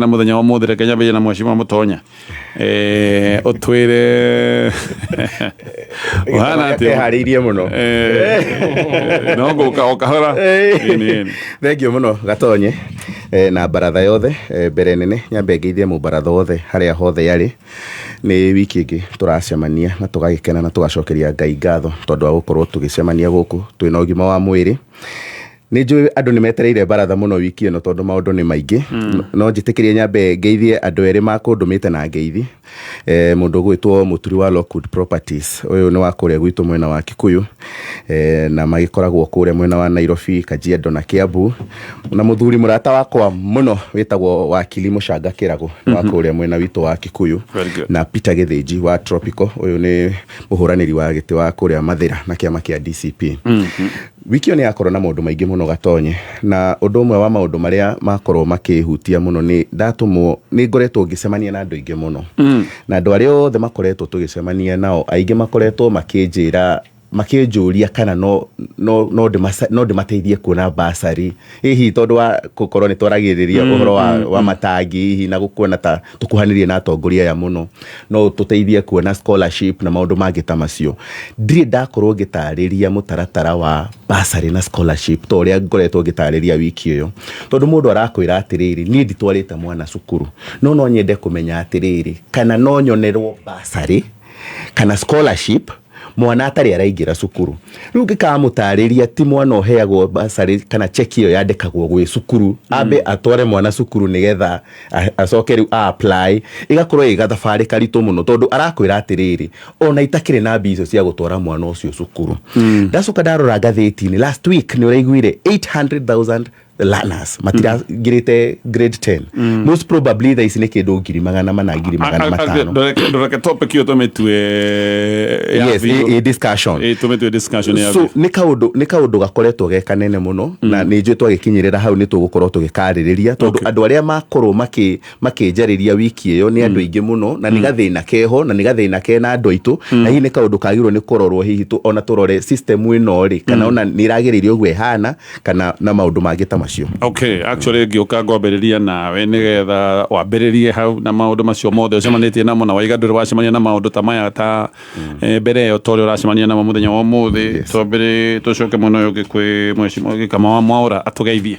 na muthenya wa muthire Kenya be na mwashima mutonya otwire ohana te haririe muno no go kahora thank you muno Gatonye na baratha yothe mbere nene nyambe ngeithie mu baratha othe haria hothe yari ni wiki ingi turacemania na tugagikena na tugacokeria Ngai ngatho tondu wa gukorwo tugicemania guku twina ugima wa mwiri. Ni njui andu ni metereire baratha muno wiki ino tondu maundu ni maingi no njitikirie nyambe ngeithie andu eri makundumite na ngeithi mundu gwitwo Muturi wa Lockwood Properties uyu ni wa kuria gwitu mwena wa Kikuyu na magikoragwo kuria mwena wa Nairobi, Kajiado na Kiambu na muthuri murata wakwa muno witagwo Wakili Muchanga Kirago wa kuria mwena witu wa Kikuyu na Peter Githinji wa Tropical uyu ni muhuraniri wa giti wa kuria Mathira na kiama kia DCP. Wiki ni yakorwo na maundu maingi muno Gatonye na undu umwe wa maundu maria makorwo makihutia muno ni ndatumwo ni ngoretwo ngicemania na andu aingi muno na andu aria othe makoretwo tugicemania nao aingi makoretwo makinjuria kana no ndimateithie kuona basari hihi tondu wa gukorwo ni twaragiriria uhoro wa matangi hihi na gukuona ta tukuhanirie na atongoria ya muno no tuteithie kuona scholarship na maundu mangi ta macio ndiri ndakorwo ngitariria mutaratara wa basari na scholarship to ria ngoretwo ngitariria wiki iyo tondu mundu arakwira atiriri ni nditwarite mwana cukuru no nyende kumenya atiriri kana no nyonerwo basari kana scholarship mwana atari araingira cukuru riu ngikamutariria ti mwana oheagwo basari kana cheki iyo yandikagwo gwi cukuru ambe atware mwana cukuru nigetha acoke riu apply igakorwo igathabari karitu muno tondu arakwira atiriri ona itakire na mbizo cia gutwara mwana ucio cukuru ndacuka ndarora ngatheti-ini last week ni uraiguire 800,000 learners matira girite grade 10 most probably there is ne kindu 400,000 ndoreke topic iyo tumetwe yes a discussion tumetwe discussion ya so ni kaundu gakoretwo gekanene muno na ni njwe twagikinyirira hau ni tugukorwo tugikaririria tondu andu aria makorwo makinjariria wiki iyo ni andu aingi muno na ni gathina keho na ni gathina kena andu aitu na hihi ni kaundu kagirwo ni kurorwo hihi tu ona turore system ino ri kana ona ni iragiririo gwe hana kana na maundu mangi ta macio. Okay, actually ngioka ngwambiriria nawe nigetha wambiririe hau na maundu macio mothe ucemanitie namo na waigadure wacemania na maundu ta maya ta mbere yo tori uracemania namo muthenya wa muthi twambire tucoke muno yo kwi mweshimo gikama wa Mwaura atugeithie.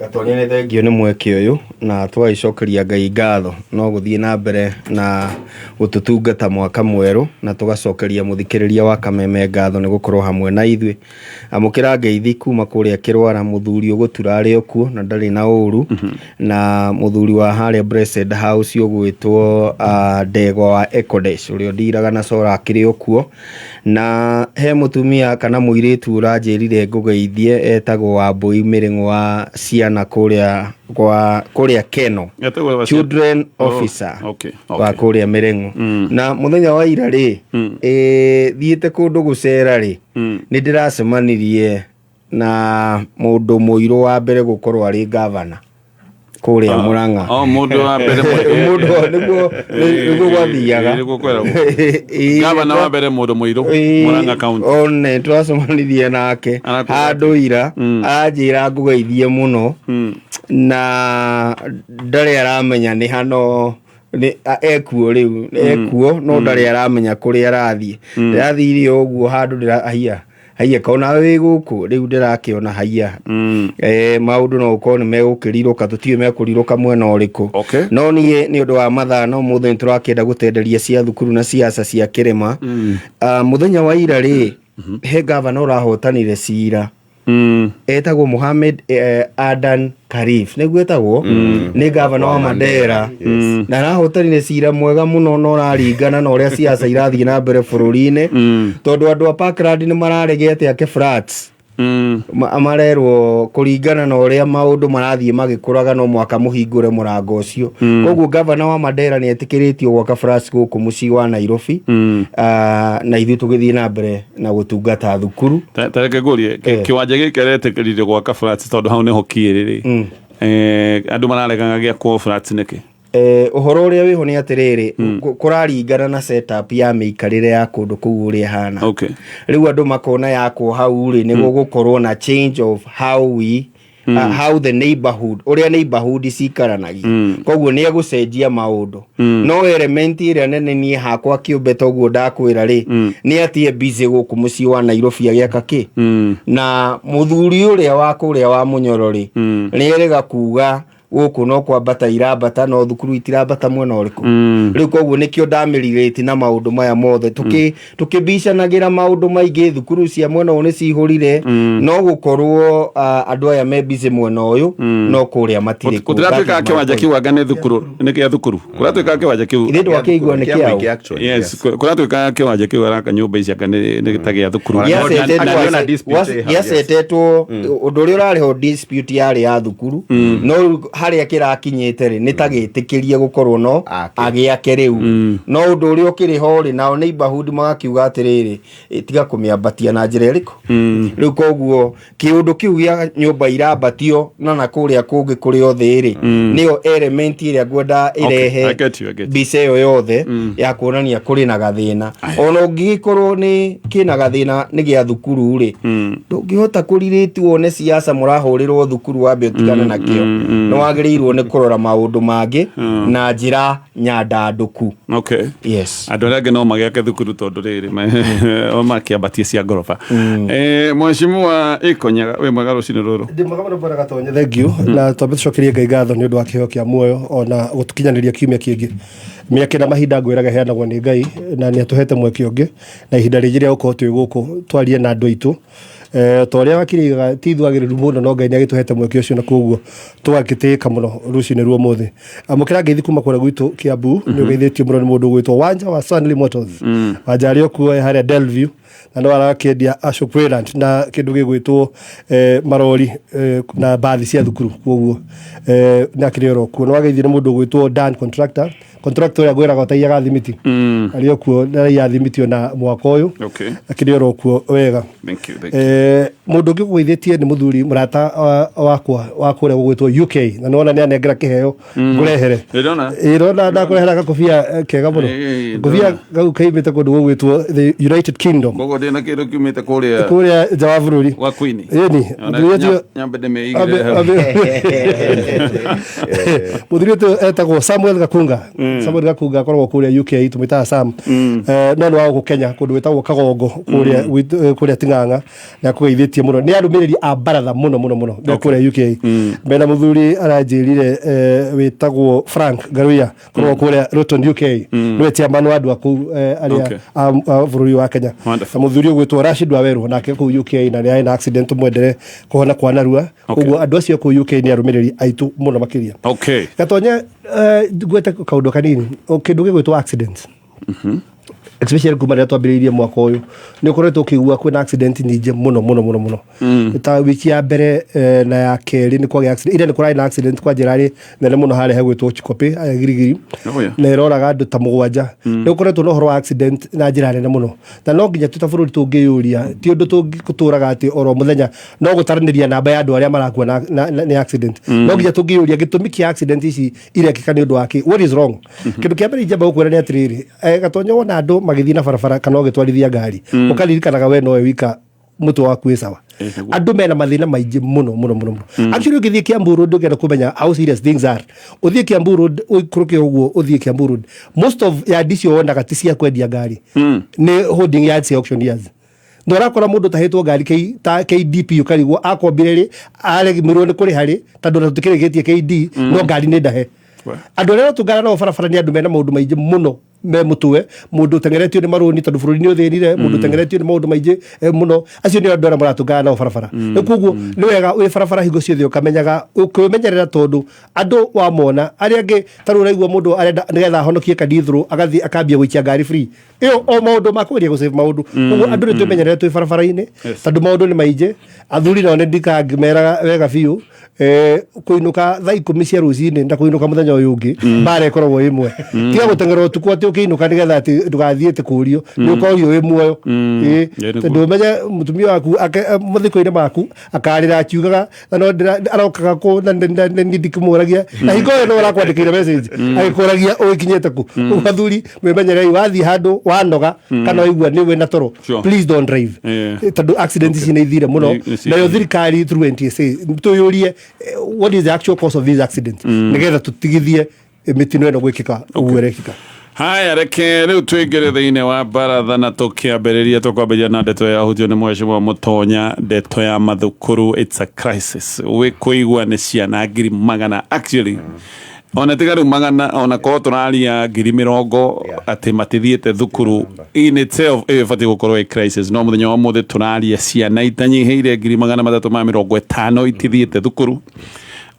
Gatonye ni thengio ni mweke uyu na twaicokeria Ngai ngatho no guthie na mbere na gututungata mwaka mweru na tugacokeria muthikiriria wa Kameme ngatho ni gukorwo hamwe na ithui amukira ngeithi kuma kuria Kirwara muthuri uguturari okuo na ndari na uru na muthuri wa haria Blessed House ugwitwo Ndegwa wa Ecodesh urio ndiraga na cora akiri okuo na he mutumia kana muiritu uranjirire ngugeithie etagwo Wambui Miringo wa ciana kuria Keno children officer wa kuria Miringo na muthenya wa ira ri thiite kundu gucera ri ni ndiracemanirie na mundu muiru wa mbere gukorwo ari governor kuria Murang'a mundu wa mbere mundu niguo gwathiaga governor wa mbere mundu muiru Murang'a county one twacemanirie nake handu ira anjira ngugeithie muno na ndari aramenya ni hano ekuo riu ekuo no ndari aramenya kuria arathie ndathire uguo handu haiya kaona we guku riu ndirakiona haiya maundu no uko ni megukiriruka tutiwe mekuriruka mwena uriku no ni undu wa mathaa no muthe turakenda gutenderia cia thukuru na siasa cia kirima muthenya wa ira ri he governor urahotanire cira etagwo Mohamed Adan Karif niguetagwo ni governor wa Mandera na arahotanire cira mwega muno no raringana na uria siasa irathie na mbere bururi-ini tondu andu a Parkland ni mararegete ake flats amarerwo kuringana na uria maundu marathie magikuraga no mwaka muhingure murango ucio koguo governor wa Mandera ni etikiritio gwaka flats guku muci wa Nairobi na ithu tugithie na mbere na gutungata thukuru tareke gurie kiwanja gikeretikiririo gwaka flats tondu hau niho kiiriri andu mararegangagia kwa flats niki uhoro uria wiho ni atiriri kuraringana na setup ya miikarire ya kundu kuu uria hana riu andu makona yako hau ri niguo gukorwo na change of how we how the neighborhood uria neighborhood cikaranagia koguo ni egucenjia maundu no element ire nene nie hakwa kiumbe toguo ndakwira ri ni atie busy guku mucii wa Nairobi agiaka ki na muthuri uria wa kuria wa Munyorori ni erega kuga guku no kwambata irambata no thukuru itirambata mwena uriku riu koguo nikio ndamirigate na maundu maya mothe tukibicanagira maundu maingi thukuru cia mwena one cihurire no gukorwo andu aya me busy mwena uyu no kuria matire kutiratuika kiwanja kiu anga ni thukuru ni kia thukuru kuratuika kiwanja kiu ndio wakeigwa ni kiao yes kuratuika kiwanja kiu araka nyumba ici anga ni tagia thukuru yasetetwo undu uri urariho dispute yari ya thukuru no haria kirakinyite ri nitagitikirie gukorwo no agiake riu no undu uri ukiriho ri nao neighborhood magakiuga atiriri tiga kumiambatia na njira iriku riu koguo kiundu kiu gia nyumba irambatio na nakuria kungi kuri othe iri niyo element iria gwenda irehe biseyo yothe ya kuonania kuri na gathina ona ungikorwo ni kina gathina ni gia thukuru ri ndungihota kuriritwo ne siasa murahurirwo thukuru wambe utigana nakio no agiriirwo ni kurora maundu mangi na njira nyandanduku yes andu arĩa no magiake thukuru tondu riri o makiambatie cia ngoroba mheshimiwa Ikonyaga we mwega rucini ruru ndi mwega muno bwana Gatonye thank you na twambe tucokerie Ngai ngatho ni undu wa kiheo kia muoyo ona gutukinyaniria kiumia kingi miaka na mahinda ngwiraga heanagwo ni Ngai na ni atuhete mweke ungi na ihinda rĩngĩ rĩa gukorwo twi guku twarie na andu aitu toria wakiriga tithwagiriru muno no Ngai ni agituhete mweke ucio na koguo tugakiteka muno rucini ruo muthi amukira ngeithi kuma kura gwitu Kiambu ni ugeithitio muno ni mundu gwitwo Wanja wa Sunny Motors wajari okuo haria Delview na ndo arakendia Ashok Wayland na kindu gigwitwo marori na bathi cia thukuru koguo na kirero kuo no ageithire mundu gwitwo Dan contractor ya gwira gotaiya gathimiti ari okuo na ya thimitio na mwaka uyu kirero kuo wega thank you mundu ngigwithitie ni muthuri murata wakwa wa kuria gwitwo UK na nona ni anengera kiheo ngurehere irona ndakurehera gakofia kega muno kofia gau kaimite kundu gwitwo the United Kingdom gogo ndina kindu kiumite kuria jawa bururi wa Queen ni nyambe demeigire muthuri tu etagwo Samuel Gakunga korwo kuria UK tumita Sam no wa ku Kenya kundu wetagwo Kagongo kuria Ting'ang'a na kugeithĩtie muno ni arumiriri a baratha muno kuria UK mena muthuri aranjirire wetagwo Frank Garuya korwo kuria Luton UK niwe chairman wa andu aku aria bururi wa Kenya na muthuri gwitwo Rashid Waweru nake ku UK na ni aina accident mwendere kuhona kwa narua koguo andu acio ku UK ni arumiriri aitu muno makiria Gatonye gwete kaundu kanini kindu gigwitwo accident especially kuma rĩa twambĩrĩirie mwaka ũyũ nĩ ũkoretwo ũkĩigua kwĩna accident nyingĩ mũno ta wiki ya mbere na ya kerĩ nĩ kwagĩa accident ire nĩ kũrarĩ na accident kwa njĩra rĩ nene mũno harĩa hegwĩtwo Chikope Girigiri na ĩroraga andũ ta mũgwanja nĩ ũkoretwo na ũhoro wa accident na njĩra nene mũno na no nginya tuta bũrũri tũngĩyũria ti ũndũ tũngĩtũraga atĩ oro mũthenya no gũtaranĩria namba ya andũ arĩa marakua nĩ accident no nginya tũngĩyũria gĩtũmi kĩa accident ici irekĩka nĩ ũndũ wa kĩ what is wrong kĩndũ kĩa mbere ingĩamba gũkwĩra nĩ atĩrĩrĩ Gatonye wona andũ magĩthiĩ na barabara kana ũgĩtwarithia ngari ũkaririkanaga we nowe wika mũtwe waku wĩ sawa andũ mena mathĩna maingĩ mũno actually ũgĩthiĩ Kiambu Road ũkĩenda kũmenya how serious things are ũthiĩ Kiambu Road ũikũrũke ũguo ũthiĩ Kiambu Road most of ya ndicio wonaga ti cia kwendia ngari nĩ holding yards cia auctioneers ndo rakora mundu tahitwo ngari ta KDP ukarigwo akombire ri aregimirwo ni kuri hari tondu tutikirigetie KD no ngari ni ndahe andu rero tungana no barabara ni andu mena maundu maingi muno me mutwe mundu tengeretio ni maruni tondu bururi ni uthinire mundu tengeretio ni maundu maingi muno acio ni andu ara maratungana no barabara koguo ni wega wi barabara hingo ciothe ukamenyaga ukimenyerera tondu andu wa mona ari angi taru raigua mundu arenda nigetha honokie kadithru agathi akambia gwikia ngari free iyo o maundu makweria gusave maundu koguo andu ni tumenyerera twi barabara-ini tondu maundu ni maingi athuri no ndika ngimera wega biu kuinuka thaa 10 cia rucini nda kuinuka muthenya uyu ungi bare ikoragwo imwe tiga gutengera utuku ati ukiinuka nigetha ati ndugathiite kurio ni ukorio imwe tondu menya mutumia waku muthiko-ini maku akarira akiugaga no arokaga ku na ndikimuragia na hingo no arakwandikira message agikuragia ukinyete ku ugathuri mwemenyerei wathi handu wanoga kana igua ni we na toro please don't drive tondu accidents ni ithire muno na yo thirikari through NTSA tuyurie what is the actual cause of these accidents nigetha tutigithie mitino eno gwikika ugurekika. Haya, reke riu twingire thiini wa baratha na tukiambiriria tukwambiria na ndeto ya hutio ni Mheshimiwa Mutonya, ndeto ya mathukuru. It's a crisis. We kuigua ni ciana ngiri magana actually ona tigaru magana ona ko turaria ngiri 70 ati matithiete thukuru in itself fati gukorwo a crisis. No muthenya wa muthe turaria ciana itanyiheire ngiri magana 350 itithiete thukuru.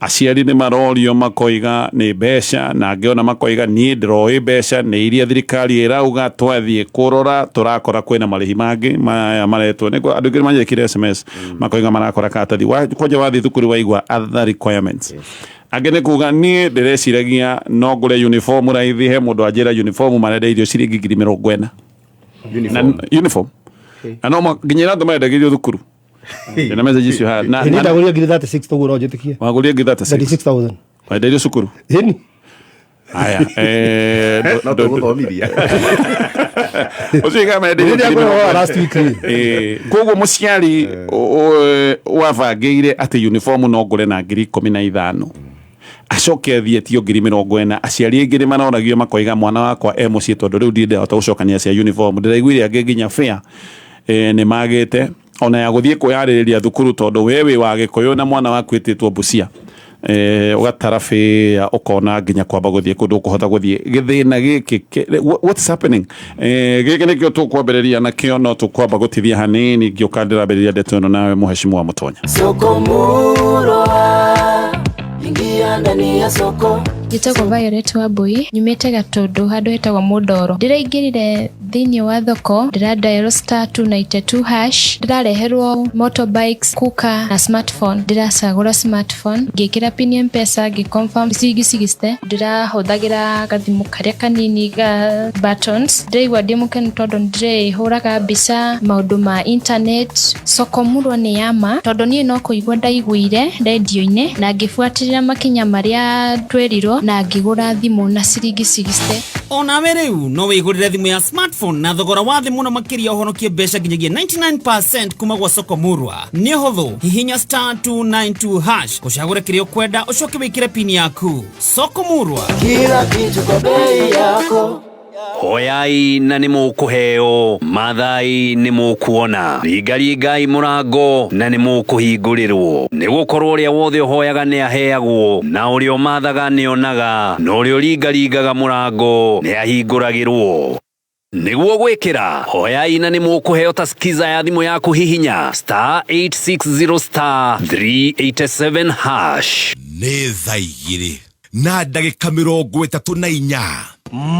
Aciari ni marorio makoiga ni besha na ngiona makoiga ni ndroi besha ni iria thirikari irauga twathie kurora turakora kwina marihi mangi maretwo niko andu ngiri manyekire SMS makoiga marakora katathi kwaje wathi thukuru waigwa other requirements agene kuga ni ndireciiragia no ngure uniform raithi he mundu ajira uniform marenda irio ciringi ngiri 40 uniform ano nginyira ndo marenda thukuru na messages you had na ndaguria ngiri 36 tugura ojetikie waguria ngiri 36000 waenda irio cukuru heni aya no tuguthomithia usiga maende last week koguo muciari wabangire ati uniform no ngure na ngiri 15 acoke thietio ngiri 40 aciari ngiri manoragio makoiga mwana wakwa mucii tondu riu ndinde hota gucokania cia uniform ndiraiguire angi nginya fare ni magite ona ya guthie kuyaririria thukuru tondu wewe wa Gikuyu na mwana waku ititwo Busia ugatarafi ukona nginya kwamba guthie kundu kuhota guthie githina giki what's happening giki nikio tukwambiriria na kio no tukwamba gutithia hanini ngiukandirabiria ndeto ino nawe Mheshimiwa Mutonya. Ingia ndani ya soko. Jitagwo Violet Wambui, nyumite Gatundu handu hetagwo Mundoro. Ndiraingirire thiini wa thoko, ndiradial *292#. Ndirareherwo motorbikes, kuka na smartphone. Ndiracagura smartphone, ngikira pin ya Mpesa, ngiconfirm sigiste. Ndirahuthagira gathimu karia kanini ga buttons. Ndiraigua ndimukenu tondu ndirihuraga mbica maundu ma internet. Soko Murwa ni yama tondu nie no kuigua ndaiguire radio-ini na ngifuatirira makinya maria twerirwo na ngigura thimu na ciringi 60. Onawe riu no wigurire thimu ya smartphone na thogora wa thimu na makiria uhonokie mbeca nginyagia 99% kuma gwa Soko Murwa. Ni huthu hihinya *292# ucagure kiria ukwenda ucoke wikire pin yaku. Soko Murwa, kila kitu kwa bei yako. Hoyai na ni mukuheo, mathai ni mukuona, ringai murango na ni mukuhingurirwo. Ni gukorwo ria wothe hoyaga ni aheagwo, na urio mathaga ni onaga, na urio ringaga murango ni ahinguragirwo. Niguo gwikira hoyai na ni mukuheo ta skiza ya thimu yaku hihinya *860 387#. Ni thaigiri na ndagika 34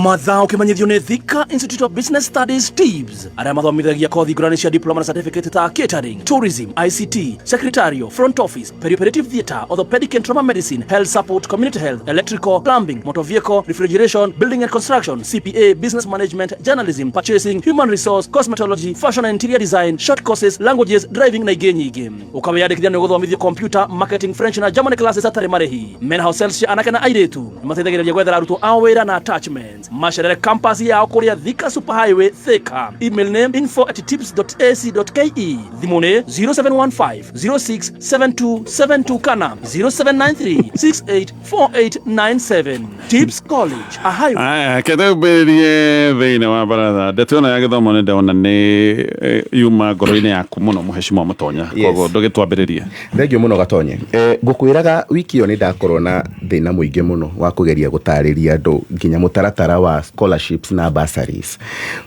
mathaa ukimanyithio ni Thika Institute of Business Studies TIBS aria mathomithagia kothi ngurani cia diploma na certificate ta catering, tourism, ICT, secretarial, front office, perioperative theatre, orthopedic and trauma medicine, health support, community health, electrical, plumbing, motor vehicle, refrigeration, building and construction, CPA, business management, journalism, purchasing, human resource, cosmetology, fashion and interior design, short courses, languages, driving na ingĩ nyingĩ. Ukawiyandĩkithia nĩ gũthomithio computer, marketing, French na German classes atarĩ marĩhi. Men house sales cia anake na airĩtu mateithagĩrĩria gwethera arutwo a wĩra na attachment. Masharere campus yao kuria Thika Superhighway Thika. Email name info@tips.ac.ke. Thimone 0715 067272 kana 0793 684897. Tips College a highway. Keteberie thĩinĩ wa baratha ndeto ya gĩthomo nĩ ndona nĩ yuma ngoro-inĩ yaku mũno Mheshimiwa Mutonya. Koguo ndũgĩtwambĩrĩrie. Thengio mũno Gatonye. Ngũkwĩraga wiki ĩyo nĩ ndakorwo na thĩna mũingĩ mũno wa kũgeria gũtarĩria andũ nginya mũtaratara wa scholarships na bursaries.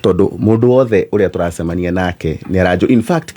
Tondu mundu wothe uria turacemania nake ni aranjo. In fact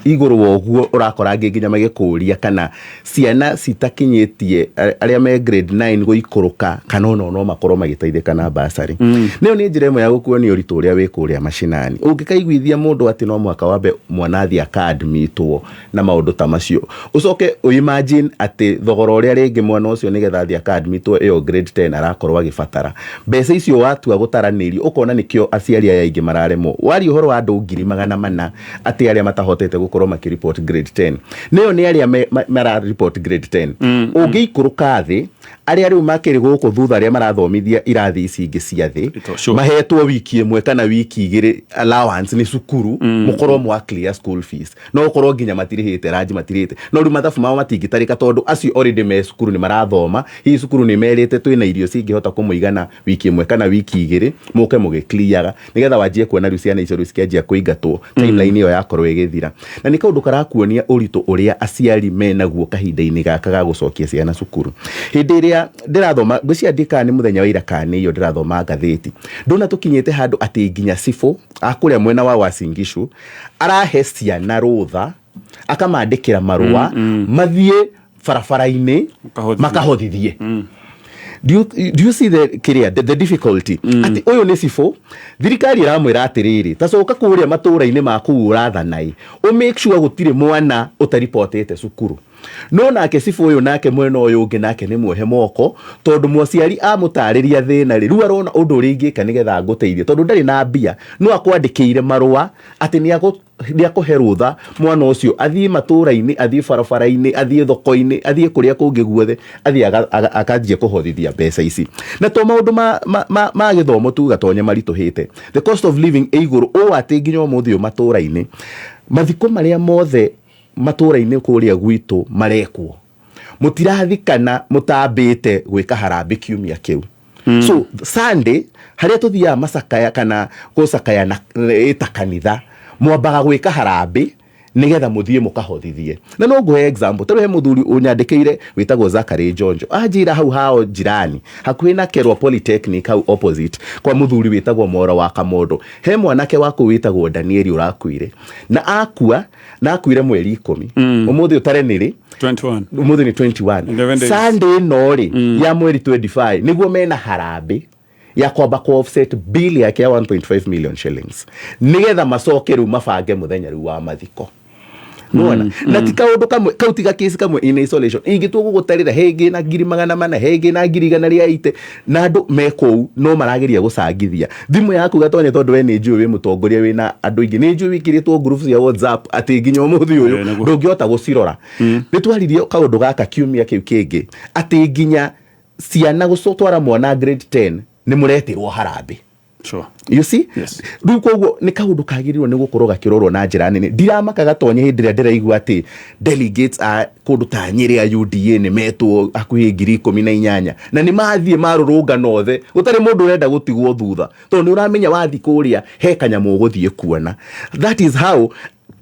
iguru woguo urakora nginya magikuria kana ciana citakinyitie aria me grade 9 guikuruka kana no makorwo magiteithika na basari niyo ni njira imwe ya gukuonia uritu uria wikuria mashinani ungikaiguithia mundu ati no mwaka wambe mwanathi akadmitwo na maundu ta macio ucoke imagine ati thogora uria ringi mwana ucio nigetha thi akadmitwo iyo grade 10 arakorwo agibatara mbeca icio watua gutaranirio ukona nikio aciari aya ingi mararemo wari uhoro wa andu 400 ati aria matahotete gukorwo makireport grade 10 niyo ni aria mara report grade 10 ungikuruka thi aria riu makiri guku thutha aria marathomithia irathi ici ingi cia thi mahetwo wiki imwe kana wiki igiri allowance ni cukuru mukorwo mwa clear school fees no ukorwo nginya matirihite ranji matirihite no riu mathabu mao matingitarika tondu acio already me cukuru ni marathoma hi cukuru ni merite twina irio cingihota kumuigana wiki imwe kana wiki igiri muke mugiclearaga nigetha wajie kuona riu ciana icio riu cikenjia kuingatwo timeline iyo yakorwo igithira na ni kaundu karakuonia uritu uria aciari menaguo kahinda-ini gaka ga gucokia ciana cukuru hindi iria ndirathoma ngwiciria ndika ni muthenya wa ira kani iyo ndirathoma ngatheti ndona tukinyete handu ati nginya cifo akuria mwena wa Wasingishu arahe ciana rutha akamandikira marua mathie barabara-ini makahothithie Do you see the difficulty? Ati uyu ni cifo thirikari iramwira atiriri tacoka kuria matura-ini maku urathanai o make sure gutire mwana utaripotete cukuru no nake cifo uyu nake mwena uyu ungi nake ni mwehe moko tondu muciari amutariria thina ri ru arona undu ringi kanigetha nguteithie tondu ndari na mbia no akwandikire marua ati ni akuhe rutha mwana ucio athie matura-ini athie barabara-ini athie thoko-ini athie kuria kungi guothe athie akanjie kuhothithia mbeca ici na to maundu ma githomo tu gatonye marituhite the cost of living iguru o ati nginya umuthio matura-ini mathiko maria mothe matura-ini kuria gwitu marekwo mutirathikana mutambite gwika harambe kiumia kiu so Sunday haria tuthia masakaya kana gusakaya na itakanitha mwambaga gwika harambe nigetha muthie mukahothithie na no nguhe example tero he muthuri unyandikire witagwo Zakari Jonjo ajira hau hao jirani hakuhi na Kerwa Polytechnic hau opposite kwa muthuri witagwo Mora wa Kamondo he mwanake wako witagwo Danieli urakuire na akua na akuire mweri 10 umuthi utare niri 21 umuthi ni 21 Sunday nori ya mweri 25 niguo mena harambe ya kwamba ku offset bill yake ya 1.5 million shillings nigetha macokeru mabange muthenya riu wa mathiko nona na tikaundu kamwe kautiga case kamwe in isolation ingitu gugutarira henge na 400 henge na 180 na andu mekou no marageria gucangithia thimu yaku gatonye tondu we ni njui wi mutongoria wina andu ingi ni njui wikiritwo groups ya WhatsApp ati nginya umuthi uyu ndungihota gucirora nitwaririe kaundu gaka kiumia kiu kingi ati nginya ciana gucotwara mwana grade 10 ni muretirwo harambe sure you see riu koguo ni kaundu kagirirwo ni gukorwo gakirorwo na njira nene ndiramaka gatonye hindi ria ndiraigua ati delegates a kundu ta Nyeri ya UDA ni metwo akuhi 18 na ni mathie marurungano othe gutari mundu urenda gutigwo thutha tondu uramenya wathi kuria he kanyamu guthie kuona that is how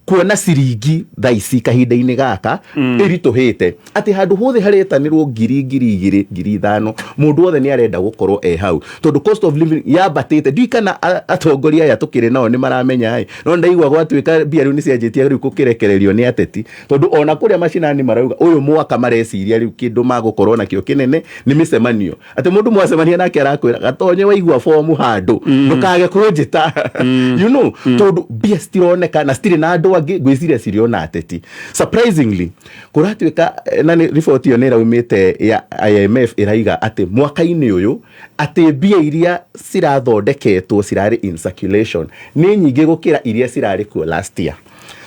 kuona ciringi thaici kahinda-ini gaka irituhite ati handu hothe haretanirwo ngiri 5 mundu othe ni arenda gukorwo hau tondu cost of living yabatite ndikana atongoria ya tukire nao ni maramenya no ndaigwa gwatuika bia riu ni cianjitie riu kukirekererio ni ateti tondu ona kuria mashinani marauga uyu mwaka mareciria riu kindu magukorwo na kio kinene ni micemanio ati mundu mwacemania nake arakwira gatonye waigua fomu handu ndukage kunjita you know tondu bia stironeka na stiri na andu angi gwiciria siriona ateti surprisingly kuratuika na report yo nera umite ya IMF iraiga ati mwaka-ini uyu ati bia iria cirathondeketwo cirari in circulation ni nyingi gukira iria cirari ku last year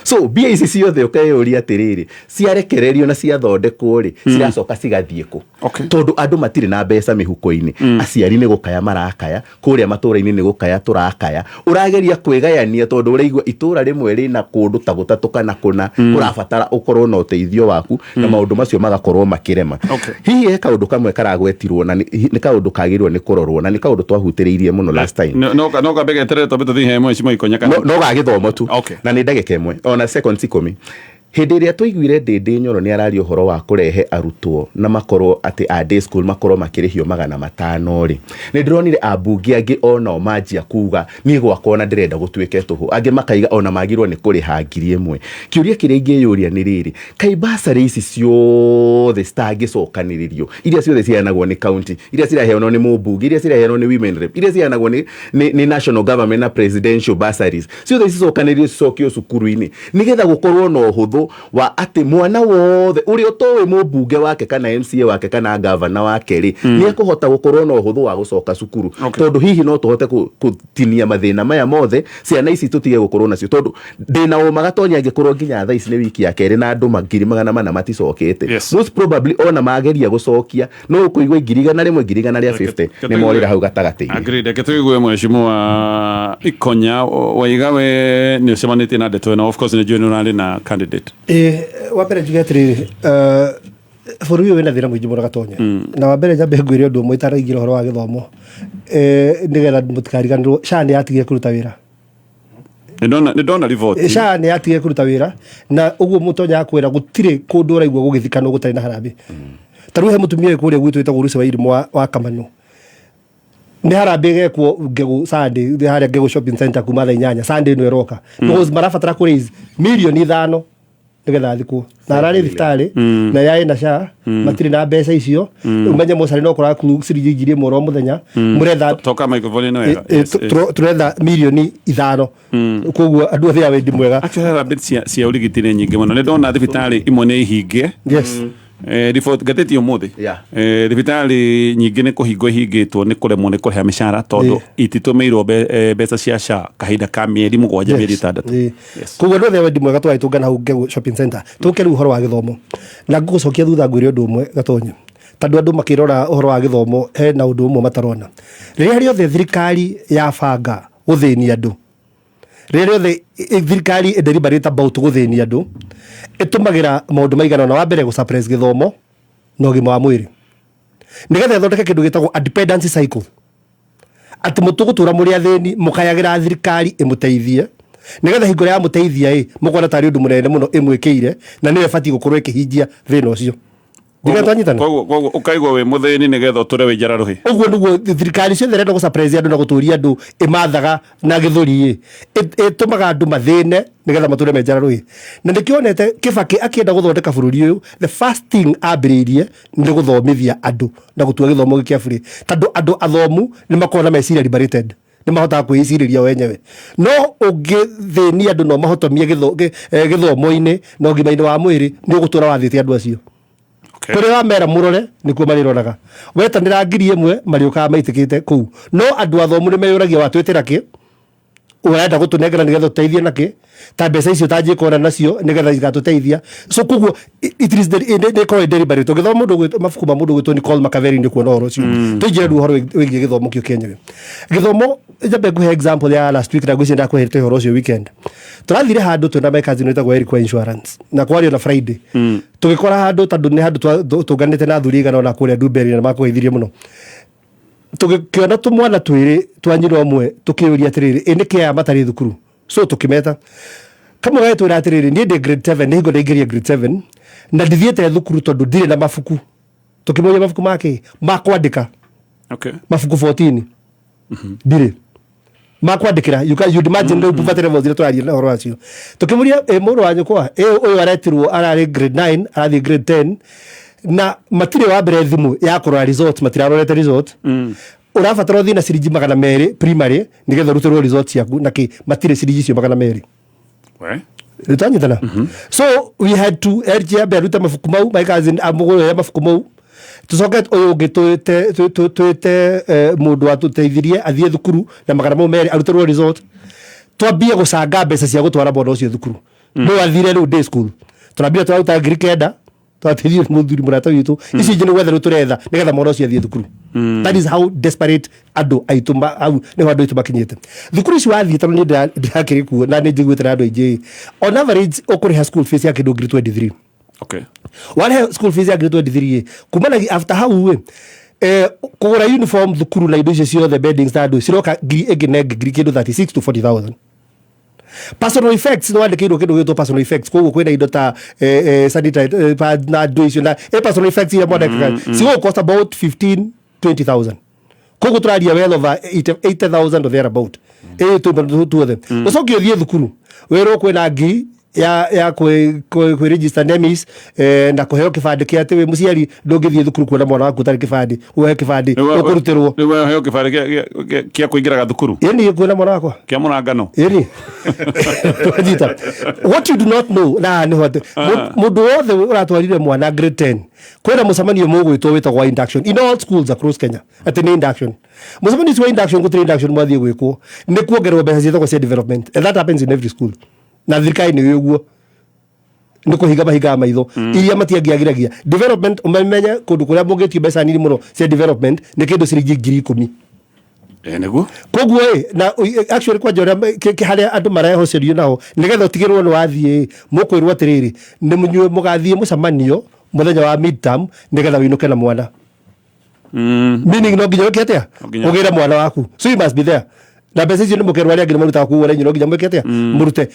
so bia ici ciothe ukayuria atiriri ciarekererio na ciathondekwo ri ciracoka cigathie ku tondu andu matire na mbeca mihuko-ini aciari ni gukaya marakaya kuria matura-ini ni gukaya turakaya urageria kwigayania tondu uraigua itura rimwe rina kundu ta gutatu kana kuna urabatara ukorwo na uteithio waku na maundu macio magakorwo makirema hihi he kaundu kamwe karagwetirwo na ni kaundu kagirwo ni kurorwo na ni kaundu twahutiriirie muno last time no kabege tere to bitu thihe mwe cimo ikonyaka no gagithomo tu na ni ndagika imwe ona second sikomi Hindi ĩrĩa tũiguire Ndĩndĩ Nyoro nĩ araria ũhoro wa kũrehe arutwo na makorwo atĩ a day school makorwo makĩrĩhio 500 rĩ, nĩ ndĩronire ambunge angĩ onao manjia kuga niĩ gwakwa na ndĩrenda gũtuĩke tũhũ, angĩ makaiga ona magirwo nĩ kũrĩha 1,000. Kĩũria kĩrĩa ingĩyũria nĩ rĩrĩ, kaĩ basarĩ ici ciothe citangĩcokanĩrĩrio, iria ciothe ciheanagwo nĩ county, iria ciraheanwo nĩ mũmbunge, iria ciraheanwo nĩ women rep, iria ciheanagwo nĩ national government na presidential bursaries, ciothe cicokanĩrĩrio cicokio cukuru-inĩ nĩgetha gũkorwo na ũhũthũ wa atĩ mwana wothe ũrĩa ũtoĩ mũmbunge wake kana MCA wake kana governor wake rĩ nĩ ekũhota gũkorwo na ũhũthũ wa gũcoka cukuru. Tondũ hihi no tũhote gũtinia mathĩna maya mothe, ciana ici tũtige gũkorwo nacio, tondũ ndĩna ũma Gatonya angĩkorwo nginya thaa ici nĩ wiki ya kerĩ na andũ 200,000 maticokete. Most probably ona mageria gũcokia no kũigua 100,000 150 nĩ morĩra hau gatagatĩ-inĩ. Agreed. Ketũigue mheshimiwa Ikonya waigawe nĩ ũcemanĩtie na ndeto ĩno, of course nĩ njũĩ nĩ ũrarĩ na candidate. Wa mbere njuge atĩrĩrĩ, bũrũri ũyũ wĩna thĩna mũingĩ mũno Gatonya, na wa mbere nyambe ngwĩre ũndũ ũmwe itaraigire ũhoro wa gĩthomo, nĩgetha mũtikariganĩrwo, SHA nĩ yatigire kũruta wĩra. Nĩ ndona report. SHA nĩ yatigire kũruta wĩra, na ũguo Mũtonya akwĩra gũtirĩ kũndũ ũraigua gũgĩthikanwo gũtarĩ na harambĩ. Ta rĩu he mũtumia kũrĩa gwitũ wĩtagwo Lucy Wairimu wa Kamanu, nĩ harambĩ gekwo Ngegũ Sunday harĩa Ngegũ shopping center kuma thaa 8 Sunday ĩno ĩroka, because marabatara kũ raise milioni 5 nĩgetha thikũ na ararĩ thibitarĩ na yaĩ na SHA matirĩ na mbeca icio. Umenye mũcari no kũra ciringi 1,000 o mũthenya, mũretha toka microphone no turetha milioni 5. Koguo andũ othe a wendi mwega. Actually harambĩ cia ũrigiti nĩ nyingĩ mũno, nĩ ndona thibitarĩ imwe nĩ ihinge. Yes. Report gateti ũmũthĩ thibitarĩ nyingĩ nĩ kũhingwo ihingĩtwo nĩ kũremwo nĩ kũrĩha mĩcara tondũ ititũmĩirwo mbeca cia SHA kahinda ka mĩeri 7 mĩeri 6. Koguo andũ othe wendi mwega twagĩtũngana hau Ngegũ shopping center tũke rĩu ũhoro wa gĩthomo, na ngũgũcokia thutha ngwĩre ũndũ ũmwe Gatonya, tondũ andũ makĩrora ũhoro wa gĩthomo he na ũndũ ũmwe matarona. Rĩrĩa rĩothe thirikari yabanga gũthĩnia andũ, rĩrĩa rĩothe thirikari deliberate about gũthĩnia andũ, ĩtũmagĩra maũndũ maigana na wa mbere gũsuppress gĩthomo na ũgima wa mwĩrĩ, nĩgetha ĩthondeke kĩndũ gĩtagwo a dependency cycle, atĩ mũtũgũtũra mũrĩ athĩni mũkayagĩra thirikari ĩmũteithie, nĩgetha hingo ya mũteithia mũkona tarĩ ũndũ mũnene mũno ĩmwĩkĩire na nĩwe ĩbatiĩ gũkorwo ĩkĩhingia thĩna ũcio. Koguo ũkaigwo wĩ mũthĩni nĩgetha ũtũre wĩ njararuhi. Ũguo nĩguo thirikari ciothe ĩrenda gũsuppress andũ na gũtũria andũ ĩmathaga na gĩthũri ĩtũmaga andũ mathĩne nĩgetha matũre me njararuhi. Na nĩkĩonete Kibaki akĩenda gũthondeka bũrũri ũyũ, the first thing ambĩrĩirie nĩ gũthomithia andũ na gũtua gĩthomo gĩkĩa bũrĩ, tondũ andũ athomu nĩ makoragwo na meciria liberated, nĩ mahotaga kwĩcirĩria wenyewe. No ũngĩthĩnia andũ no mahotomie gĩthomo-inĩ na ũgima-inĩ wa mwĩrĩ nĩ ũgũtũra wathĩte andũ acio. Kũrĩa wamera mũrore nĩkuo marĩroraga, wetanĩra 1,000 marĩũkaga maitĩkĩte kũu. No andũ athomu nĩ meyũragia watwĩtĩra kĩ, ũrenda gũtũnengera nĩgetha tũteithie nakĩ, ta mbeca icio tanjĩkona nacio nĩgetha igatũteithia. So koguo it is the deliberate. Gĩthomo mabuku ma mũndũ gwĩtwo Nicole Makaveri nĩ kuona ũhoro ũcio. Tũingĩre rĩu ũhoro wĩgiĩ gĩthomo kĩo Kenya. Gĩthomo njambe ngũhe example ya last week na ngwĩciria ndakũhete ũhoro ũcio weekend. Tũrathire handũ twĩna mekazi wĩtagwo Eric Insurance na kwario na Friday. Tũgĩkora handũ tondũ nĩ handũ tũnganĩte na athuri igana ona kũrĩa Ndumberi na makũgeithirie mũno. Tũgĩkĩona tũmwana twĩrĩ twanyirwo ũmwe tũkĩũria atĩrĩrĩ nĩkĩ matarĩ thukuru. So tũkĩmeta kamwe gaĩtwĩra atĩrĩrĩ niĩ ndĩ grade 7 nĩ hingo ndaingĩria grade 7 na ndithiĩte thukuru tondũ ndirĩ na mabuku. Tũkĩmoria mabuku make makwandĩka mabuku 14 ndirĩ makwandĩkĩra. You'd imagine rĩu Buva Level zile tũraria na ũhoro wacio. Tũkĩmoria mũrũ wa nyũkwa ũyũ aretirwo ararĩ grade 9 arathiĩ grade 10 na matirĩ wa mbere thimũ ya kũrora result, matirarorete result. Ũrabatara ũthiĩ na ciringi 200 primary nĩgetha ũrutĩrwo result ciaku na matirĩ ciringi icio 200. Nĩtanyitana. So we had to urge aruta mabuku mau, my cousin amũgũrĩre ya mabuku mau. Tũcoke ũyũ ũngĩ twĩte mũndũ watũteithirie athiĩ thukuru na 200 arutĩrwo result. Twambie gũcanga mbeca cia gũtwara mwana ũcio thukuru. No athire rĩu day school. Tũrambia tũraruta ngiri 9 twatithio mũthuri mũrata witũ ici njĩ nĩ gwetha rĩu tũretha nĩgetha mwana ũcio athiĩ thukuru. That is how desperate andũ aitũ au nĩho andũ aitũ makinyĩte. Thukuru ici wathiĩ tondũ nĩ ndĩrakĩrĩ kuo na nĩ njiguĩte na andũ aingĩ. On average ũkũrĩha school fees ya kĩndũ ngiri 23. Warĩha school fees ya ngiri 23 kumana after hau kũgũra uniform thukuru na indo icio ciothe beddings na andũ ciroka ngiri ĩngĩ na ngiri kĩndũ 36 to 40,000. Personal effects no andikirwo kindu gitwo personal effects koguo kwina indo ta sanitizer pad na do icio na personal effects ya mwandika si go cost about 15-20,000 koguo turaria well over 80,000 or thereabout two of them ucoki uthie thukuru wero kwina ngi ya kwe register NEMIS na kuheo kibandi kia ati we muciari ndungithie thukuru kuona mwana waku tari kibandi uhe kibandi ukurutirwo ni we heo kibandi kia kuingira thukuru yani kuona mwana wakwa kia murangano yani what you do not know na ni what mundu wothe uratwarire mwana grade 10 kwena mucemanio mugwitwo witagwa induction in all schools across Kenya ati ni induction mucemanio wa induction gutiri induction mwathie gwikwo ni kuongerwa mbeca cietagwo cia development and that happens in every school na thirikari ni uguo ni kuhiga mahiga maitho iria matiangiagiragia development umemenya kundu kuria mungitio mbeca nini muno cia development ni kindu ciringi 10,000 neguo koguo na actually kwa jora haria andu marehocerio nao nigetha utigirwo ni wathie mukwirwo atiriri ni munyue mugathie mucemanio muthenya wa midterm nigetha winuke na mwana meaning no nginya ukiatia ugira mwana waku so you must be there na mbeca icio ni mukerwa aria ngina maruta kuura no nginya mukiatia murute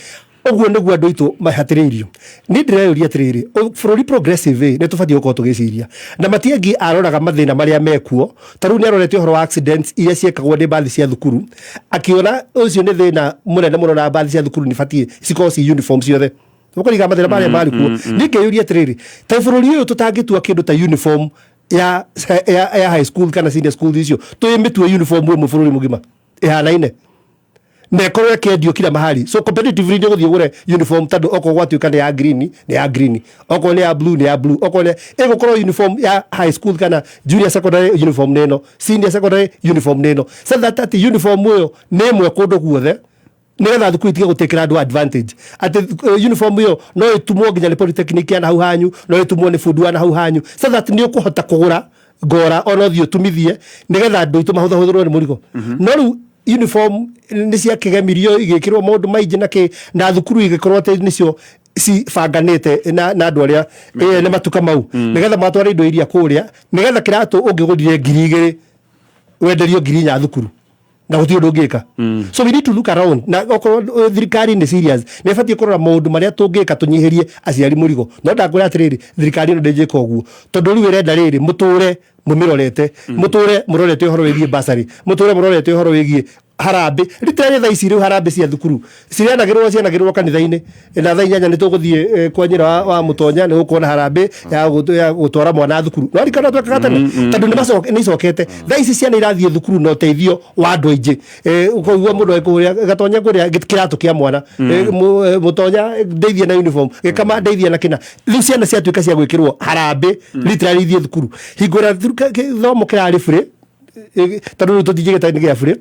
oguo niguo andu itu mahatiriirio ni ndireyuria atiriri bururi progressive ni tubatie gukorwo tugiciria na matiangi aroraga mathina maria mekuo taru ni arorete horo wa accidents iria ciekagwo ni bathi cia thukuru akiona ucio ni thina munene muno na bathi cia thukuru ni batie cikorwo ci uniform ciothe ukuriga mathina maria mari kuo ni ngeyuria atiriri ta bururi uyu tutangitua kindu ta uniform ya high school kana senior school icio tuimitue uniform mu bururi mugima ihanaine nekorwe kendio kila mahali so competitively ndio guthie gure uniform tando oko gwatuika ni ya green oko ni ya blue oko ni egokorwo uniform ya high school kana junior secondary uniform neno senior secondary uniform neno so that uniform uyo nemwe kundu guothe nigetha thukuru itige gutekera andu advantage ati uniform uyo no itumwo nginya ni polytechnic ya na hau hanyu no itumwo ni food na hau hanyu so that ni ukuhota kugura ngora ono thio tumithie nigetha andu itu mahuthuthurwo ni murigo no riu uniform ni cia kigemirio igikirwo maundu maingi na thukuru igikorwo ati nicio cibanganite na andu aria ni matuka mau nigetha matware indo iria kuria nigetha kiratu ungigurire 2,000 wenderio 1,000 thukuru na guti undu ngika so we need to look around na okorwo thirikari ni serious ni batie kurora maundu maria tungika tunyihirie aciari murigo no ndakura atiriri thirikari no ndejeka uguo tondu riu irenda riri muture mumirorete muture murorete uhoro wigie basari muture murorete uhoro wigie harambe ritare tha ici riu harambe cia thukuru cianagirwo kanitha-ini na tha 8 ni tuguthie kwa nyira wa mutonya ni gukuona harambe ya gutwara mwana thukuru no rikana twekaga tene tondu ni icokete tha ici ciana irathie thukuru no teithio wa andu aingi ukogua mundu ekuria gatonya kuria kiratu kia mwana mutonya ndeithie na uniform kama ndeithie na kina riu ciana ciatuika cia gwikirwo harambe literally ithie thukuru hingura thomo kirari free tondu tutijigeta ni gia free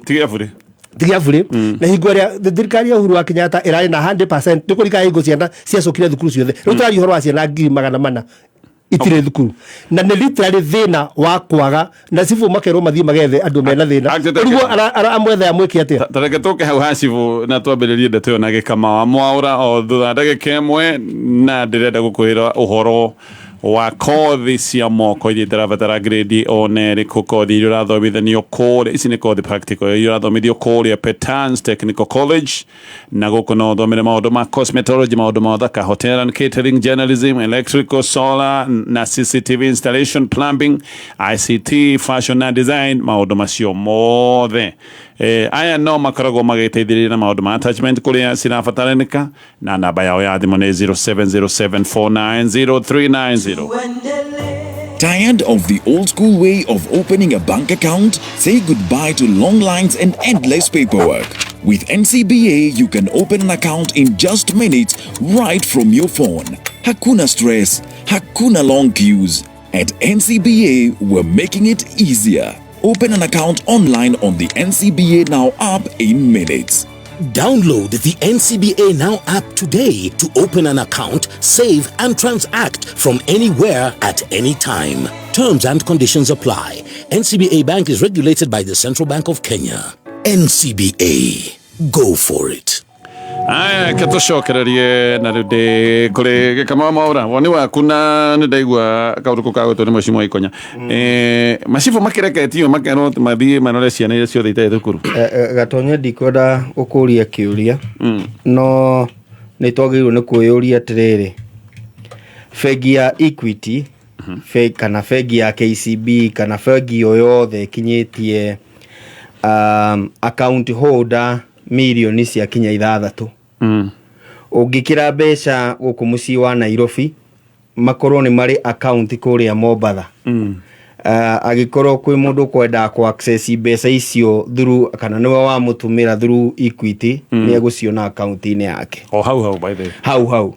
tigia free na hingo ria thirikari ya Uhuru wa Kenyatta irari na 100% ni kurika hingo ciana ciacokire thukuru ciothe riu turari horo wa ciana 400,000 itire thukuru na ni literally thina wa kwaga na cifu makerwo mathie magethe andu mena thina rugo amwetha amwiki atia tareke toke hau hasivu na twambiririe ndeto yo na gikama wa mwaura o thutha ndagika imwe na ndirenda gukwira uhoro wa kothi cia moko iria itarabatara grade one riku kothi iria urathomithanio kuria ici ni kothi practical iria urathomithio kuria Petans Technical College na guku no thomere maundu ma cosmetology maundu ma uthaka hotel and catering journalism electrical solar na CCTV installation plumbing ICT fashion and design maundu macio mothe aya no makoragwo magiteithĩrĩria na maundu ma attachment kuria cirabataranĩka na namba yao ya thimũ nĩ 0707490390. Tired of the old school way of opening a bank account? Say goodbye to long lines and endless paperwork. With NCBA, you can open an account in just minutes right from your phone. Hakuna stress, hakuna long queues. At NCBA, we're making it easier. Open an account online on the NCBA Now app in minutes. Download the NCBA Now app today to open an account, save and transact from anywhere at any time. Terms and conditions apply. NCBA Bank is regulated by the Central Bank of Kenya. NCBA. Go for it. aya ketucokererie na rinde kuri kama maura woni waku na ni ndaigua kaundu kagwetwo ni mwecimu Ikonya macibu makireketio makerwo mathie manore ciana iria ciothe ite thukuru Gatonye ndikoda ukuria kiuria no ni twagirwo ni kwiyuria atiriri fegi ya Equity kana fegi ya KCB kana fegi yoyothe kinyitie account holder milioni cia kinya 6 ungikira mbeca guku mucii wa Nairobi makorwo ni mari account kuria Mombatha agikorwo kwi mundu kwenda ku access mbeca icio through kana niwe wa mutumira through Equity ni eguciona account ini yake hau by the hau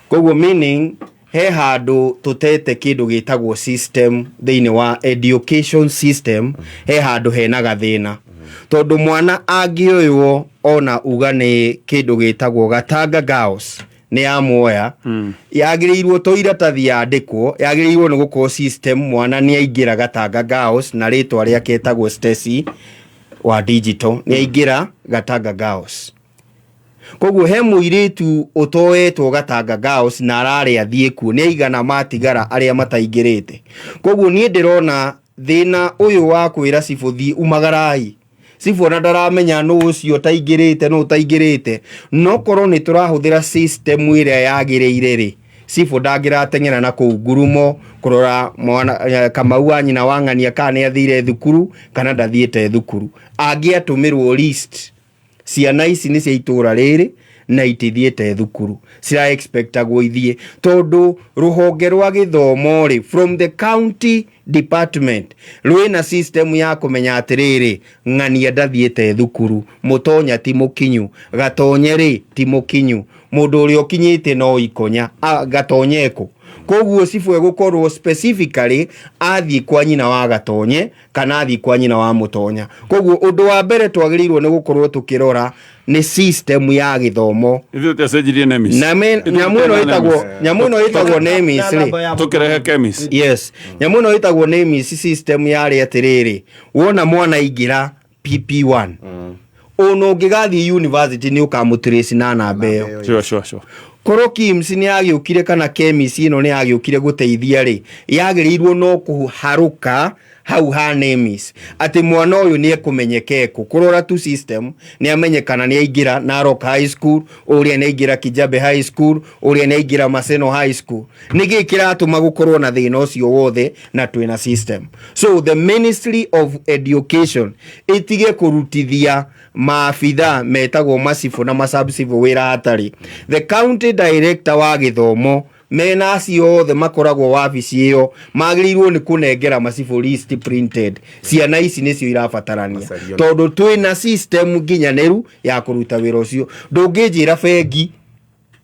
koguo meaning he handu tutete kindu gitagwo system thiini wa education system he handu hena gathina tondu mwana angioywo ona uga ni kindu gitagwo Gatanga Girls ni amuoya yagirirwo to iratathi yandikwo yagirirwo ni gukorwo system mwana ni aingira Gatanga Girls na ritwa ria ketagwo Stacy wa digital ni aingira Gatanga Girls. Koguo he muiritu utoetwo Gatanga Girls na arare athie ku ni igana matigara aria mataingirite. Koguo nie ndirona thina uyu wa kwira cibuthi umagarai sifu na ndaramenya no ucio taingirite no taingirite no korwo ni turahuthira system iria yagireire ri sifu ndangiratenyera na ku ngurumo kurora mwana Kamau wa nyina wangania kana athire thukuru kana ndathiete thukuru angiatumirwo list ciana ici ni cia itura riri na itithiete thukuru cira expectagwo ithie tondu ruhonge rwa githomo ri from the county department rwina system ya kumenya atiriri ng'ania ndathiete thukuru mutonya ti mukinyu Gatonye ri ti mukinyu mundu uri okinyite no Ikonya Gatonyeko koguo sifu egukorwo specifically athie kwa nyina wa Gatonye kana athie kwa nyina wa Mutonya koguo undu wa mbere twagirirwo ni gukorwo tukirora ni system ya githomo ithu tacenjirie nemis nyamu ino itagwo nemis ri tukirehe chemis yes nyamu ino itagwo nemis system ya ri atiriri wona mwana ingira PP1 ono ngigathi university ni ukamutrace na namba iyo sure koro KIMS ni agiukire kana KEMS ino ni agiukire guteithia ri yagirirwo no kuharuka hau ha NEMIS ati mwana uyu ni ekumenyekeko kurora tu system ni amenyekana ni aingira Narok High School uria ni aingira Kijabe High School uria ni aingira Maseno High School nigi kiratuma gukorwo na thina ucio wothe na twina system. So the Ministry of Education itige kurutithia maabitha metagwo masifu na masubsifu wira hatari the county director wa githomo mena acio othe makoragwo wabici iyo magirirwo ni kunengera masifu list printed ciana ici nicio irabatarania tondu twina system nginyaneru ya kuruta wira ucio ndungijira bengi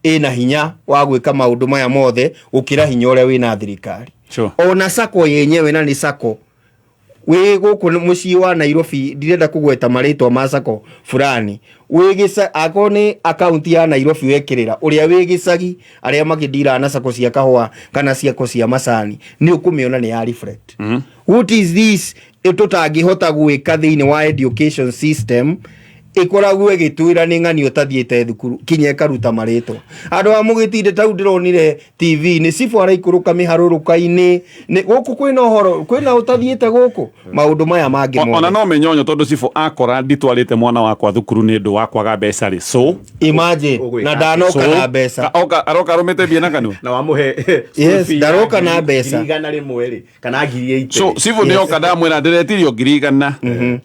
ina hinya wa gwika maundu maya mothe ukira hinya uria wina thirikari ona sako yenyewe na ni sako we guku mucii wa Nairobi ndirenda kugweta maritwa ma sako fulani wigisa akoni account ya Nairobi wekirira uria wigicagi aria magidira na sako cia kahwa kana ciako cia macani ni ukumiona ni ya reflect what is this tutangihota gwika thiini wa education system ikoragwo igitwira ni ng'ani utathiete thukuru kinye karuta maritwa andu amugitinde tau ndironire TV ni sifu araikuruka miharuruka-ini ni guku kwina uhoro kwina utathiete guku maundu maya mangi mo ona no menyonyo tondu sifu akora nditwarite mwana wakwa thukuru ni ndu wakwaga mbeca ri so imagine na ndanoka na mbeca aroka rumite bia na kanu na wamuhe yes ndaroka na mbeca igana rimwe ri kana ngiri 80 so sifu ni oka ndamwira ndiretirio ngiri igana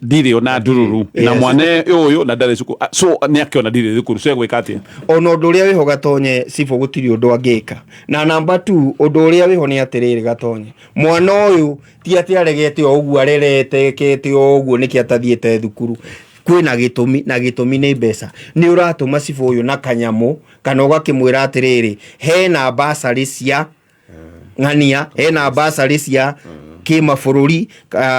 ndiri ona ndururu na mwane uyu na ndare suku so ni akiona ndiri thukuru so gwika atia ono undu uria wiho Gatonye sifu gutiri undu angika na number 2 undu uria wiho ni atiriri Gatonye mwana uyu ti ati aregete oguo arerete kete oguo niki atathiete thukuru kwina gitumi na gitumi ni mbeca ni uratuma sifu uyu na kanyamu kana ugakimwira atiriri hena basari cia ng'ania hena basari cia kimabũrũri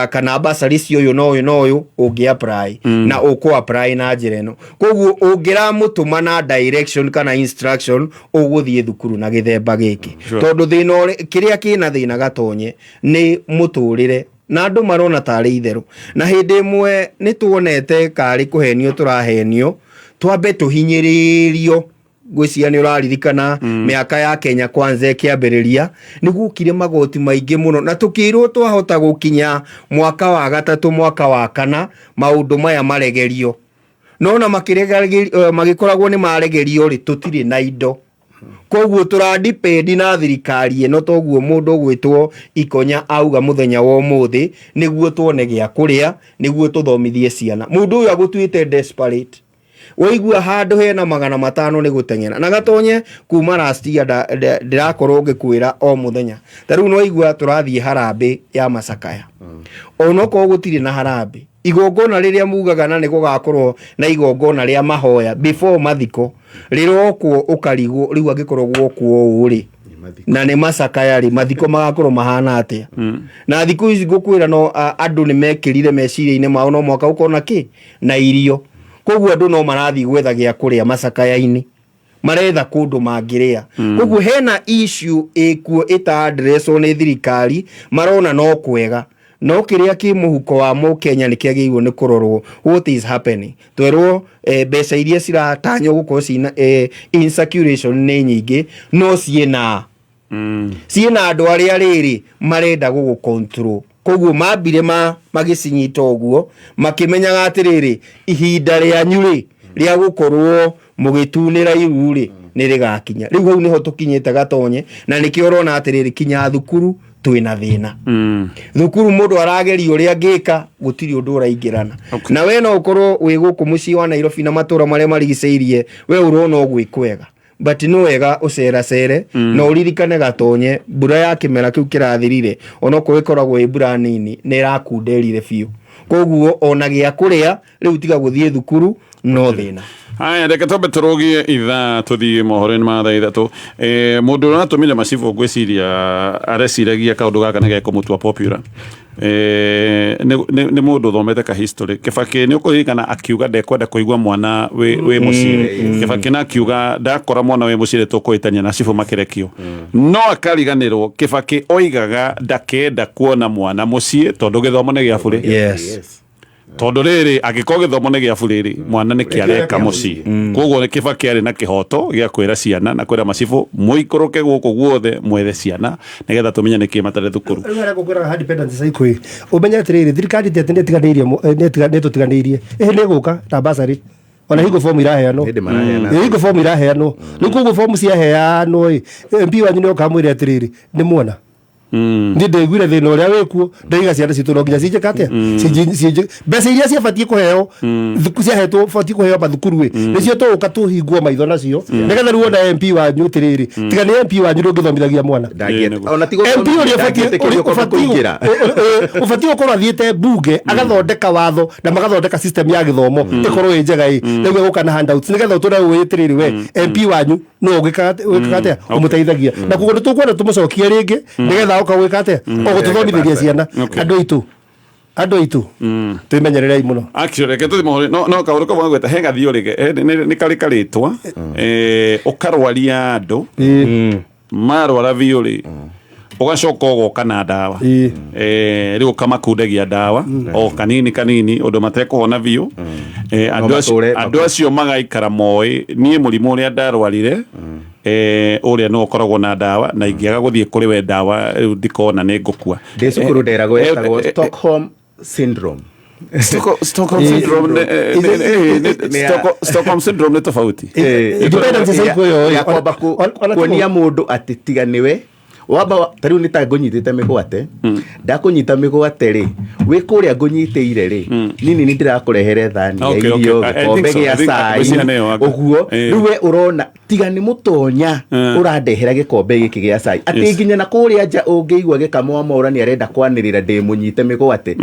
kana basari cio no uyu ungi apply na uko apply na njireno koguo ungira mutuma na direction kana instruction uguthie thukuru na githemba giki tondu thina kiria kina thina Gatonye ni muturire na andu marona tari itheru na hindi imwe ni tuonete kari kuhenio turahenio twambe tuhinyiririo gwiciria ni uraririkana miaka ya Kenya Kwanza kiambiriria ni gukire magoti maingi muno na tukirwo twahota gukinya mwaka wa gatatu mwaka wa kana maundu maya maregerio nona magikoragwo ni maregerio ri tutire na indo koguo turadepend na thirikari eno toguo mundu gwitwo Ikonya auga muthenya wa umuthi niguo tuone gia kuria niguo tuthomithie ciana mundu uyu agutwite desperate waigua handu hena 500 ni gutengera na gatonye kuma last year ndirakorwo ngikwira o muthenya taru no waigua turathie harambe ya Masakaya onoko gutire na harambe igongona riria mugaga na nigugakorwo na igongona ria mahoya before mathiko rirokwo ukarigo riu angikorwo gwokwo uri na ni Masakaya ri mathiko magakorwo mahana atia na thiku ici ngukwira no andu ni mekirire meciria-ini mao no mwaka ukona ki na irio koguo andu no marathi gwetha gia kuria Masakaya-ini maretha kundu mangiria koguo hena issue ekuo ita address ni thirikari marona no kwega no kiria ki muhuko wa Mukenya ni kiagirwo ni kurorwo what is happening twerwo mbeca iria ciratanyo gukorwo cina insecurity ni nyingi no ciena ciena andu aria riri marenda gugu control koguo mambire magicinyita uguo makimenyaga atiriri ihinda ria nyuri ria gukorwo mugitunira iruri ni rigakinya riu hau niho tukinyite gatonye na nikio urona atiriri kinya thukuru twina thina thukuru mundu arageria uria ngika gutiri undu uraingirana na we no ukorwo wi guku mucii wa Nairobi na matura maria marigiceirie we urona ogwikwega but no wega ucera cere no uririkane gatonye mbura ya kimera kiu kirathirire onoko ikoragwo ibura nini ni irakunderire biu koguo ona gia kuria riu tiga guthie thukuru no thina haya reke tobe turogie itha tuthie mohoreni ma thaa ithatu mundu uratumire Macibo gwiciria areciragia kaundu gaka nige kumutua popular ni mundu thomete ka history Kibaki ni ukurikana akiuga ndekwenda kuigua mwana we mucire Kibaki na akiuga ndakora mwana we mucire tukuitania na Macibo makirekio no akariganirwo Kibaki oigaga ndakenda kuona mwana mucie tondu githomo ni gia bure yes tondu riri agiko githomo ni gia bure mwana ni kiareka mucie koguo ni Kibaki ari na kihoto gia kwira ciana na kwira Macibo muikoroke guku guothe mwethe ciana nigetha tumenya niki matare thukuru rero gukora hard dependence saikwi umenya atiriri thirikari tete tiganirie netutiganirie ni guka ta basari ona higo form iraheano higo form iraheano nikugo form cia heano MP wanyu no kamwire atiriri ni muona ndinde gwira thina uria wikuo ndaiga ciana citu no nginya cije kate cije besa iria ciabatie kuheo thuku cia hetwo batie kuheo bathukuru we nicio tuka tuhingwo maitho nacio nigetha ruo na MP wa nyutiriri tiga ni MP wa nyuru ngithomithagia mwana ona tigo MP uria ubatie ukorwo athiite bunge agathondeka watho na magathondeka system ya githomo ikorwo njega niguo gukana handouts nigetha utura witiriri we MP wanyu no ugikate umuteithagia na kugo tukwenda tumucokie ringi nigetha ukawikate ogututhomithiria ciana andu itu twimenyererei muno actually ke tuthi mohori no kauru ko gweta hega thio rige ni karikaritwa ukarwaria andu marwara violi ugacoka ugoka na dawa riu kama kundagia dawa o kanini undu matekuhona biu andu acio magaikara moi nie murimu uria ndarwarire uria no ukoragwo na dawa na ingiaga guthie kuri we dawa riu ndikona ni ngukua ndicukuru nderagwo etagwo Stockholm syndrome Stockholm syndrome Stockholm syndrome ni tofauti independence saiko yo yakwamba kuonia mundu ati tiga niwe waba tariu ni ta ngunyitite migwate ndakunyita migwate ri wi kuria ngunyiteire ri nini ni ndirakurehere thani ya irio gikombe gia cai uguo riwe urona tiga ni mutonya urandehera gikombe giki gia cai ati nginya na kuria nja ungiigwa gikamo amora ni arenda kwanirira ndi munyite migwate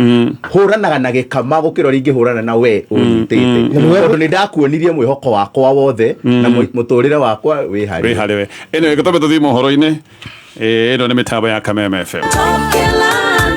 huranaga na gikama gukiro ringi hurana na we unyitite tondu ni ndakuonirie mwihoko wakwa wothe na muturire wakwa wi hari we ene gitobe tuthi mohoro-ini ino ni mitambo ya Kameme FM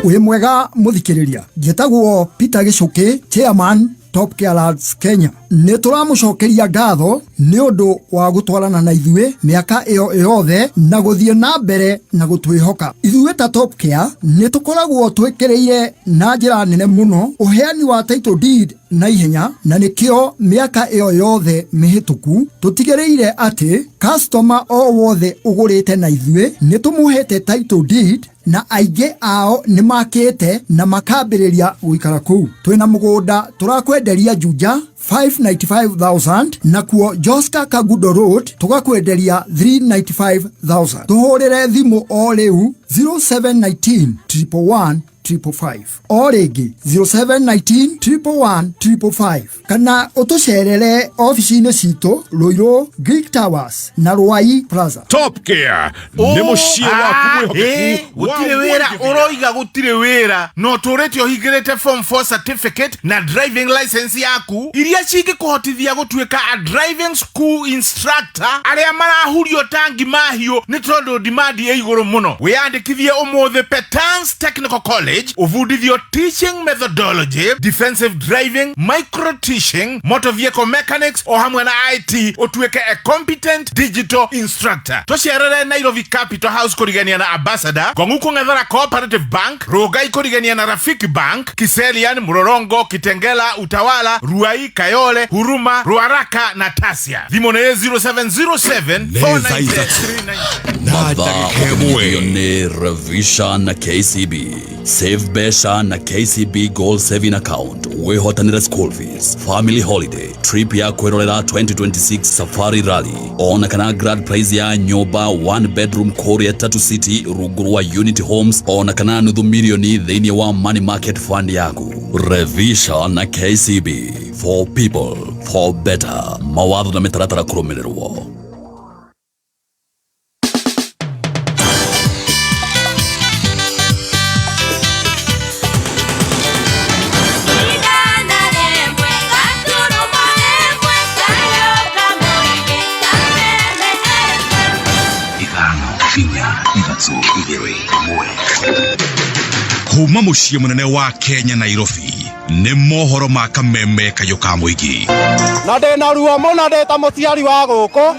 wi mwega muthikiriria ngetagwo Peter Gicuki chairman Top Care Lads Kenya. Nĩ tũramũcokeria ngatho nĩ ũndũ wa gũtwarana na ithuĩ mĩaka ĩyo yothe na gũthiĩ na mbere na gũtwĩhoka. Ithuĩ ta Top Care nĩ tũkoragwo twĩkĩrĩire na njĩra nene mũno ũheani wa title deed na ihenya, na nĩkĩo mĩaka ĩyo yothe mĩhĩtũku tũtigĩrĩire atĩ customer o wothe ũgũrĩte na ithuĩ nĩ tũmũhete title deed na aingĩ ao nĩ makĩte na makambĩrĩria gũikara kũu. Twĩna mũgũnda tũrakwenderia Juja 595,000 na kuo Joska Kagudo Road tũgakwenderia 395,000. Tũhũrĩre thimũ o rĩu 0719 111 555 o rĩngĩ 0719 111 555 kana ũtũcerere ofici-inĩ citũ Ruiru Greek Towers na Ruai Plaza. Top Care nĩ mũciĩ waku mwĩhokeku. Gũtirĩ wĩra ũroiga gũtirĩ wĩra no tũrĩtio hingĩrĩte form 4 certificate na driving license yaku iria cingĩkũhotithia gũtuĩka a driving school instructor arĩa marahurio tangi mahiũ nĩ tondũ demand ĩ igũrũ mũno. Wĩyandĩkithie ũmũthĩ Petans Technical College ufundithio teaching methodology, defensive driving, micro teaching, motor vehicle mechanics o hamwe na IT utuweke a competent digital instructor. Tosherere Nairobi Capital House kurigania na Ambassador, Konguku Ngethara Cooperative Bank, Rogai kurigania na Rafiki Bank, Kiserian, Murorongo, Kitengela, Utawala, Ruai, Kayole, Huruma, Ruaraka na Tasia. Thimone 0707 493 Revisha na KCB. Save Besha na KCB Gold Saving Account. Wehotanira school fees, family holiday, trip ya kwirorera 2026 Safari Rally. Ona kana grad prize ya nyoba 1 bedroom Korea Tattoo City ruguru wa Unity Homes. Ona kana nuthu milioni thĩinĩ wa money market fund yaku. Revisha na KCB. For people, for better. Mawatho na mitaratara kũrũmĩrĩrwo. Kuma mũciĩ mũnene wa Kenya Nairobi nĩ mohoro ma kameme kayo ka mũingĩ. Na ndĩna ruo mũno ndĩ ta mũciari wa gũkũ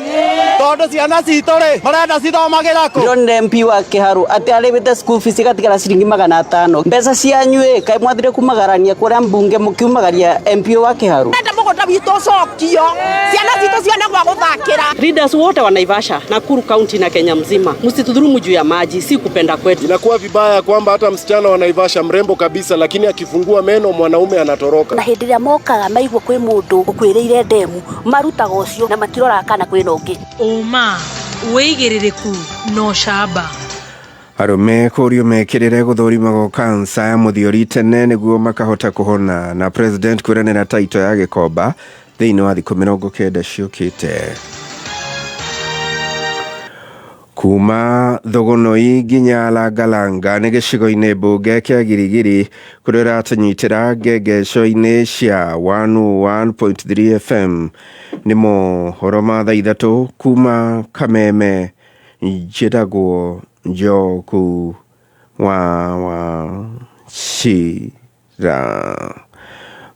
tondũ ciana citũ rĩ marenda cithomagĩra kũ. Ndĩronire MP wa Kĩharu atĩ arĩhĩte school fees igatigara ciringi 500. Mbeca cianyuĩ kaĩ mwathire kumagarania kũrĩa mbunge mũkiumagaria MP wa Kĩharu. Ndenda mũgũnda witũ cokio ciana citũ ciana gwa gũthakĩra. Leaders wote wa Naivasha, Nakuru County na Kenya mzima msitudhulumu juu ya maji, si kupenda kwetu. Inakuwa vibaya kwamba hata msichana wa Naivasha mrembo kabisa lakini akifungua meno mwanaume anatoroka. Na hĩndĩ ĩrĩa mokaga maigua kwĩ mũndũ ũkwĩrĩire ndemu marutaga ũcio na matirora kana kwĩna ũngĩ. Ũma wĩigĩrĩrĩku no shamba. Arũme kũrio mekĩrĩre gũthũrimagwo kansa ya mũthiori tene nĩguo makahota kũhona na president kwĩranĩra taito ya Gĩkomba thĩinĩ wa thikũ 90 ciũkĩte. Kuma Thogonoi nginya Langalanga nĩ gĩcigo-inĩ mbunge kĩa Girigiri kũrĩa ratanyitĩra ngengeco-inĩ cia 101.3 FM nĩ mohoro ma thaa 3 kuma Kameme njĩtagwo Njoku wa Shira.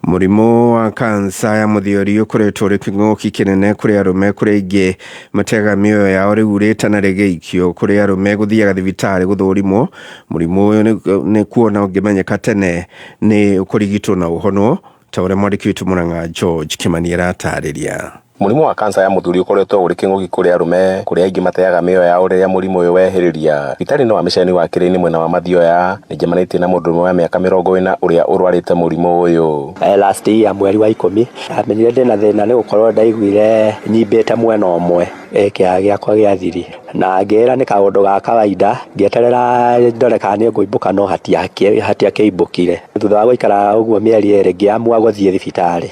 Mũrimũ wa kansa ya mũthiori ũkoretwo ũrĩ kĩng'ũki kĩnene kũrĩ arũme kũrĩa aingĩ matega mĩoyo yao rĩu rĩtana rĩgĩikio kũrĩ arũme gũthiaga thibitarĩ gũthũrimwo. Mũrimũ ũyũ nĩ kuona ũngĩmenyeka tene nĩ ũkũrigitwo na ũhonwo ta ũrĩa mwandĩki witũ Mũrang'a George Kimani aratarĩria. Mũrimũ wa kansa ya mũthuri ũkoretwo ũrĩ kĩng'ũki kũrĩ arũme kũrĩa aingĩ mateaga mĩoyo yao rĩrĩa mũrimũ ũyũ wehĩrĩria. Thibitarĩ-inĩ wa Mĩceni wa Kĩrĩini mwena wa Mathioya nĩnjemanĩtie na mũndũ wa mĩaka 40 ũrĩa ũrwarĩte mũrimũ ũyũ. Last year mweri wa 10 amenyire ndĩna thĩna nĩ gũkorwo ndaiguire nyimbĩte mwena ũmwe kĩaga gĩakwa gĩa thiri na ngĩra nĩ kaũndũ ga kawaida ngĩeterera ndore kana nĩ ngũimbũka no hatiakĩimbũkire. Thutha wa gũikara ũguo mĩeri 2 ngĩamua gũthiĩ thibitarĩ.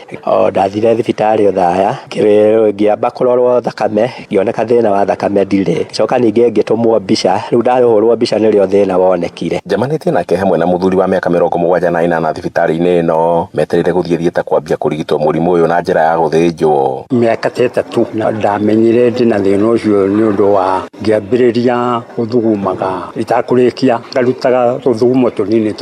Ndathire thibitarĩ Othaya ngĩamba kũrorwo thakame ngĩoneka thĩna wa thakame ndirĩ. Coka ningĩ ngĩtũmwo mbica rĩu ndarĩhũrwo mbica nĩrĩo thĩna wonekire. Njemanĩtie nake hamwe na mũthuri wa mĩaka 78 thibitarĩ-inĩ ĩno metereire gũthiĩ thieta kwambia kũrigitwo mũrimũ ũyũ na njĩra ya gũthĩnjwo. Mĩaka 3 na ndamenyire ndĩna ndina thina ucio ni undu wa ngiambiriria guthugumaga itakurikia ngarutaga tuthugumo tunini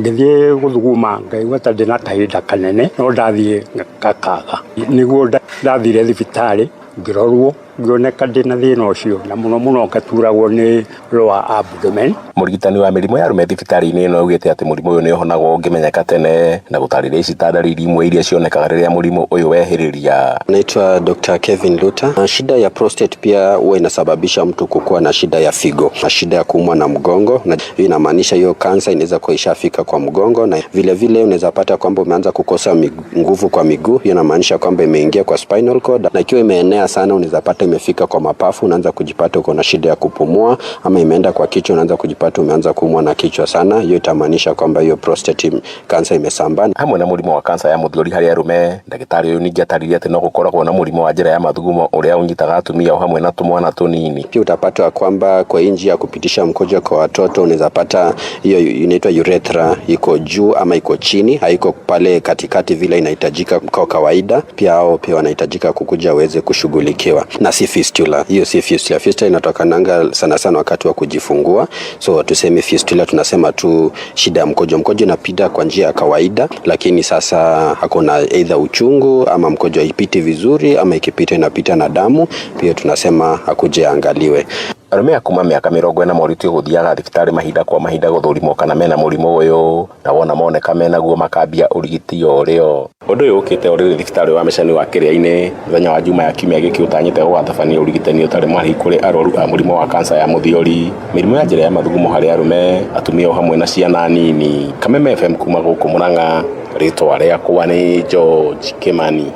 ngithie guthuguma ngaigua ta ndina kahinda kanene no ndathie ngakaga niguo ndathire thibitari ngirorwo ngioneka ndina thina ucio na muno ngaturagwo ni lower abdomen. Murigitani wa mirimo ya rume thibitari-ini ino augite ati murimu uyu ni uhonagwo ungimenyeka tene na gutariria ici ta ndariri imwe iria cionekaga riria murimu uyu wehiriria. Naitwa Dr. Kevin Luta. Shida ya prostate pia huwa inasababisha mtu kukua na shida ya figo na shida ya kuumwa na mgongo, na hiyo inamaanisha hiyo kansa inaweza kuwa ishafika kwa mgongo, na vile unaweza pata kwamba umeanza kukosa nguvu kwa miguu. Hiyo inamaanisha kwamba imeingia kwa spinal cord, na ikiwa imeenea sana unaweza pata imefika kwa mapafu, unaanza kujipata uko na shida ya kupumua, ama imeenda kwa kichwa unaanza kujipata umeanza kuumwa na kichwa sana. Hiyo itamaanisha kwamba hiyo prostate cancer imesambaa. Hamwe na murimu wa kansa ya muthuri hari arume, ndagitari uyu ningi atariria ati no gukoragwo na murimu wa njira ya mathugumo uria unyitaga atumia hamwe na tumwana tunini. Pia utapata kwamba kwa njia ya kupitisha mkojo kwa watoto unaweza pata hiyo inaitwa urethra iko juu ama iko chini, haiko pale katikati vile inahitajika kwa kawaida. Pia hao pia wanahitajika kukuja waweze kushughulikiwa. Na si fistula. Hiyo si fistula. Fistula inatokananga sana wakati wa kujifungua. So tuseme fistula tunasema tu shida ya mkojo inapita kwa njia ya kawaida, lakini sasa hakuna either uchungu ama mkojo haipiti vizuri, ama ikipita inapita na damu, pia tunasema hakuje angaliwe. Arume akuma miaka 40 moritu guthiaga thibitari mahinda kwa mahinda guthurimo kana mena murimu uyu, na wona moneka mena guo makambia urigiti urio. Undu uyu ukite uri thibitari wa micani wa Kiria-ini thenya wa juma ya kiumia giki utanyite gwatabania urigitani utari mwari kuri arwaru a murimu wa kansa ya muthiori, mirimu ya njira ya mathugumo hari arume, atumia hamwe na ciana nini. Kameme FM kuma guku Murang'a, ritwa riakwa ni George Kimani.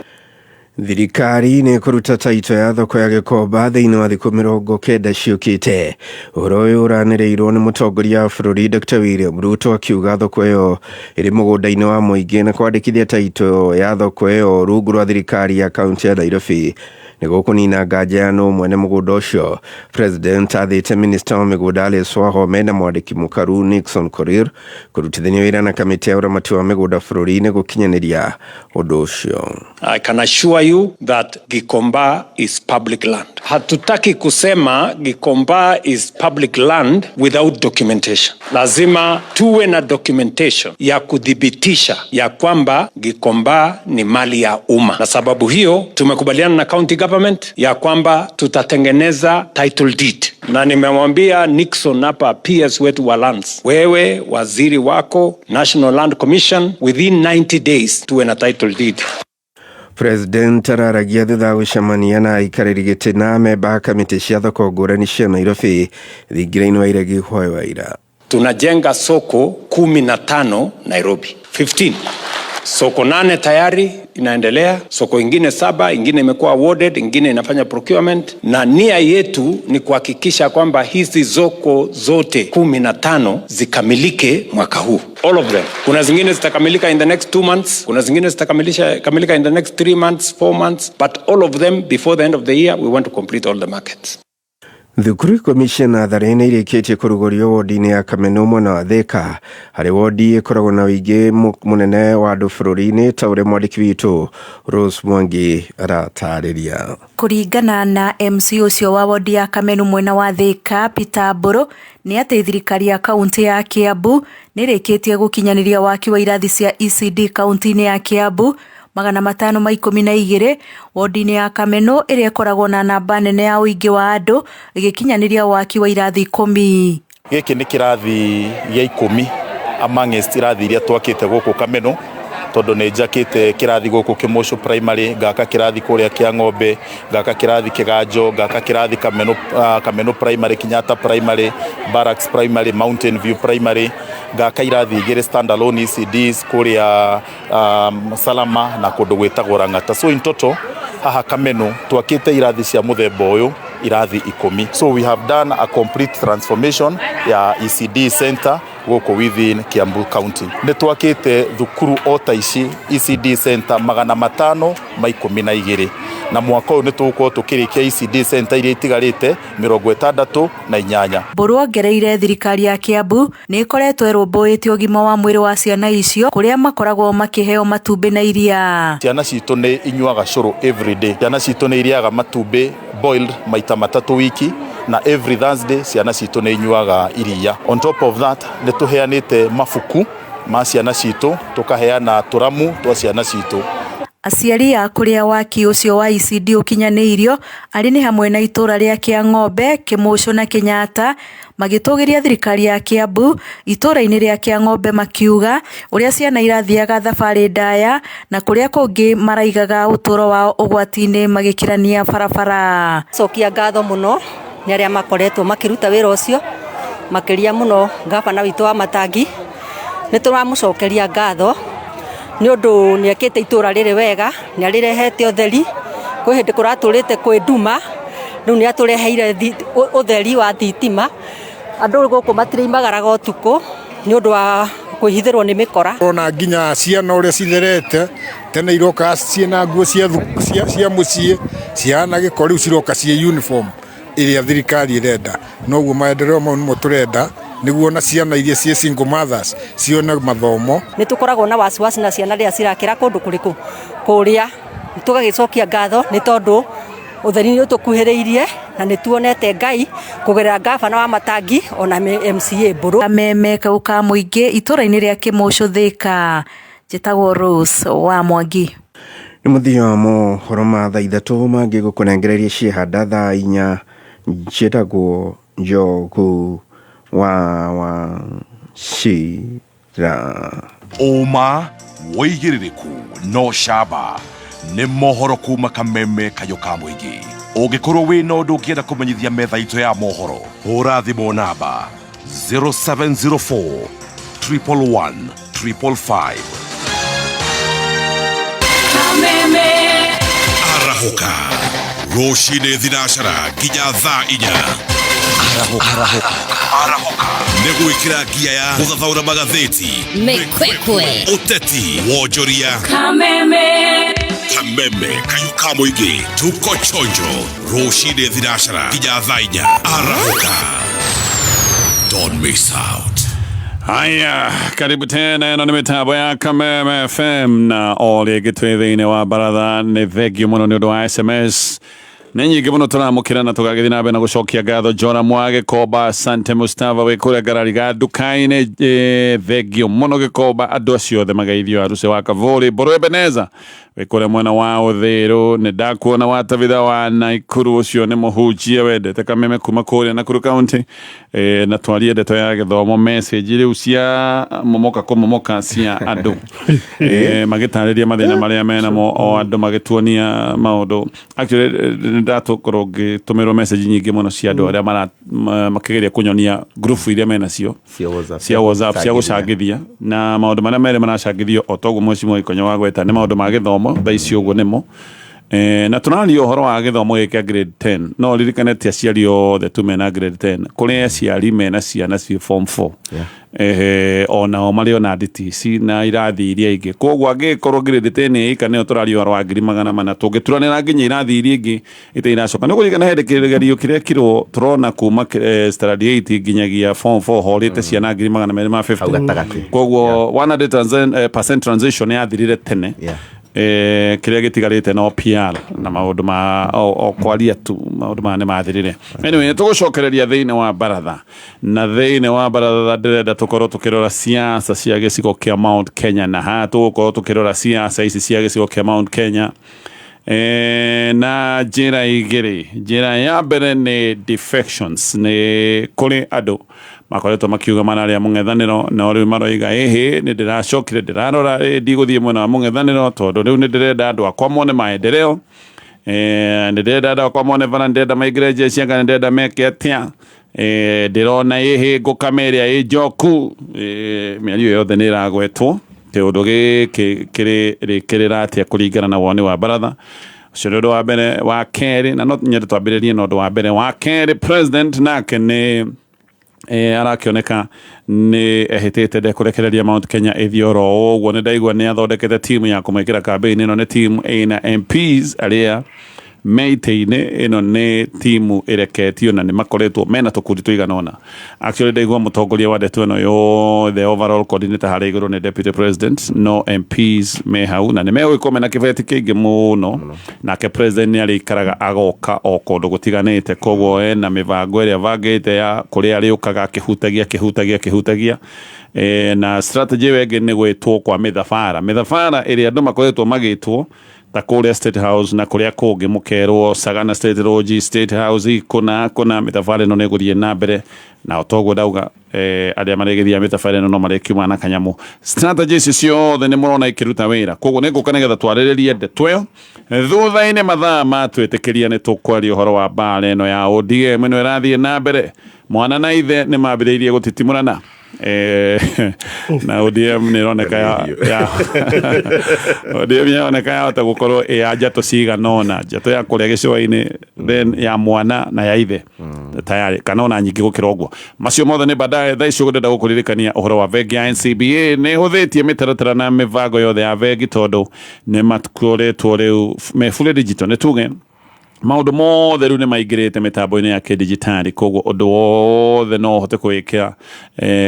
Thirikari nĩ kũruta taito ya thoko ya Gĩkomba thĩinĩ wa thikũ 90 ciũkĩte. Ũhoro ũyũ ũranĩrĩirwo nĩ mũtongoria wa bũrũri Dr. William Ruto akiuga thoko ĩyo ĩrĩ mũgũnda-inĩ wa mũingĩ na kwandĩkithia taito ya thoko ĩyo rungu rwa thirikari ya kaunti ya Nairobi nĩguo kũnina nganja ya nũ mwene mũgũnda ũcio. President athĩte minister wa mĩgũnda Alice Wahome na mwandĩki mũkaru Nixon Korir kũrutithania wĩra na kamĩtĩ ya ũramati wa mĩgũnda bũrũri-inĩ gũkinyanĩria ũndũ ũcio. I can assure you that Gikomba is public land. Hatutaki kusema Gikomba is public land without documentation. Lazima tuwe na documentation ya kudhibitisha ya kwamba Gikomba ni mali ya umma. Na sababu hiyo tumekubaliana na county government ya kwamba tutatengeneza title deed. Na nimemwambia Nixon hapa PS wetu wa lands, wewe waziri wako National Land Commission within 90 days tuwe na title deed. President araragia thutha gũcemania na aikarĩri gĩtĩ na amemba kamĩtĩ cia thoko ngũrani cia Nairobi thingira-inĩ wa Iregi wa ira. Tunajenga soko 15 Nairobi. 15. Soko 8 tayari inaendelea, soko ingine 7, ingine imekuwa awarded, ingine inafanya procurement, na nia yetu ni kuhakikisha kwamba hizi soko zote 15 zikamilike mwaka huu. All of them. Kuna zingine zitakamilika in the next 2 months, kuna zingine zitakamilika in the next 3 months, 4 months, but all of them before the end of the year we want to complete all the markets. Thukuru Commissioner Tharĩne irĩkĩtie kũrugũrio wodi-inĩ ya Kameno mwena wa Thika, harĩ wodi ĩkoragwo na ũingĩ mũnene wa andũ bũrũri-inĩ ta ũrĩa mwandĩki witũ Rose Mwangi aratarĩria. Kũringana na MC ũcio wa wodi ya Kameno mwena wa Thika Peter Mburu, nĩ atĩ thirikari ya kaunti ya Kiambu nĩrĩkĩtie gũkinyanĩria waki wa irathi cia ECD kaunti-inĩ ya Kiambu 512 wodi-inĩ ya Kameno ĩrĩa ĩkoragwo na namba nene ya ũingĩ wa andũ ĩgĩkinyanĩria waki wa irathi 10. Gĩkĩ nĩ kĩrathi gĩa 10 amongst irathi iria twakĩte gũkũ Kameno, tondũ nĩ njakĩte kĩrathi gũkũ Kĩmũcũ primary, ngaka kĩrathi kũrĩa Kĩang'ombe, ngaka kĩrathi Kĩganjo, ngaka kĩrathi Kameno primary, Kenyatta primary, Barracks primary, Mountain View primary, ngaka irathi 2 standalone ECDs kũrĩa Salama na kũndũ gwĩtagwo Rang'ata. So in total haha Kameno twakĩte irathi cia mũthemba ũyũ irathi 10. So we have done a complete transformation ya ECD center gũkũ within Kiambu County. Nĩ twakĩte thukuru o ta ici ECD center 512 na mwaka ũyũ nĩ tũgũkorwo tũkĩrĩkia ECD center iria itigarĩte 68. Mburu ongereire thirikari ya Kiambu nĩ ĩkoretwo ĩrũmbũĩte ũgima wa mwĩrĩ wa ciana icio kũrĩa makoragwo makĩheo matumbĩ na iria. Ciana citũ nĩ inyuaga cũrũ every day. Ciana citũ nĩ iriaga matumbĩ boiled maita 3 wiki, na every Thursday ciana citũ nĩ inyuaga iria. On top of that nĩ tũheanĩte mabuku ma ciana citũ, tũkaheana tũramu twa ciana citũ. Aciari a kũrĩa waki ũcio wa ECD ũkinyanĩirio arĩ nĩ hamwe na itũra rĩa Kĩang'ombe, Kĩmũcũ na Kenyatta magĩtũgĩria thirikari ya Kiambu itũra-inĩ rĩa Kĩang'ombe makiuga ũrĩa ciana irathiaga thabarĩ ndaya na kũrĩa kũngĩ maraigaga ũtũro wao ũgwati-inĩ magĩkĩrania barabara. Cokia ngatho mũno nĩ arĩa makoretwo makĩruta wĩra ũcio, makĩria mũno gavana witũ wa Matangi. Nĩ tũramũcokeria ngatho nĩ ũndũ nĩ ekĩte itũra rĩrĩ wega, nĩ arĩrehete ũtheri kwĩ hĩndĩ kũratũrĩte kwĩ nduma, rĩu nĩ atũreheire ũtheri wa thitima. Andũ gũkũ matirĩimagaraga ũtukũ nĩ ũndũ wa kwĩhithĩrwo nĩ mĩkora. Ona nginya ciana ũrĩa citherete tene iroka ciĩna nguo cia mũciĩ ciana gĩko, rĩu ciroka ciĩ uniform ĩrĩa thirikari ĩrenda. Noguo maendeleo mau nĩmo tũrenda nĩguo na ciana iria ciĩ single mothers cione mathomo. Nĩ tũkoragwo na wasiwasi na ciana rĩrĩa cirakĩra kũndũ kũrĩkũ kũrĩa, tũgagĩcokia ngatho nĩ tondũ ũtheri nĩ ũtũkuhĩrĩirie na nĩ tuonete Ngai kũgerera gavana wa Matangi ona MCA Mburu. Kameme kau ka mũingĩ itũra-inĩ rĩa Kĩmũcũ Thika, njĩtagwo Rose wa Mwangi. Nĩ mũthia wa mohoro ma thaa 3 mangĩ gũkũnengereria ciĩhanda thaa 4 njĩtagwo Njogu wa Shira. Uma woigĩrĩrĩku no camba nĩ mohoro kuma Kameme kayo ka mũingĩ. Ũngĩkorwo wĩna ũndũ ũngĩenda kũmenyithia metha itũ ya mohoro, hũra thimũ namba 0704 111 555. Kameme arahuka rũcinĩ thinacara nginya thaa 4. Arahuka nĩgwĩkĩra ngia ya gũthathaũra magathĩti, mĩkwekwe, ũteti, wonjoria. Kameme kayo ka mũingĩ, tuko chonjo rũcinĩ thinacara nginya thaa 4. Arahuka, don't miss out. Haya, karibu tena na mitambo ya Kameme FM na ole gĩtwĩ thĩinĩ wa baratha. Nĩ thengio mũno nĩ ũndũ wa SMS nĩ nyingĩ mũno tũramũkĩra na tũgagĩthiĩ na mbere na gũcokia ngatho. Jona Mwagĩkomba, Asante Mustafa wĩ kũrĩa ngarari ga nduka-inĩ, thengio mũno Gĩkomba, andũ acio othe magaithio Aruse wa Kavũri, Mbũrũ Ebeneza wĩ kũrĩa mwena wa ũthĩĩro. Nĩ ndakuona watavitha wa Naikuru, ũcio nĩ mũhunjia wendete Kameme kuma kũrĩa Nakuru County, na twarie ndeto ya gĩthomo message rĩu cia momoka kũmomoka cia andũ magĩtarĩria mathĩna marĩa menamo o andũ magĩtuonia maũndũ. Actually ndatũkorwo ngĩtũmĩrwo message nyingĩ mũno cia andũ arĩa makĩgeria kũnyonia group iria menacio cia WhatsApp cia gũcangithia, na maũndũ marĩa merĩ maracangithio o toguo Mheshimiwa Ikonya wa gweta nĩ maũndũ ma gĩthomo thaa ici ũguo nĩmo. Na tunaria ũhoro wa gĩthomo gĩkĩa grade 10, no ririkane ti aciari othe tu mena grade 10, kũrĩ aciari mena ciana ci form 4 onao marĩ ona DTC na irathi iria ingĩ. Koguo angĩkorwo grade 10 ĩka nĩyo tũraria ũhoro wa 400 tũngĩturanĩra nginya irathi iria ingĩ ĩtainacoka. Nĩ kũririkana hĩndĩ kĩgerio kĩrĩa kirwo tũrona kuma standard 8 nginyagia form 4 horĩte ciana 250. Koguo 100% transition yathirire tene. Kĩrĩa gĩtigarĩte no PR na maũndũ ma o kwaria tu, maũndũ ma nĩ mathirire. Anyway, tũgũcokereria thĩinĩ wa baratha, na thĩinĩ wa baratha ndĩrenda tũkorwo tũkĩrora siasa cia gĩcigo kĩa Mount Kenya, na haha tũgũkorwo tũkĩrora siasa ici cia gĩcigo kĩa Mount Kenya na njĩra igĩrĩ. Njĩra ya mbere nĩ defections, nĩ kũrĩ andũ makoretwo makiuga mararĩa mũng'ethanĩro na rĩu maroiga nĩ ndĩracokire ndĩrarora ndigũthiĩ mwena wa mũng'ethanĩro tondũ rĩu nĩ ndĩrenda andũ akwa mone maendeleo, nĩ ndĩrenda andũ akwa mone bana, ndĩrenda maingĩre jeshi anga nĩ ndĩrenda meke atĩa, ndĩrona ngũkama ĩrĩa ĩ njoku. Mĩario yothe nĩ ĩragwetwo te ũndũ gĩkĩ kĩrĩkĩrĩra atĩa kũringana na woni wa baratha. Ũcio nĩ ũndũ wa mbere. Wa kerĩ, na no nyende twambĩrĩrie na ũndũ wa mbere. Wa kerĩ, president nake nĩ arakĩoneka nĩ ehĩtĩte ndekũrekereria Mount Kenya ĩthiĩ oro ũguo. Nĩ ndaigua nĩ athondekete timu ya kũmwĩkĩra kambĩini ĩno. Nĩ timu ĩna MPs arĩa meite-inĩ ĩno nĩ timu ĩreketio na nĩ makoretwo mena tũkundi tũiganona. Actually ndaigua mũtongoria wa ndeto ĩno yothe overall coordinator harĩa igũrũ nĩ deputy president, no MPs me hau na nĩ megũgĩkorwo mena kĩbeti kĩingĩ mũno, nake president nĩ arĩikaraga agoka o kũndũ gũtiganĩte, koguo ena mĩbango ĩrĩa bangĩte ya kũrĩa arĩũkaga akĩhutagia na strategy wengĩ nĩ gwĩtwo kwa mĩthabara ĩrĩa andũ makoretwo magĩtwo ta kũrĩa State House na kũrĩa kũngĩ mũkerwo Sagana State Lodge, State House, kuna mĩthabara ĩno nĩ gũthiĩ na mbere na otoguo ndauga arĩa marĩgĩthia mĩthabara ĩno no marĩkiuma na kanyamũ. Strategy ici ciothe nĩ mũrona ikĩruta wĩra, koguo nĩ ngũka nĩgetha twarĩrĩrie ndeto ĩyo. Thutha-inĩ mathaa matwĩtĩkĩria nĩ tũkwaria ũhoro wa mbara ĩno ya ODM ĩno ĩrathiĩ na mbere. Mwana na ithe nĩ mambĩrĩirie gũtitimũrana na ODM nĩ ĩroneka ODM yoneka yahota gũkorwo ya njatũ ciganona, njatũ ya kũrĩa gĩcũa-inĩ, then ya mwana na ya ithe tayari kana ona nyingĩ gũkĩra ũguo. Macio mothe nĩ baadaye. Thaa icio ndĩrenda gũkũririkania ũhoro wa bengi ya NCBA nĩ hũthĩtie mĩtaratara na mĩbango yothe ya bengi tondũ nĩ makoretwo rĩu me fully digital. Nĩ tuge maũndũ mothe rĩu nĩ maingĩrĩte mĩtambo-inĩ ya kĩdigitali, koguo ũndũ wothe no ũhote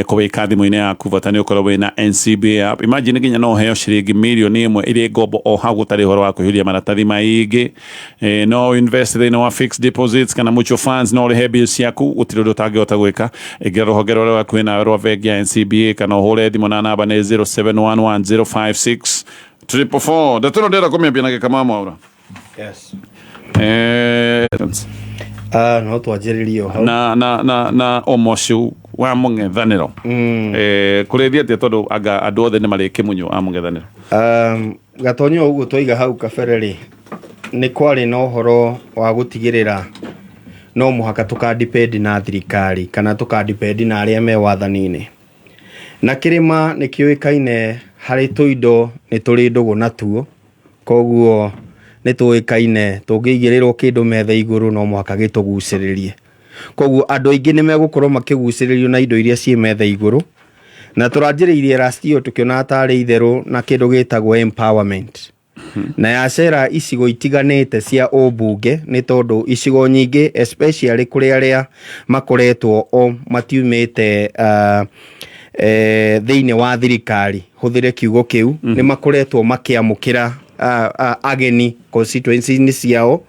kũwĩka thimũ-inĩ yaku bata nĩ ũkorwo wĩna NCBA app. Imagine nginya no ũheo ciringi mirioni 1 irĩ ngombo o hau gũtarĩ ũhoro wa kũihũria maratathi maingĩ. No invest thĩinĩ wa fixed deposits kana mutual funds, no ũrĩhe bills ciaku, gũtirĩ ũndũ ũtangĩhota gwĩka. Ingĩra rũhonge rũrĩa hakuhĩ nawe rwa bengi ya NCBA kana ũhũre thimũ na namba nĩ 0711056444. Ndeto ĩno ndĩrenda kũmĩambia na Gĩkamau Mwaura. Yes. No twanjĩrĩrie hau na ũmocu wa mũng'ethanĩro kũrĩithia atĩa tondũ andũ othe nĩ marĩ kĩmunyũ a mũng'ethanĩro. Gatonyo ũguo twaiga hau kabere-rĩ, nĩ kwarĩ na ũhoro wa gũtigĩrĩra no mũhaka tũkadepend na thirikari kana tũkadepend na arĩa me wathani-inĩ, na kĩrĩma nĩ kĩũĩkaine harĩ tũindo nĩ tũrĩ ndũgũ natuo, koguo nĩ tũĩkaine tũngĩigĩrĩrwo kĩndũ metha igũrũ no mũhaka gĩtũgucĩrĩrie. Koguo andũ aingĩ nĩ megũkorwo makĩgucĩrĩrio na indo iria ciĩ metha igũrũ, na tũranjĩrĩirie last year tũkĩona tarĩ itherũ na kĩndũ gĩtagwo empowerment na yacera icigo itiganĩte cia ũmbunge, nĩ tondũ icigo nyingĩ especially kũrĩ arĩa makoretwo o matiumĩte thĩinĩ wa thirikari, hũthĩre kiugo kĩu, nĩ makoretwo makĩamũkĩra ageni constituency-inĩ ciao,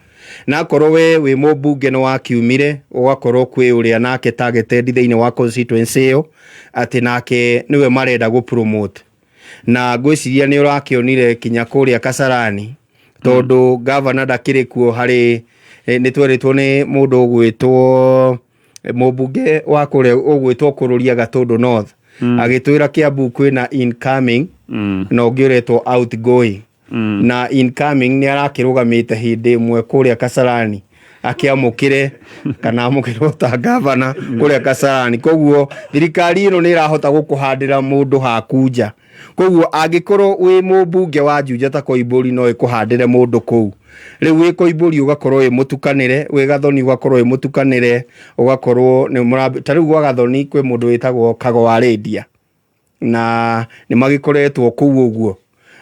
na akorwo we wĩ mũmbunge nĩ wakiumire ũgakorwo kwĩ ũrĩa nake targeted thĩinĩ wa constituency ĩyo atĩ nake nĩwe marenda gũpromote. Na ngwĩciria nĩ ũrakĩonire kinya kũrĩa Kasarani tondũ governor ndakĩrĩ kuo, harĩ nĩ twerĩtwo nĩ mũndũ ũgwĩtwo mũmbunge wa kũrĩa ũgwĩtwo Kũrũria Gatũndũ North agĩtwĩra Kiambu kwĩna incoming na ũngĩ ũretwo outgoing. Na incoming nĩ arakĩrũgamĩte hĩndĩ ĩmwe kũrĩa Kasarani akĩamũkĩre kana amũkĩrwo ta governor kũrĩa Kasarani. Koguo thirikari ĩno nĩ ĩrahota gũkũhandĩra mũndũ hakunja, koguo angĩkorwo wĩ mũmbunge wa Juja ta Koimbũri no ĩkũhandĩre mũndũ kũu. Rĩu wĩ Koimbũri ũgakorwo wĩ mũtukanĩre, wĩ Gathoni ũgakorwo wĩ mũtukanĩre, ũgakorwo ta rĩu gwa Gathoni kwĩ mũndũ wĩtagwo Kago wa Rĩndia na nĩ magĩkoretwo kũu ũguo.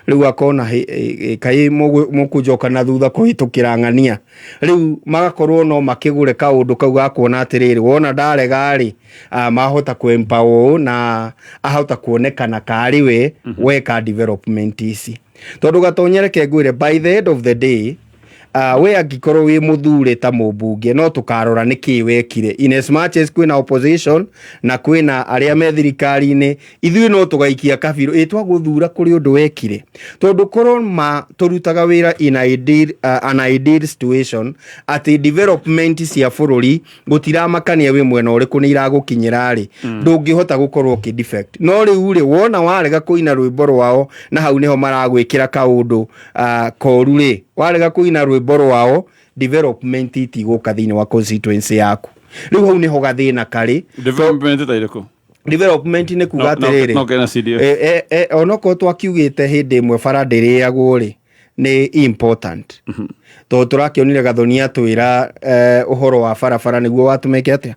Rĩu akona kaĩ mũkũnjoka na thutha kũhĩtũkĩra ng'ania, rĩu magakorwo no makĩgũre kaũndũ kau ga kuona atĩrĩrĩ wona ndarega-rĩ mahota kwempower na ahota kuonekana karĩ we weka development ici. Tondũ Gatonyereke ngwĩre by the end of the day we angĩkorwo wĩ mũthure ta mũmbunge no tũkarora nĩkĩ wekire, in as much as kwĩna opposition na kwĩna arĩa me thirikari-inĩ, ithuĩ no tũgaikia kabirũ twagũthura kũrĩ ũndũ wekire. Tondũ korwo tũrutaga wĩra in an ideal situation atĩ development cia bũrũri gũtiramakania wĩ mwena ũrĩkũ nĩ iragũkinyĩra-rĩ, ndũngĩhota gũkorwo ũkĩdefect. No rĩu-rĩ wona warega kũina rwĩmbo rwao na hau nĩho maragwĩkĩra kaũndũ koru-rĩ, warega kũina rwĩmbo rwao development itigũka thĩinĩ wa constituency yaku. Rĩu hau nĩho gathĩna karĩ. Development ta irĩkũ? Development nĩ kuga atĩrĩrĩ onokorwo twakiugĩte hĩndĩ ĩmwe bara ndĩrĩagwo-rĩ nĩ important tondũ tũrakĩonire Gathoni atwĩra ũhoro wa barabara nĩguo watũmĩke atĩa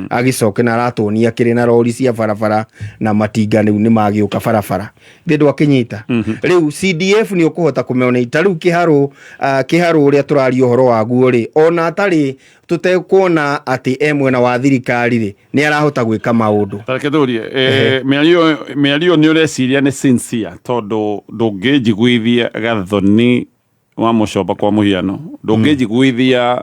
agicoke na aratonia kiri na rori cia barabara na matinga riu ni magiuka barabara ndendu akinyita riu CDF ni ukuhota kumeona itaru kiharu uria turari uhoro waguo ri ona atari tutekuona ati mwena wa thirikari ri ni arahota gwika maundu tareketurie miario ni ureciria ni sincere tondu ndungijiguithia Gathoni wa Mucomba kwa muhiano ndungijiguithia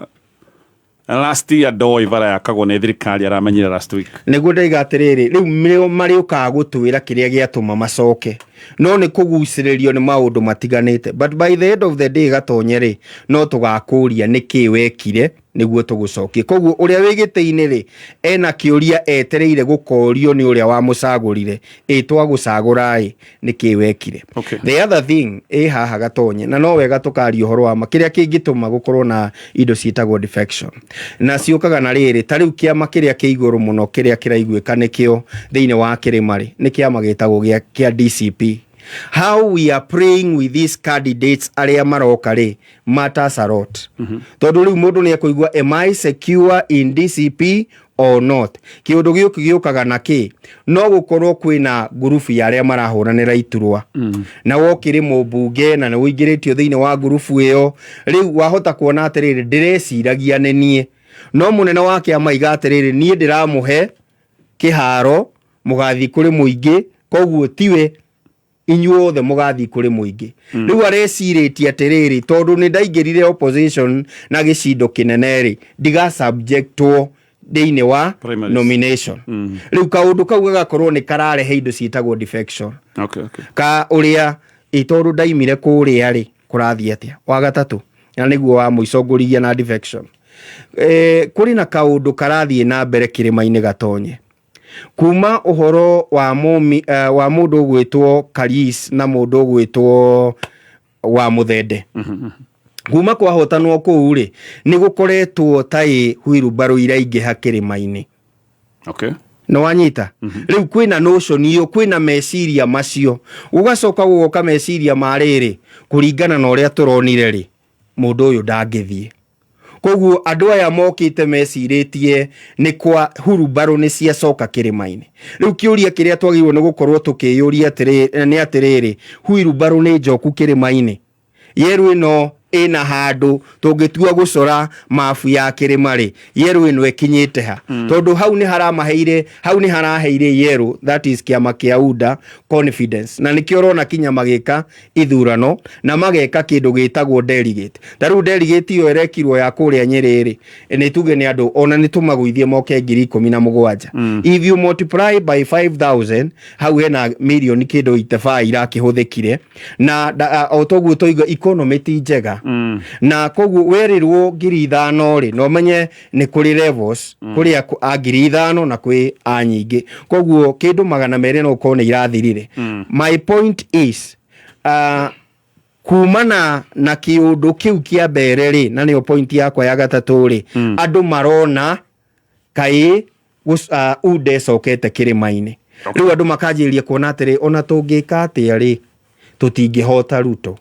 last year doi vara yakagwo ni thirikari aramenyira last week niguo ndaiga atiriri riu mari ukaga gutwira kiria giatuma macoke no ni kuguciririo ni maundu matiganite but by the end of the day gatonye ri no tugakuria niki wekire niguo tugucokie koguo uria wigite-ini ri ena kiuria etereire gukorio ni uria wa mucagurire itwa gucagura niki wekire the other thing haha gatonye na no wega tukari uhoro wa makiria kingituma gukorwo na indo ciitagwo defection na ciukaga na riri tariu kiama kiria kiiguru muno kiria kiraiguika nikio thiini wa kirimari ni kiama gitagwo kia DCP. How we are praying with these candidates aria maroka ri matters a lot tondu riu mundu ni akuigua am I secure in DCP or not kiundu giukaga na ki no gukorwo kwina gurufu ya aria marahuranira iturwa na wokiri mubunge na ni uingiritio thiini wa gurufu iyo riu wahota kuona atiriri ndireciragia nenie no munene wake amaiga atiriri nie ndiramuhe kiharo mugathi kuri muingi koguo tiwe inyuothe mugathi kuri muingi riu areciritie atiriri tondu ni ndaingirire opposition na gicindo kinene ri ndiga subjectwo thiini wa nomination riu kaundu kau gagakorwo ni kararehe indo ciitagwo defection ka uria itondu ndaimire kuria ri kurathie atia wa gatatu na niguo wa muicongurigia na defection kuri na kaundu karathie na mbere kirima-ini gatonye kuma uhoro wa mundu gwitwo Karis na mundu gwitwo wa Muthende kuma kwa hotanwo kuu ri ni gukoretwo tai huirubaru iraingi hakirima-ini no wanyita riu kwina notion iyo kwina meciria macio ugacoka gugoka meciria mariri kuringana na uria turonire ri mundu uyu ndangithie koguo andu aya mokite meciritie ni kwa hurubaru ni ciacoka kirima-ini riu kiuria kiria twagirwo ni gukorwo tukiyuria ni atiriri huirubaru ni njoku kirima-ini yeru ino ina handu tungitua gucora mafu ya kirima-ri yeru ino ekinyite ha tondu hau ni haraheire yeru that is kiama kia UDA confidence na nikio rona kinya magika ithurano na mageka kindu gitagwo delegate taru delegate iyo erekirwo ya kuria Nyerere ni tuge ni andu ona ni tumaguithie moke 17,000 if you multiply by 5,000 hau hena million kindu itefa irakihuthikire na otoguo toiga economy ti njega na koguo werirwo 5,000 ri no menye ni kuri levels kuri a 5,000 na kwi anyingi koguo kindu 200 no kone irathirire my point is kumana na kiundu kiu kia mbere ri na ni point yakwa ya gatatu ri andu marona kai UDA cokete kirima-ini riu andu makajiria kuona atiri ona tungika atia ri tutingihota Ruto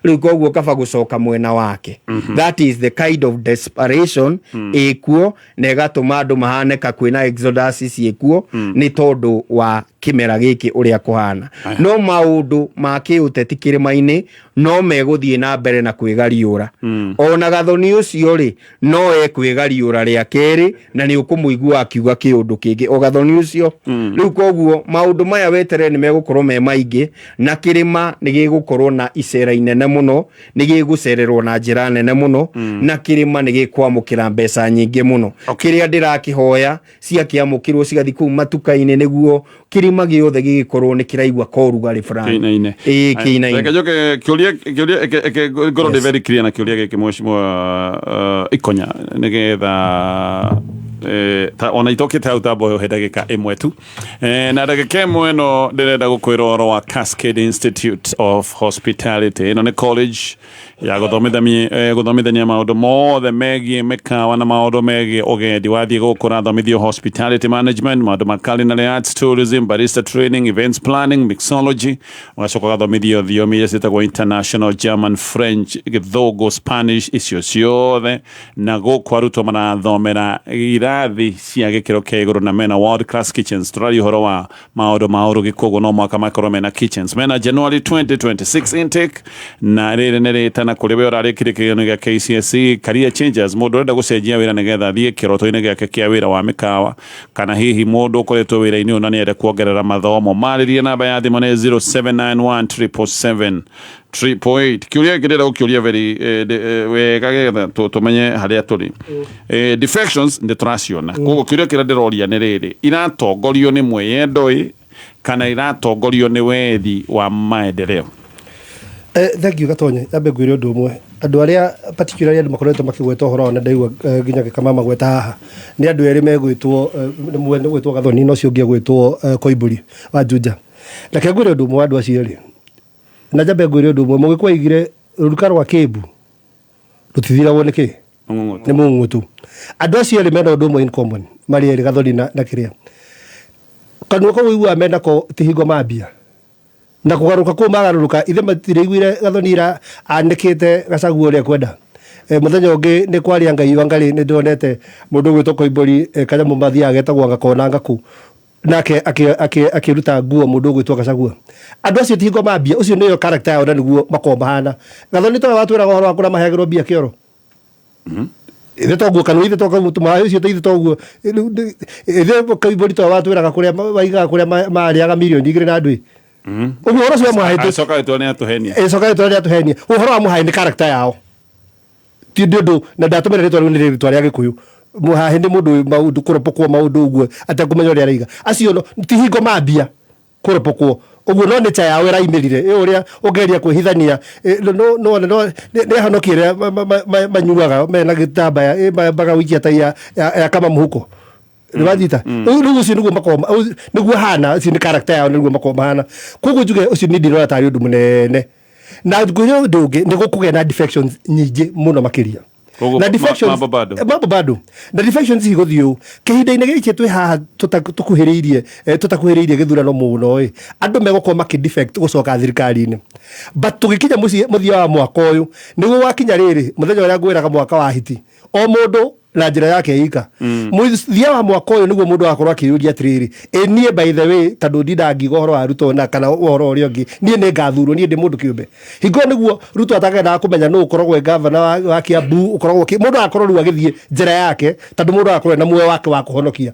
riu koguo kaba gucoka mwena wake that is the kind of desperation ekuo na gatuma andu mahaneka kwina exodus ciekuo ni tondu wa kimera giki uria kuhana no maundu ma kiuteti kirima-ini no meguthie na mbere na kwigariura ona Gathoni ucio ri no ekwigariura ria keri na ni ukumuigua akiuga kiundu kingi o Gathoni ucio riu koguo maundu maya wetere ni megukorwo me maingi na kirima ni gigukorwo na icera inene muno ni gigucererwo na njira nene muno na kirima ni gikwamukira mbeca nyingi muno kiria ndirakihoya cia kiamukirwo cigathi kuu matuka-ini niguo kirima giothe gigikorwo ni kiraigua korugari fulani kinaine reke kiuria ngoro ni very clear na kiuria giki mheshimiwa Ikonya nigetha ona itokite hau tambo he ndagika imwe tu na ndagika imwe no ndirenda gukwira oro wa Cascade Institute of Hospitality ino ni college ya guthomithania maundu mothe megie mikawa na maundu megie ugendi wathie gukura thomithio hospitality management maundu ma culinary arts tourism barista training events planning mixology ugacoka gathomithio thiomi iria ciitagwo international German French Githogo Spanish icio ciothe na guku arutwo marathomera irathi cia gikiro kia iguru na mena world class kitchens turari horo wa maundu gikugu no mwaka makorwo mena kitchens mena January 2026 intake na riri niri tana kuriwe urarikire kigeno gia KCSE career changes mundu renda gucenjia wira nigetha thie kiroto-ini giake kia wira wa mikawa kana hihi mundu ukoretwo wira-ini una ni ende kuongerera mathomo maririe namba ya thimu ni 0791 777 kiuria ngirira ukiuria veri wega getha tumenye haria turi defections ndi turaciona koguo kiuria kira ndiroria ni riri iratongorio ni mweyendoi kana iratongorio ni wethi wa maendeleo. Thank you Gatonye ambe ngwire undu umwe andu aria particularly andu makoretwo makigweta uhoro na ndaigua nginya kama magweta haha ni andu eri megwitwo mwene gwitwo Gathoni no cio ngigwitwo Koimburi wa Juja na kengwire undu umwe andu acio ri na jambe ngwire undu umwe mugikwa igire ruruka rwa Kibu rutithiragwo niki ni mungutu andu acio ri mena undu umwe in common mari eri Gathoni na kiria kanwa ko wiwa mena ko tihingo mambia na kugaruka ko magaruka ithe matireiguire Gathonira andikite Gachagua ria kwenda muthenya ungi ni kwaria Ngai wangari ni ndonete mundu gwitwo Koimburi kanyamu mathia agetagwo Ngakona Ngaku nake akiruta nguo mundu gwitwo Gachagua andu acio tihingo mambia ucio niyo character yao na niguo makombahana Gathoni to watwira horo akura mahegero bia kioro ithe toguo kanu ithe toka mutuma ucio ithe toguo ithe Koimburi to watwira kuria waiga kuria mariaga milioni 2 na andui uhoro cio muhaite soka itone atuhenia uhoro wa muhaite character yao ti ndu na ndatumire ritwa riu ni ritwa ria Gikuyu muhahe ni mundu maundu kuropokwo maundu uguo atakumenya ria riga acio no ti hingo mambia kuropokwo uguo no ni cha yawe raimirire uria ungeria kwihithania no ne hanokire manyuaga mena gitambaya baga wikia ta ya kama muhuko niwathita uyu ucio niguo makoma niguo hana ucio ni character yao niguo makoma hana koguo njuge ucio ni ndiro atari undu munene na nguyo ndungi ni gukuge na defections nyingi muno makiria na defections mambo bado na defections iguthiu kihinda-ini giki twi haha tutakuhiriirie githurano muno andu megukoma maki defect gucoka thirikari-ini but tugikinya muthia wa mwaka uyu niguo wakinya riri muthenya uria ngwiraga mwaka wa hiti o mundu na njira yake ika muthia wa mwaka uyu niguo mundu akorwo akiyuria atiriri nie by the way tandu ndinda ngigo horo wa Ruto na kana horo uria ungi nie ni ngathurwo nie ndi mundu kiumbe hingo niguo Ruto atakenda kumenya no ukoragwo governor wa Kiambu ukoragwo mundu akorwo ru agithie njira yake tandu mundu akorwo na muoyo wake wa kuhonokia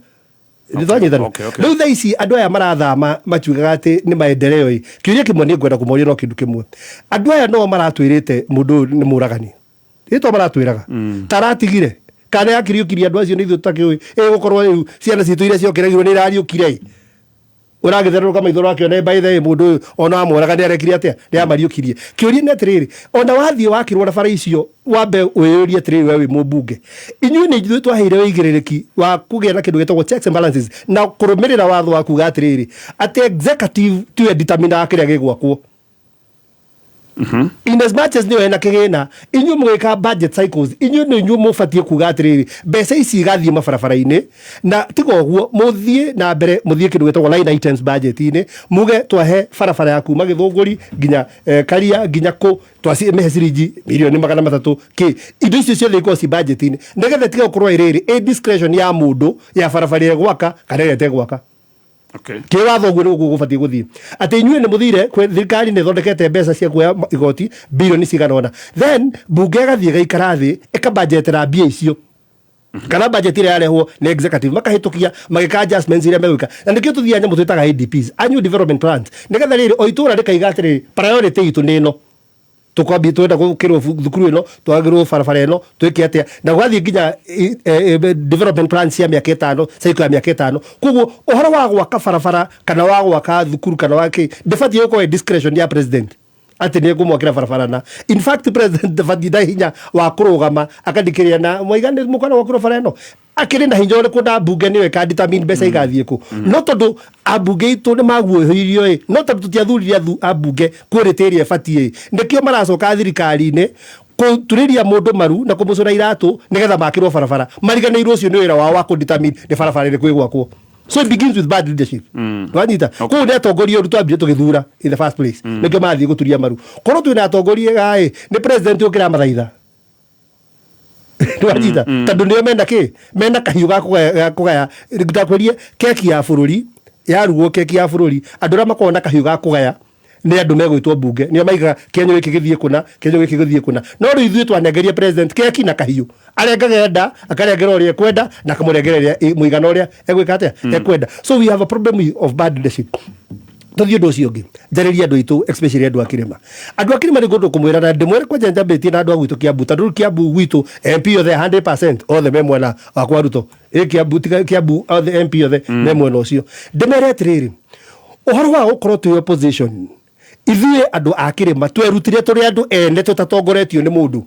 nithonyithana riu thaa ici andu aya marathama makiugaga ati ni maendeleo kiuria kimwe ni ngwenda kumoria no kindu kimwe andu aya no maratwirite mundu ni muragani ito maratwiraga taratigire kana yakiriukiria andu acio ni ithu tutakiui gukorwo riu ciana citu iria ciokiragirwo ni irariukire uragitherũka maithoro akiona by the way mundu ona amworaga ni arekire atia ni amariukirie kiuria ni atiriri ona wathie wakirwo na bara icio wambe uyurie atiriri wewe mubunge inyuĩ ni ithuĩ twaheire wĩigĩrĩrĩki wa kũgĩa na kĩndũ gĩtagwo checks and balances na kũrũmĩrĩra watho wa kuga atiriri ati executive tiwe determine kĩrĩa gĩgwakwo in as much as niyo ena kigina inyu mweka budget cycles inyu ni inyu mufatie kuga atiriri mbeca ici igathie mabarabara-ini na tigo guo muthie na mbere muthie kindu gitagwo line items budget-ini muge twahe barabara yaku magithunguri nginya karia nginya ku twasi mehe ciringi milioni 300 ki indo icio ciothe iko ci budget-ini nigetha tiga gukorwo iriri discretion ya mundu ya barabara ya gwaka kana ya tegwaka. Okay. Kiwatho guo niguo gubatie guthie ati inyuĩ ni muthire kwe thirikari ni thondekete mbeca cia kuoya igoti bilioni ciganona then bunge gathie gaikara thi eka budget ra mbia icio kana budget ira yarehwo ni executive makahitukia magika adjustments iria megwika na nikio tuthia nyamu twitaga ADPs annual development plans nigetha riri o itura rikaiga atiri priority itu nino tukwambi twenda gukirwo thukuru ino twagirwo barabara ino twike atia na gwathie nginya development plan cia miaka 5 cycle ya miaka 5 koguo uhoro wa gwaka barabara kana wa gwaka thukuru kana wake ndefati yoko discretion ya president ati ni ngumwakira barabara na in fact president ndefati hinya wa kurugama akandikiria na moigane mukana wa kurabara ino akiri na hinjo riku na bunge niwe ka determine mbeca igathie ku no tondu abunge itu ni maguohirio no tondu tutiathurire abunge kuritiria ebatie nikio maracoka thirikari-ini kuturiria mundu maru na kumucura iratu nigetha makirwo barabara mariganirwo ucio ni wira wao wa kudetermine ni barabara iri kwigwakwo so it begins with bad leadership wanita ko ne atongoria uru twambire tugithura in the first place nikio mathie guturia maru korwo twina atongoria gai ni president ukira mathaitha Twajita tondu nio mena kahiu ga kugaya ndakwerie keki ya bururi ya rugo keki ya bururi andu ra makona kahiu ga kugaya ni andu megwitwo bunge nio maiga Kenya giki githie kuna no ri ithuĩ twanengeria president keki na kahiu arengagenda akarengera uria kwenda na kamurengereria muigana uria egwika atia ekwenda. So we have a problem of bad leadership. Tuthio ndo cio ngi njariria andu itu especially andu akirima ni gundu kumwira na ndimwire kwa njambetie na andu agwitu Kiambu tondu Kiambu gwitu MP othe 100% othe me mwena wakwa Ruto Kiambu othe MP othe me mwena ucio ndimere atiriri uhoro wa gukorwo twi opposition ithuĩ andu akirima twerutire turi andu ene tutatongoretio ni mundu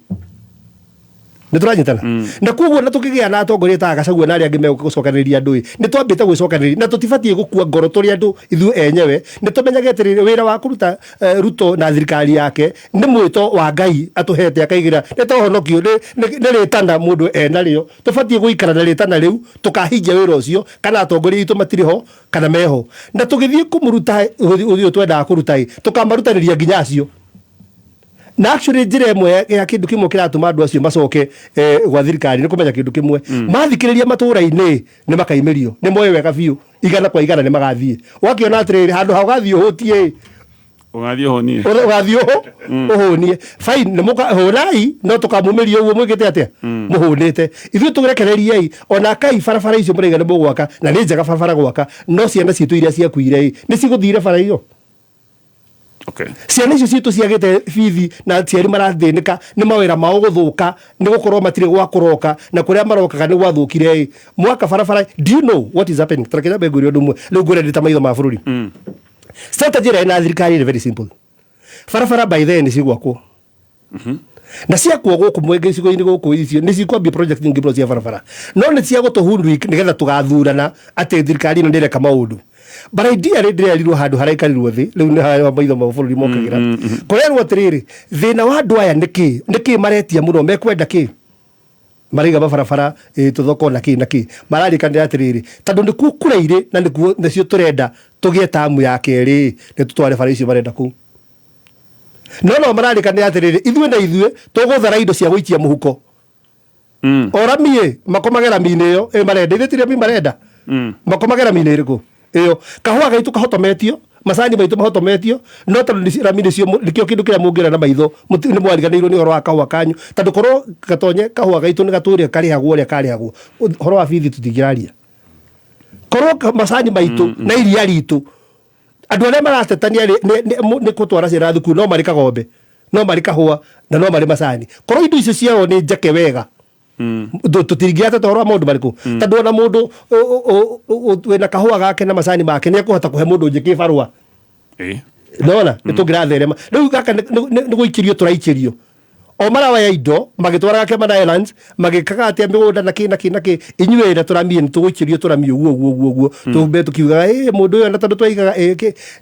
ni turanyitana na kuguo na tukigia na atongoria ta Gachagua na aria angi megucokaniriria andu ni twambite gwicokaniriria na tutibatie gukua ngoro turi andu ithuĩ enyewe ni tumenyage atiriri wira wa kuruta Ruto na thirikari yake ni mwito wa Ngai atuhete akaigira ni tohonokio ni ritana mundu ena rio tubatie guikara na ritana riu tukahingia wira ucio kana atongoria itu matiriho kana meho na tugithie kumuruta uthio twenda kuruta tukamarutaniria nginya acio na actually njira imwe ya kindu kimwe kiratuma andu acio macoke gwa thirikari ni kumenya kindu kimwe mathikiriria matura-ini ni makaimirio ni moyo wega biu igana kwa igana ni magathie wakiona atiriri handu ha ugathie uhutie ugathie uhunie fine ni mukahurai no tukamumirio uguo mwikite atia muhunite ithuĩ tugerekereriei ona kai barabara icio muraiga ni mugwaka na ni njega barabara gwaka no ciana citu iria ciakuire ni ciguthire bara iyo. Okay. Ciana icio citu ciagite bithi na ciari marathinika ni mawira mao guthuka ni gukorwo matire gwa kuroka na kuria marokaga ni gwathukire mwaka barabara. Do you know what is happening? Trakenya begurio ndumwe riu ngure ndita maitho ma bururi strategy ina thirikari ni very simple. Barabara by then cigwakwo na ciakwo guku mwenge cigo-ini guku icio ni cikwambia project nyingi bro cia barabara no ni cia gutuhundu nigetha tugathurana ati thirikari ino ndireka maundu but idea rindirerirwo handu haraikarirwo thi riu ni hayo maitho ma bururi mokagira korerwo atiriri thina wa andu aya niki maretia muno mekwenda ki mariga barabara tuthoko na ki mararikanira atiriri tondu nikuo kureire na nikuo nacio turenda tugie tamu ya keri ni tutware bara icio marenda ku no mararikanira atiriri ithuĩ tuguthara indo cia guikia muhuko oramie makomagera mine yo marenda ithitire mi marenda makomagera mine iriku iyo kahua gaitu kahotometio macani maitu mahotometio no tondu ramine cio nikio kindu kiria mungira na maitho ni mwariganirwo ni horo wa kahua kanyu tondu korwo gatonye kahua gaitu ni gaturia karihagwo uria karihagwo horo wa bithi tutigiraria korwo macani maitu na iria ritu andu aria maratetania ni kutwara ciana thukuru no mari kagombe no mari kahua na no mari macani korwo indo icio ciao ni njake wega tutiringiate toro maundu mariku tondu ona mundu wina kahua gake na macani make ni akuhota kuhe mundu njiki barua nona ni tungiratherema riu gaka ni guikirio turaikirio o marawa ya indo magitwara gake Cayman Islands magikaga atia migunda na ki inyuĩ na turamie ni tuguikirio turamie uguo tumbe tukiuga mundu uyu na tondu twaigaga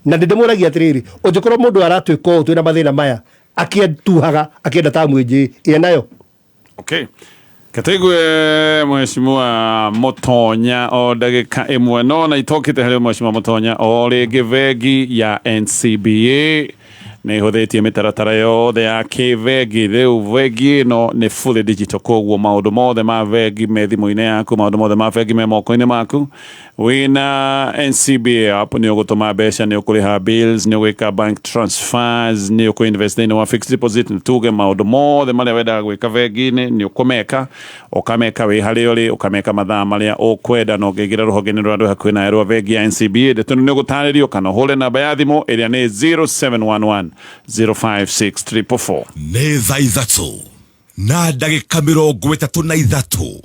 na ndimuragia atiriri ungikorwo mundu aratwika twina mathina maya akientuhaga akienda tamu ingi nayo. Okay. Kategwe mheshimiwa Mutonya o ndagika imwe no na itokite hari mheshimiwa Mutonya o ringi vengi ya NCBA ni huthitie mitaratara yothe ya kivengi riu vengi no ni fully digital koguo maundu mothe ma vengi me thimu-ini yaku maundu mothe ma vengi me moko-ini maku wina NCBA app ni ugutuma mbeca ni ukuriha bills ni ugwika bank transfers ni ukuinvest ni wa fixed deposit ni tuge maundu mothe maria wendaga gwika vengi-ini ni ukameka wi haria uri ukameka mathaa maria ukwenda no ngigira ruhonge-ini rwa andu hakuhi nawe rwa vengi ya NCBA ndeto ni ugutaririo kana hule namba ya thimu iria ni 0711 056344 nĩ thaa ithatũ na ndagĩka 33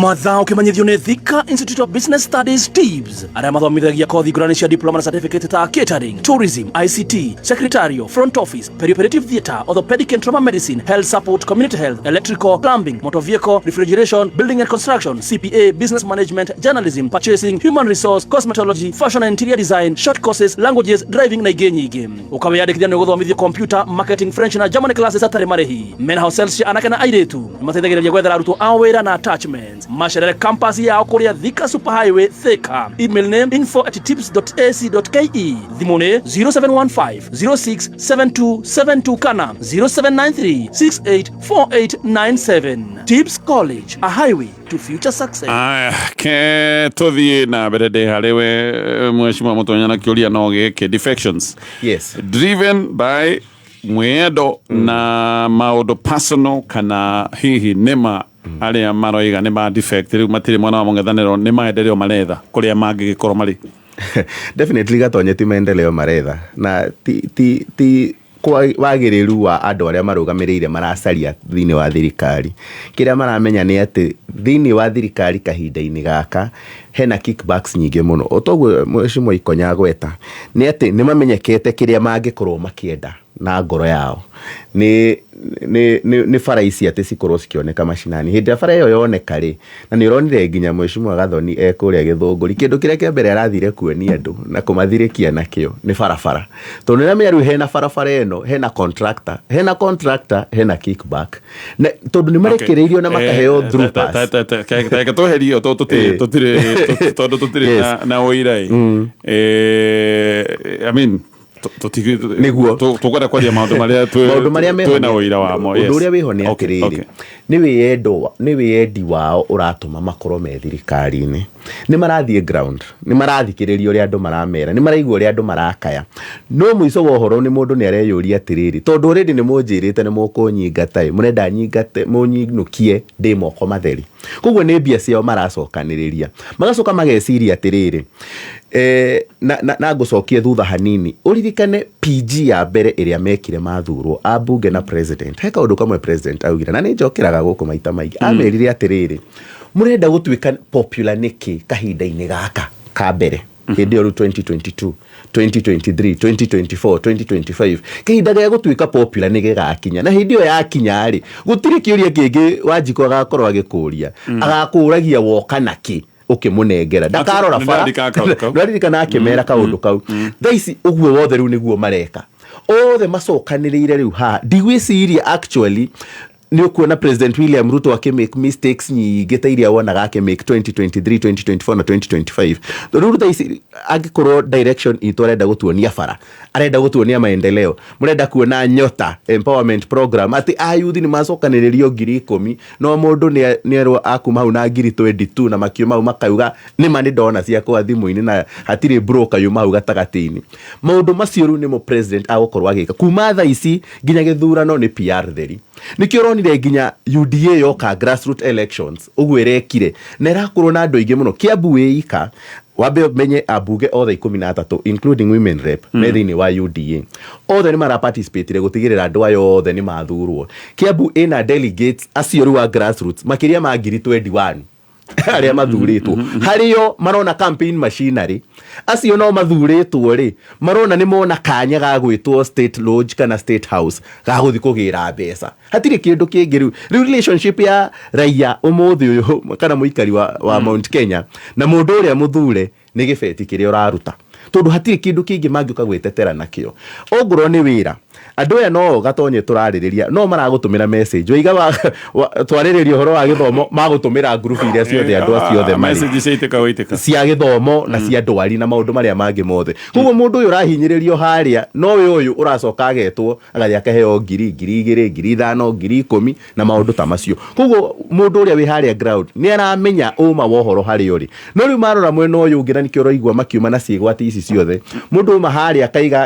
mathaa ũkĩmenyithio nĩ Thika Institute of Business Studies TIBS arĩa mathomithagia kothi ngũrani cia diploma na certificate ta catering, tourism, ICT, secretarial, front office, perioperative theatre, orthopedic and trauma medicine, health support, community health, electrical, plumbing, motor vehicle, refrigeration, building and construction, CPA, business management, journalism, purchasing, human resource, cosmetology, fashion and interior design, short courses, languages, driving na ingĩ nyingĩ. Ũkawĩyandĩkithia nĩ gũthomithio computer, marketing, French na German classes atarĩ marĩhi. Men's Health cia anake na airĩtu nĩ mateithagĩrĩria gwethera arutwo a wĩra na attachment documents macerere campus yao kuria Thika Superhighway Thika. Email name info@tips.ac.ke. Thimone 0715 kana 0793684897. Tips College, a highway to future success. Ke tuthie na mbere hariwe mheshimiwa Mutonyana kiuria no gike defections. Yes. Driven by mwendo na maundu personal kana hihi nema aria maroiga ni ma defect riu matiri mwana wa mung'ethaniro ni maendeleo maretha kuria mangigikorwo mari. Definitely Gatonye ti maendeleo maretha na ti kwa wagiriru wa andu aria marugamirire maracaria thini wa thirikari. Kiria maramenya ni ati thini wa thirikari kahinda-ini gaka hena kickbacks nyingi muno. Otoguo mheshimiwa Ikonya gweta ni ati ni mamenyekete kiria mangikorwo makienda na ngoro yao ni bara ici ati cikorwo cikioneka macinani. Hindi bara iyo yoneka ri na ni uronire nginya mheshimiwa Gathoni ekuria Githunguri kindu kiria kia mbere arathire kuonia andu na kumathirikia nakio ni barabara. Tondu na meru hena barabara eno hena contractor hena kickback na tondu ni marekereirio na makaheo through pass Kaika toherio tutire na oirai. I mean niguo tukwenda kwaria maundu maria twina uira wamo. Undu uria wiho ni atiriri ni wiendi wao uratuma makorwo me thirikari-ini. Ni marathie ground, ni marathikiriria uria andu maramera, ni maraigua uria andu marakaya. No muico wa uhoro ni mundu ni areyuria atiriri tondu already ni munjirite ni mukunyingata murenda nyingate munyinukie ndi moko matheri. Koguo ni mbia ciao maracokaniriria magacoka mageciria atiriri na ngucokie thutha hanini uririkane PG ya mbere iria mekire mathurwo abunge na president. Heka undu kamwe president augira na ni njokeraga guku maita maingi amerire atiriri murenda gutuika popular niki kahinda-ini gaka ka mbere hindi yo 2022 2023 2024 2025 kahinda ga gutuika popular ni gigakinya na hindi yo yakinya ri gutiri kiuria kingi Wanjiku agakorwo agikuria agakuragia woka naki ukimunengera ndakarora bara ndaririkana akimera kaundu kau thaici uguo wothe riu niguo mareka othe macokanirire riu ha ndigwiciria actually ni ukuona President William Ruto make mistakes nyingi ta iria wonaga make 2023 2024 na 2025. Ruto thaici agikorwo direction itu arenda gutuonia bara arenda gutuonia maendeleo murenda kuona nyota empowerment program ati ayuthi ni macokaniririo 10,000 no mundu ni erwo akuma hau na 22 na makio mau makauga ni mani ndona cia kwa thimu-ini na hatire broker yuma hau gatagati-ini. Maundu macio ru ni mo president agukorwo agika kuma thaici nginya githurano ni PR theri nikio ronire nginya UDA yoka grassroots elections uguo irekire na irakorwo na andu aingi muno Kiambu ika wabe menye abuge othe 13 including women rep methini wa UDA othe ni mara participate gutigirira andu ayo othe ni mathurwo. Kiambu ina delegates acio wa grassroots makiria ma 21 aria mathuritwo hario marona campaign machinery acio no mathuritwo ri marona ni mona kanya ga gwitwo state lodge kana state house ga guthi kugira mbeca hatire kindu kingi riu relationship ya raia umuthi uyu kana muikari wa Mount Kenya na mundu uria muthure ni gibeti kiria uraruta tondu hatire kindu kingi mangiuka gwetetera nakio ongorwo ni wira andu aya no Gatonye turaririria no maragutumira message oiga twaririria horo wa githomo magutumira group iria ciothe andu acio othe message ciiteka waitika cia githomo na cia ndwari na maundu maria mangi mothe. Koguo mundu uyu urahinyiririo haria no we uyu uracoka agetwo agathi akaheo 2,000 2,500 10,000 na maundu ta macio. Koguo mundu uria wi haria ground ni aramenya uma wa horo hari uri no riu marora mwena uyu ngira nikio roigwa makiuma na ciigwati ici ciothe mundu uma haria kaiga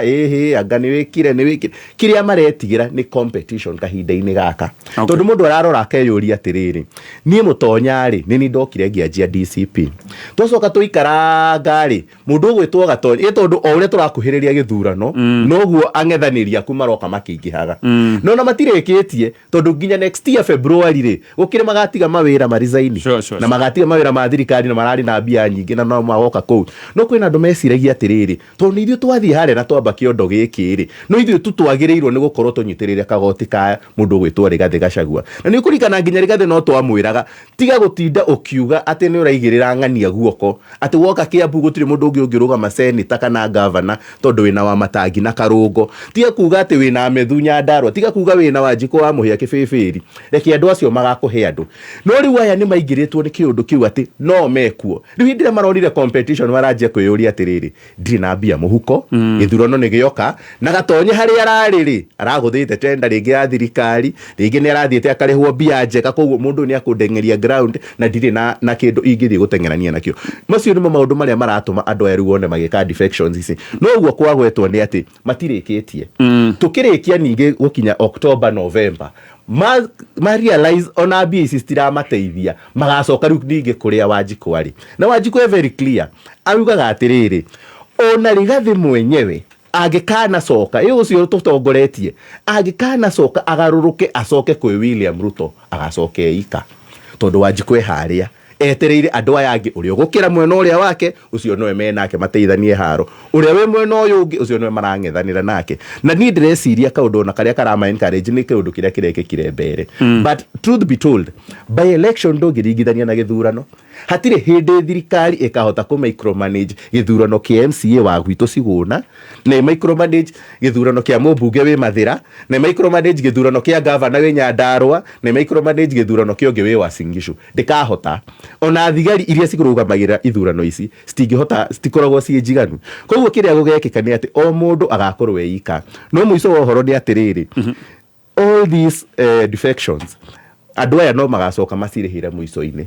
anga ni wikire kiria maretigira ni competition kahinda-ini gaka tondu mundu ararora akeyuria atiriri nie Mutonyari ni ndokire ngianjia DCP twacoka tuikara ngari mundu ugwitwo Gatonye tondu o uria turakuhiriria githurano noguo ang'ethaniria kumaroka makiingihaga no na matirikitie tondu nginya next year February ri gukire magatiga mawira marizaini na magatiga mawira ma thirikari na marari na mbia nyingi na no magoka kuu no kwina andu meciragia atiriri tondu ithuĩ twathie haria na twamba kiondo giki ri no ithuĩ tutwagire twagĩrĩirwo nĩ gũkorwo tũnyitĩrĩire kagoti ka mũndũ gwĩtwo Rigathĩ Gachagua na nĩ kũringana nginya Rigathĩ no twamwĩraga tiga gũtinda ũkiuga atĩ nĩ ũraigĩrĩra ng'ania guoko atĩ woka Kiambu gũtirĩ mũndũ ũngĩ ũngĩrũgama seneta kana governor tondũ wĩna Wamatangi na Karũngo tiga kuga atĩ wĩna Methu Nyandarua tiga kuga wĩna Wanjikũ wa Mũhĩa Kĩbĩbĩri reke andũ acio magakũhe andũ no rĩu aya nĩ maingĩrĩtwo nĩ kĩũndũ kĩu atĩ no mekuo rĩu hĩndĩ ĩrĩa maronire competition maranjia kwĩyũria atĩrĩrĩ ndirĩ na mbia mũhuko gĩthurano nĩ gĩoka na gatonye harĩa ararĩ aragũthĩte tenda rĩngĩ ya thirikari rĩngĩ nĩ arathiĩte akarĩhwo mbia njega koguo mũndũ nĩ akũndengeria ground na ndirĩ na kĩndũ ingĩthiĩ gũtengerania nakĩo macio nĩmo maũndũ marĩa maratũma andũ aya rĩu one magĩka defections ici no ũguo kwagwetwo nĩ atĩ matirĩkĩtie tũkĩrĩkia ningĩ gũkinya October November ma realize ona mbia ici citiramateithia magacoka rĩu ningĩ kũrĩa Wanjikũ arĩ na Wanjikũ very clear augaga atĩrĩrĩ ona Rigathĩ mwenyewe angĩkana coka ũcio tũtongoretie angĩkana coka agarũrũke acoke kwĩ William Ruto agacoke ika tondũ Wanjikũ harĩa etereire andũ aya angĩ ũrĩa gũkĩra mwena ũrĩa wake ũcio nowe menake mateithanie haro ũrĩa we mwena ũyũ ũngĩ ũcio nowe marang'ethanĩra nake na niĩ ndĩreciria kaũndũ na karĩa karama encourage nĩ kaũndũ kĩrĩa kĩrekĩkire mbere but truth be told by election ndũngĩringithania na gĩthurano hatirĩ hĩndĩ thirikari ĩkahota kũ micromanage gĩthurano kĩa MCA wa gwitũ Sigũna na micromanage gĩthurano kĩa mũmbunge wĩ Mathĩra na micromanage gĩthurano kĩa governor wĩ Nyandarua na micromanage gĩthurano kĩa ũngĩ wĩ Uasin Gishu ndĩkahota ona thigari iria cikũrũgamagĩrĩra ithurano ici citingĩhota citikoragwo ciĩ njiganu koguo kĩrĩa gũgekĩka nĩ atĩ o mũndũ agakorwo eika no mũico wa ũhoro nĩ atĩrĩrĩ all these defections andũ aya no magacoka macirĩhĩre mũico-inĩ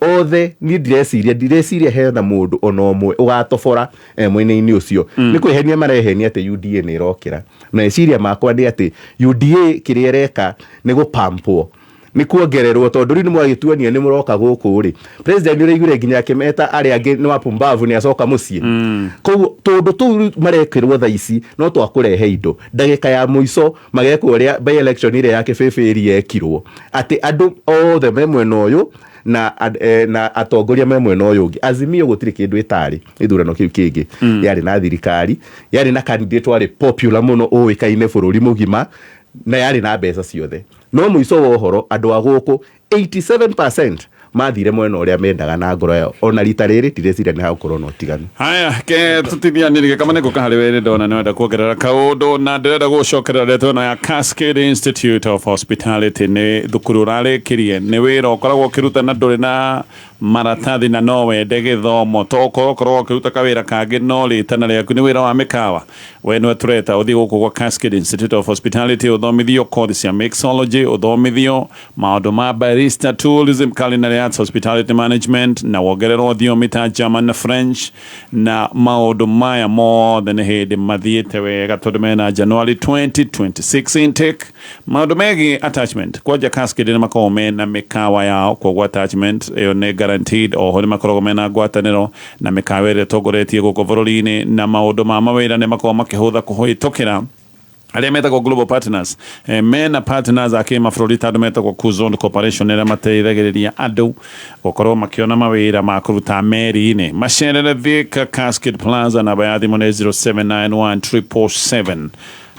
othe ni ndireciria hena mũndũ ona ũmwe ũgatobora mwena-inĩ ũcio nĩ kwĩhenia marehenia atĩ UDA nĩ ĩrokĩra na eciria makwa nĩ atĩ UDA kĩrĩa ĩreka nĩ gũpampwo nĩ kuongererwo tondũ rĩu nĩ mwagĩtuania nĩ mũroka gũkũ rĩ president ũraigire nginya akĩmeta arĩa angĩ nĩ wapumbavu nĩ acoka mũciĩ koguo tondũ tũu marekĩrwo thaa ici no twakũrehe indo ndagĩka ya mũico magekwo ũrĩa by election ĩrĩa ya Kĩbĩbĩri yekirwo atĩ andũ othe me mwena ũyũ na atongoria me mwena ũyũ ũngĩ Azimio gũtirĩ kĩndũ ĩtarĩ ithurano kĩu kĩngĩ yarĩ na thirikari yarĩ na candidate warĩ popular mũno ũĩkaine bũrũri mũgima na yarĩ na mbeca ciothe no mũico wa ũhoro andũ a gũkũ 87% mathire mwena ũrĩa mendaga na ngoro yao ona rita rĩrĩ ndireciria nĩ hagũkorwo na ũtiganu haya ke tutithianĩrie kama nĩ gũka harĩ wĩrĩ ndona nĩ wenda kuongerera kaũndũ na ndĩrenda gũcokerera ndeto ĩno ya Cascade Institute of Hospitality nĩ thukuru ũrarĩkĩrie nĩ wĩra ũkoragwo ũkĩruta na ndũrĩ na maratathi na no wende gĩthomo to ũkorwo ũkĩruta kawĩra kangĩ no rĩtana rĩaku nĩ wĩra wa mĩkawa we nĩwe tũreta ũthiĩ gũkũ gwa Cascade Institute of Hospitality ũthomithio kothi cia mixology ũthomithio maũndũ ma barista tourism culinary arts hospitality management na wongererwo thiomi ta German na French na maũndũ maya mothe nĩ hĩndĩ mathiĩte wega tondũ mena January 2026 intake maũndũ megiĩ attachment kwanja Cascade nĩ makoragwo mena mĩkawa yao koguo attachment ĩyo nĩ guaranteed oho nĩ makoragwo mena ngwatanĩro na mĩkawa ĩrĩa ĩtongoretie gũkũ bũrũri-inĩ na maũndũ ma mawĩra nĩ makoragwo makĩhũtha kũhĩtũkĩra arĩa metagwo global partners mena partners a kĩmabũrũri ta andũ metagwo Kuzon Corporation arĩa mateithagĩrĩria andũ gũkorwo makĩona mawĩra ma kũruta meri-inĩ macerere Thika Cascade Plaza namba ya thimũ nĩ 0791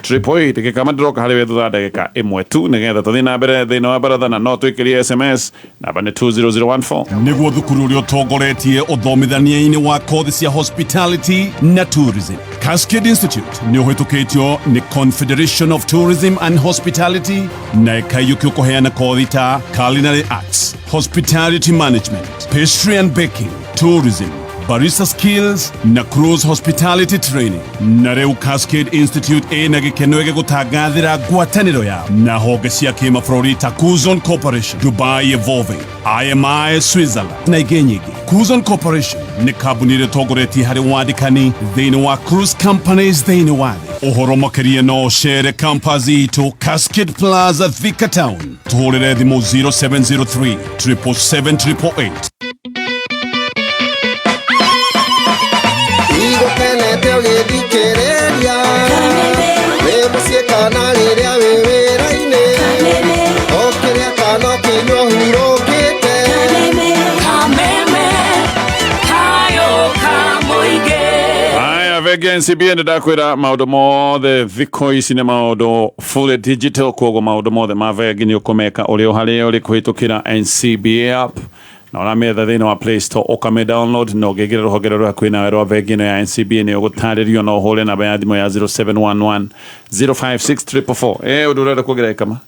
777 gĩkama ndĩroka harĩ we thutha ndagĩka ĩmwe tu nĩgetha tũthiĩ na mbere thĩinĩ wa barathana no twĩkĩrie SMS namba nĩ 20014 nĩguo thukuru ũrĩa ũtongoretie ũthomithania-inĩ wa kothi cia hospitality na tourism Cascade Institute nĩ ũhĩtũkĩtio nĩ Confederation of Tourism and Hospitality na ĩkaiyũkio kũheana kothi ta culinary arts hospitality management pastry and baking tourism barista skills na cruise hospitality training na rĩu Cascade Institute ĩna gĩkeno gĩgũtangathĩra ngwatanĩro ya na honge cia kĩmabũrũri ta Kuzon Corporation Dubai Evolving IMI Switzerland na ingĩ nyingĩ Kuzon Corporation nĩ kambuni ĩrĩa ĩtongoretie harĩ wandĩkani thĩinĩ wa cruise companies thĩinĩ wa thĩ ũhoro makĩria no cere campus itũ Cascade Plaza Thika Town tũhũrĩre thimũ 0703 777 Igokenete ũgĩthikĩrĩria nĩ mũciĩ kana rĩrĩa wĩ wĩra-inĩ o kĩrĩa kana kĩnyua hurũkĩte Kameme kayo kamũingĩ bengi NCBA ndakwira maundu mothe thikũ ici nĩ maundu fully digital, koguo maundu mothe ma bengi nĩ ũkũmeka ũrĩ o harĩa ũrĩ kũhĩtũkĩra NCBA app na ũrametha thĩinĩ wa Play Store ũkame download na ũngĩingĩra rũhonge rũrĩa kwĩ nawe rwa bengi ĩno ya NCBA nĩ ũgũtarĩrio na ũhũre namba ya thimũ ya 0711 056444. Ũndũ ũrenda kuongerera kama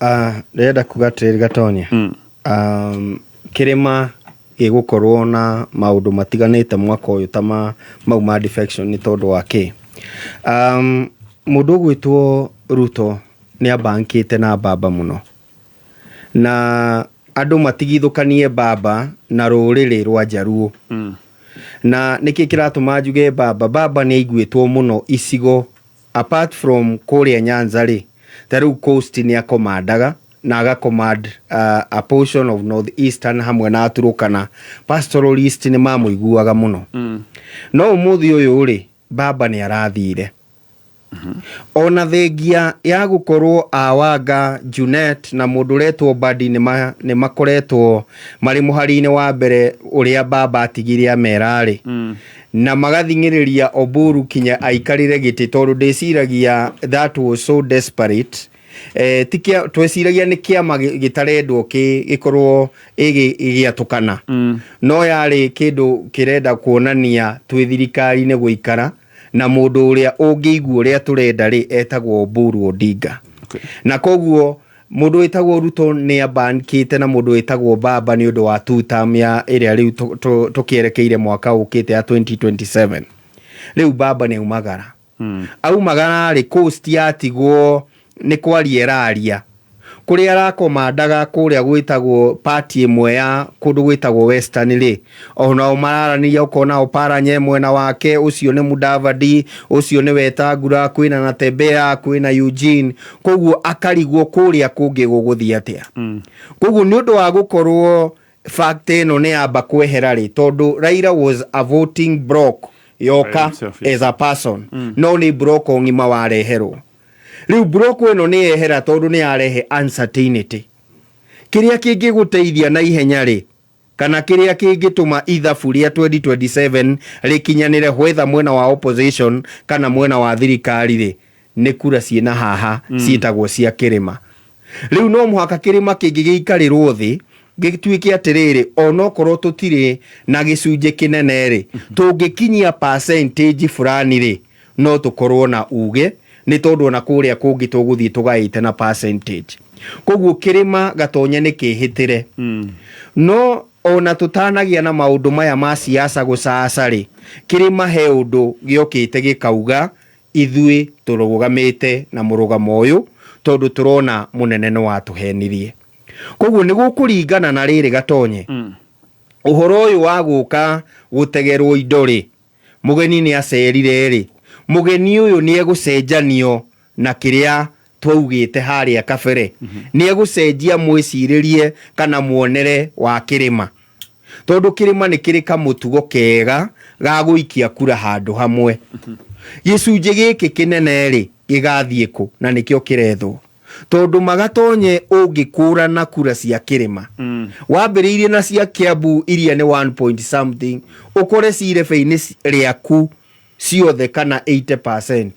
ndĩrenda kuga atĩrĩrĩ Gatonya, kĩrĩma gĩgũkorwo na maũndũ matiganĩte mwaka ũyũ ta mau ma defection nĩ tondũ wa kĩ. Mũndũ ũgwĩtwo Ruto nĩ abankĩte na mbamba mũno, na andũ matigithũkanie mbamba na rũrĩrĩ rwa Jaruo. Na nĩkĩ kĩratũma njuge mbamba nĩ aiguĩtwo mũno icigo apart from kũrĩa Nyanza rĩ, ta rĩu coast nĩ akomandaga na agacommand a portion of northeastern hamwe na Turukana. Pastoralist nĩ mamũiguaga mũno. No ũmũthĩ ũyũ rĩ, mbamba nĩ arathire. Ona thengia ya gũkorwo Awanga, Junet na mũndũ ũretwo Badi nĩ makoretwo marĩ mũhari-inĩ wa mbere ũrĩa mbamba atigire amerarĩ, na magathingĩrĩria Oburu kinya aikarire gĩtĩ tondũ ndĩciragia that was so desperate. Tweciragia nĩ kĩama gĩtarendwo gĩkorwo gĩgĩatũkana, no yarĩ kĩndũ kĩrenda kuonania twĩ thirikari-inĩ gũikara na mũndũ ũrĩa ũngĩigua ũrĩa tũrenda rĩ etagwo Oburu Odinga. Na koguo mũndũ wĩtagwo Ruto nĩ abankĩte na mũndũ wĩtagwo Mbamba nĩ ũndũ wa two-term ya ĩrĩa rĩu tũkĩerekeire mwaka ũkĩte ya 2027. Rĩu Mbamba nĩ aumagara rĩ, coast yatigwo nĩ kwaria eraria kũrĩa arakomandaga kũrĩa gwĩtagwo party ĩmwe ya kũndũ gwĩtagwo Western rĩ, ona mararania ukona Oparanya mwena wake, ucio nĩ Mudavadi, ucio nĩ Wetangula, kwĩna Natembeya, kwĩna Eugene, koguo akarigwo kũrĩa kũngĩ gũgũthiĩ atĩa. Koguo nĩ ũndũ wa gũkorwo fact ĩno nĩ amba kwehera rĩ, tondũ Raila was a voting block yoka as a person, no nĩ block ngima wareherwo. Riu broko eno ni ehera tondu ni arehe uncertainty. Kiria kingi guteithia na ihenya ri kana kiria kingi tuma ithabu ria 2027 rikinyanire hwetha mwena wa opposition kana mwena wa thirikari ri ni kura ciena haha ciitagwo cia kirima. Riu no muhaka kirima kingi giikarirwo thi gituike atiriri onokorwo tutire na gicunje kinene ri tungikinyia percentage fulani ri no tukorwo na uge ni tondu na kuria kungi tuguthii tugaite na percentage. Koguo kirima Gatonya ni kihitire. No ona tutanagia na maundu maya ma siasa gucaca ri, kirima he undu giokite gikauga ithui turugamite na murugamo uyu tondu turona munene no watuhenirie. Koguo ni gukuringana na riri Gatonye. Uhoro uyu wa guka gutegerwo indo ri, mugeni ni acerire ri, mugeni uyu ni egucenjanio na kiria twaugite haria kabere, ni egucenjia mwiciririe kana muonere wa kirima, tondu kirima ni kirika mutugo kega ga guikia kura handu hamwe. Gicunje giki kinene ri gigathie ku na nikio kirethwo tondu Magatonye ungikura na kura cia kirima wambiriirie na cia Kiambu iria ni 1 point something ukore cirebe-ini riaku ciothe kana 80%,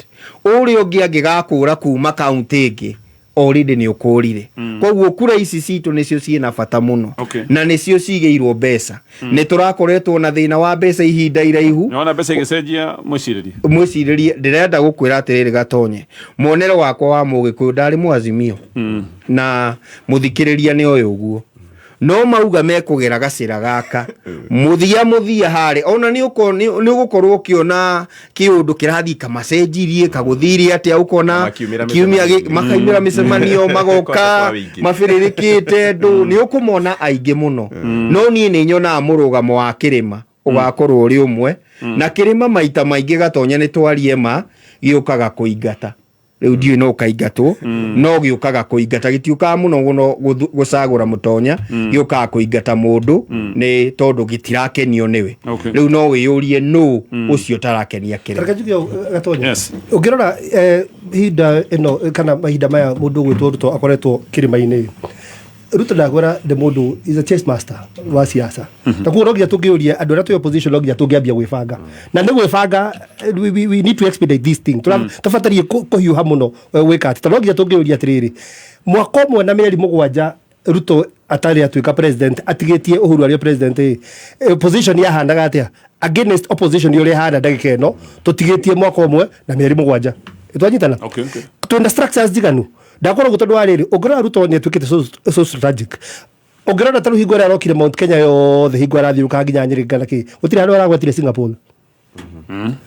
uri ungi angigakura kuma kaunti ingi already ni ukurire. Koguo kura ici citu nicio ciina bata muno na nicio cigeirwo mbeca. Ni turakoretwo na thina wa mbeca ihinda iraihu. Niona mbeca igicenjia mwiciririe ndirenda gukwira atiriri Gatonye, monero wakwa wa Mugikuyu ndari Mwazimio na muthikiriria ni uyu uguo. No mauga mekugera gacira gaka muthia hari ona ni ugukorwo kiona kiundu kirathi kamacenjirie kaguthirie atia ukona kiumia makaimira micemanio magoka mafiririkite ndu ni ukumona aingi muno. No nie ni nyona murugamo wa kirima ugakorwo uri umwe na kirima maita maingi Gatonya ni twarie ma giukaga kuingata. Riu ndiu no kaingatwo no giukaga kuingata gitiukaga muno gucagura mutonya giukaga kuingata mundu ni tondu gitirakenio niwe. Riu no wiyurie no ucio tarakenia kire. Gatonya ungirora hinda ino kana mahinda maya mundu gwitwo Ruto akoretwo kirima-ini Ruto ndagora the mundu is a chess master wa siasa ta ku rogia tungiuria andu ara opposition rogia tungiambia gwibanga na ni gwibanga we need to expedite this thing tafadhali kuhiuha muno wika ta rogia tungiuria atiriri mwaka umwe na mieri mugwanja Ruto atari atuika president atigetie Uhuru ari president opposition ya handaga atia against opposition yore handa ndagika ino tutigetie mwaka umwe na mieri mugwanja itwanyitana okay twenda structures jiganu ndakora gutondu wariri ugora Ruto ni atukite so strategic ugora taru hingwa arokire Mount Kenya yothe hingwa arathiuka nginya Nyeri ki utire handu aragwetire Singapore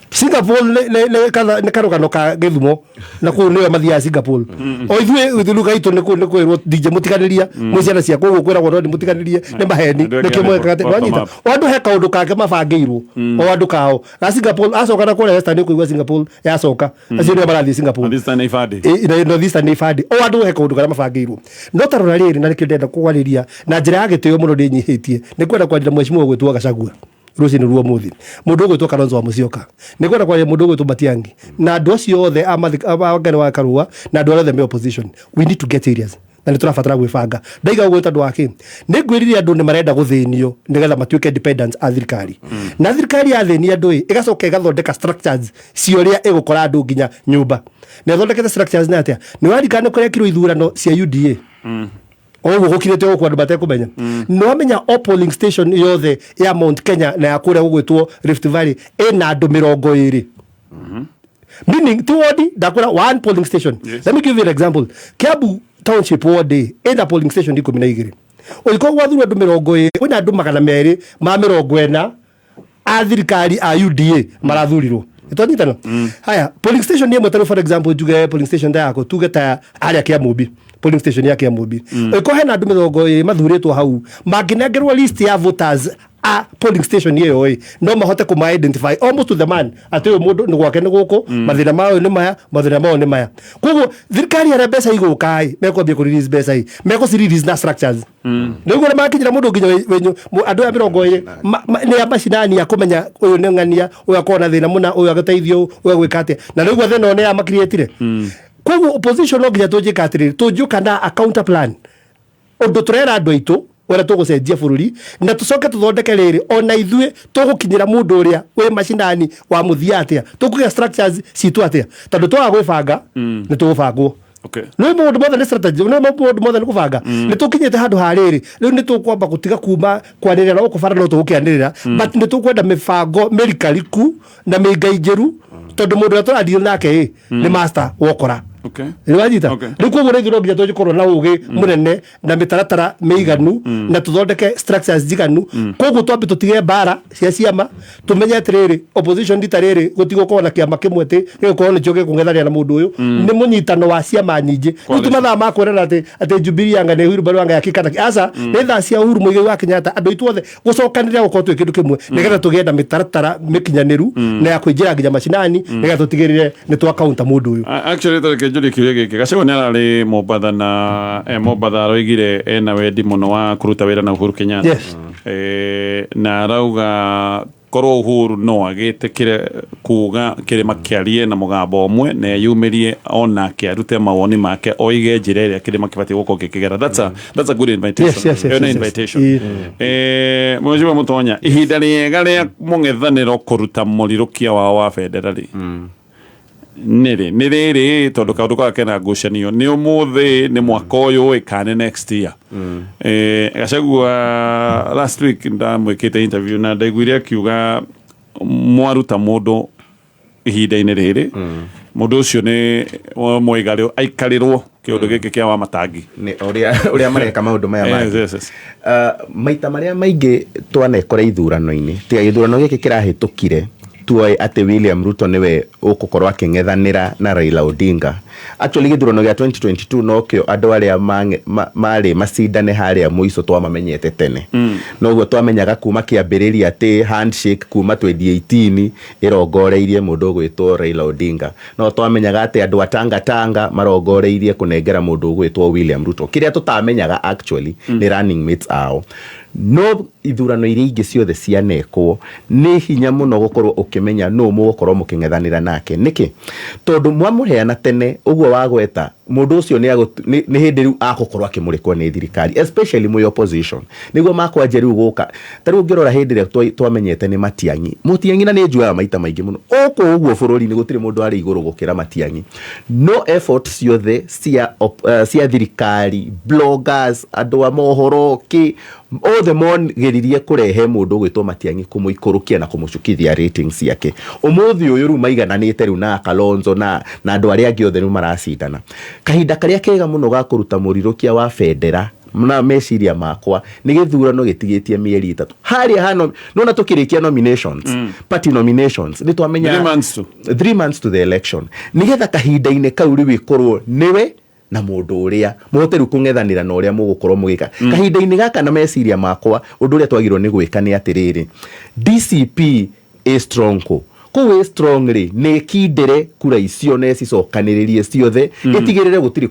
Singapore ne karugano ka Githumo na ku niyo mathia Singapore o ithuĩ thuluga itu ne kwirwo DJ mutiganiria muciana cia kugu kwira gwo mutiganirie ne maheni ne kimwe kagate wanyita o andu he kaundu kake mabangĩirwo o andu kao na Singapore acoka na kũrĩa Western kuigua Singapore yacoka acio nĩ marathie Singapore this time ifadi no this time ifadi o andu he kaundu karia mabangĩirwo no tarora rĩrĩ na rĩkĩndenda kũgwarĩria na njĩra ya gĩtĩo mũno ndĩnyihitie nĩ kwenda kwanjĩra mheshimiwa gwĩtwo Gachagua Rucini ruo muthi mundu gwitwo Kalonzo wa Musyoka ni kwenda kwa mundu gwitwo Matiang'i na andu acio othe amagana wa Karua na andu othe me opposition we need to get serious na niturabatara gwibanga ndaiga gwita andu ake ni ngwiriria andu ni marenda guthinio nigetha matuike independence a thirikari na thirikari ya thini andu igacoka igathondeka structures cioria igukora andu nginya nyumba na thondekete structures na atia ni warikana kuria kiro ithurano cia UDA ogo gukirete gukwa andu batekumenya no amenya polling station yothe ya Mount Kenya na ya kuria gugwitwo Rift Valley ina andu 20 meaning tuodi ndakura one polling station let me give you an example Kiambu township ward ina polling station 12 ulikuwa wathuru andu 20 kuna andu 200 ma 40 a thirikari a UDA marathurirwo itonyitana haya polling station yemwe tano for example juge polling station da yako tugeta aria Kiambu polling station yake ya Mobi iko hena andu 20 mathuritwo hau manginengerwo list ya voters a polling station yeyo no mahote kuma identify almost to the man ati uyu mundu ni gwake ni guku mathina mao ni maya mathina mao ni maya koguo thirikari ya mbeca igukai mekwambia ku release mbeca hii meko release na structures niguo makinyira mundu nginya wenyu andu ya 20 ni ya macinani ya kumenya uyu ni ngania uyu akona thina muna uyu agateithio uyu gwikate na niguo thina one ya makrietire koguo opposition no nginya tunjika atiri tunjuka na a counter plan undu turera andu aitu wala tugucenjia bururi na tucoke tuthondeke riri ona ithuĩ tugukinyira mundu uria we macinani wa muthia atia tukugia structures citu atia tondu twaga gwibanga ni tugubangwo okay no mundu mothe ni strategy no mundu mothe ni kubanga ni tukinyite handu hariri riu ni tukwamba gutiga kuma kwanirira no kubara no tugukianirira but ni tukwenda mibango mirikariku na mingainjiru tondu mundu uria turathie nake ni master wokora okay riwajita rikuo gore thiro nginya tujikorwo na ugi munene na mitaratara meiganu na tuthondeke structures jiganu koguo twambe tutige bara cia ciama tumenye atiriri opposition ditariri gutigokorwo na kiama kimwe ti gikukorwo ni kio gikung'ethanira na mundu uyu ni munyitano wa ciama nyingi tumathaa makwirana ati Jubilee yanga ni Uhuru Barwanga yakikana asa ni thaa cia Uhuru Muigai wa Kenyatta andu itu othe gucokanirira gukorwo twi kindu kimwe nigetha tugie na mitaratara mikinyaniru na ya kwinjira nginya macinani nigetha tutigirire ni twa counter mundu uyu actually njuri kiuria giki Gachagua ni arari Mombatha na Mombatha aroigire ena wendi muno wa kuruta wira na Uhuru Kenyatta na arauga korwo Uhuru no agitikire kuga kirima kiarie na mugambo omwe na yumirie ona kiarute mawoni make oige njira iria kirima kibati guko gikigera that's a good invitation invitation mwejiwa mutonya ihinda riega ria mung'ethaniro kuruta murirukia wa federali niri tondu kaundu gake na ngucanio ni umuthi ni mwaka uyu ikane next year Gachagua last week ndamwikite interview na ndaiguire akiuga mwaruta mundu ihinda-ini riri mundu ucio ni mwigario aikarirwo kiundu giki kia wa matangi ni uria mareka maundu maya maita maria maingi twanekora ithurano-ini tiga githurano giki kirahitukire tuoe ati William Ruto niwe ukukorwa aking'ethanira na Raila Odinga actually githurano gia 2022 no kio andu aria mari macindane haria muico twamamenyete tene noguo twamenyaga kuma kiambiriria ati handshake kuma 2018 irongoreirie mundu gwitwo Raila Odinga no twamenyaga ati andu atanga marongoreirie kunengera mundu gwitwo William Ruto kiria tutamenyaga actually ni running mates ao no ithurano iria ingi ciothe cianekwo ni hinya muno gukorwo ukimenya no mugukorwo muking'ethanira nake niki tondu mwamuheana tene uguo wagweta mundu ucio ni hindi riu agukorwo akimurekwo ni thirikari, especially mu opposition, niguo makwanjia riu guka. Tariu ngirora hindi ria twamenyete ni Matiang'i na ni njuaga maita maingi muno oko uguo bururi ni gutire mundu ari iguru gukira Matiang'i. No effort ciothe cia thirikari, bloggers, andu a mohoro ki othe mongeririe kurehe mundu gwitwo Matiang'i kumuikurukia na kumucukithia ratings yake. Umuthi uyu ru maigananite ru na Kalonzo na andu aria angi othe ru maracindana. Kahinda karia kega muno ga kuruta murirukia wa federa na meciria makwa ni githurano gitigitie mieri 3 haria hano nona tukirikia nominations, party nominations ni twamenya 3 months to the election, nigetha kahinda-ine kau ri wikorwo niwe na mundu uria muhoteru kungethanira na uria mugukorwo mugika kahinda-ine gaka na meciria makwa undu uria twagirwo ni gwika ni atiriri DCP is strong kuwe strongly ne kidere kura icio nesi cokaniririe ciothe itigirire gutiri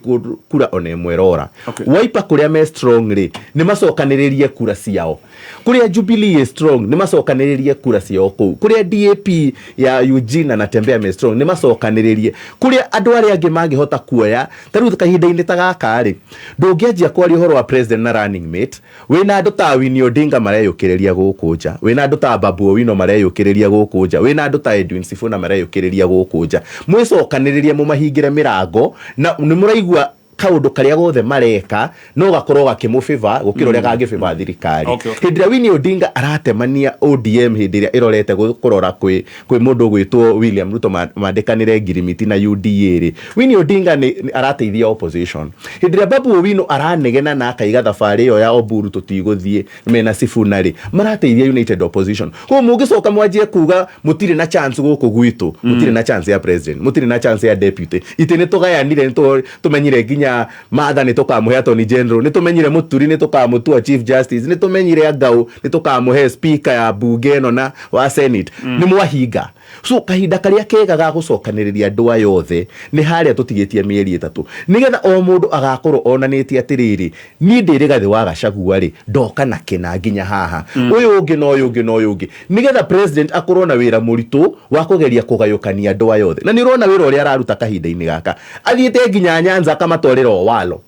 kura one mwerora Wiper kuria me strongly ni macokaniririe kura ciao, kuria Jubilee is strong ni macokaniririe kura ciao ku, kuria DAP ya Eugene na Tembea me strong ni macokaniririe, kuria andu aria angi mangihota kuoya taru kahinda-ine ta gaka ri ndungianjia kwari uhoro wa president na running mate wina andu ta Winnie Odinga mareyukiriria guku nja, wina andu ta Babu Owino mareyukiriria guku nja, wina andu Edwin Sifuna mareyukiriria guku nja, mwicokaniririe mu mahingire mirango na ni muraigua kaundu karia gothe mareka no gakorwo gakimufeva gukira uria gangifeva thirikari. Hindira Winnie Odinga aratemania ODM hindira irorete kurora kwi mundu gwitwo William Ruto mandekanire ngirimiti na UDA ri Winnie Odinga ni arateithia opposition. Hindira Babu Owino aranegena na akaiga thabari yo ya Oburu tutiguthie mena Sifuna ri marateithia united opposition. Ko mugicoka mwanjie kuga mutire na chance guku gwitu, mutire na chance ya president, mutire na chance ya deputy, itene tugayanire nito tumenyire ginya Maatha ni tukamuhe attorney general, ni tumenyire Muturi ni tukamutua chief justice, ni tumenyire Agau ni tukamuhe speaker ya bunge no na wa senate ni mwahinga. So kahinda karia kega ga gucokaniriria andu ayothe ni haria tutigitie mieri 3 nigetha o mundu agakorwo onanitie atiriri ni ndirigathi wa Gachagua ri ndoka na kina nginya haha uyu ungi no uyu ungi no uyu ungi nigetha president akorwo na wira muritu wa kugeria kugayukania andu ayothe. Na ni urona wira uria araruta kahinda-ini gaka athiite nginya Nyanza akamatwarira Owalo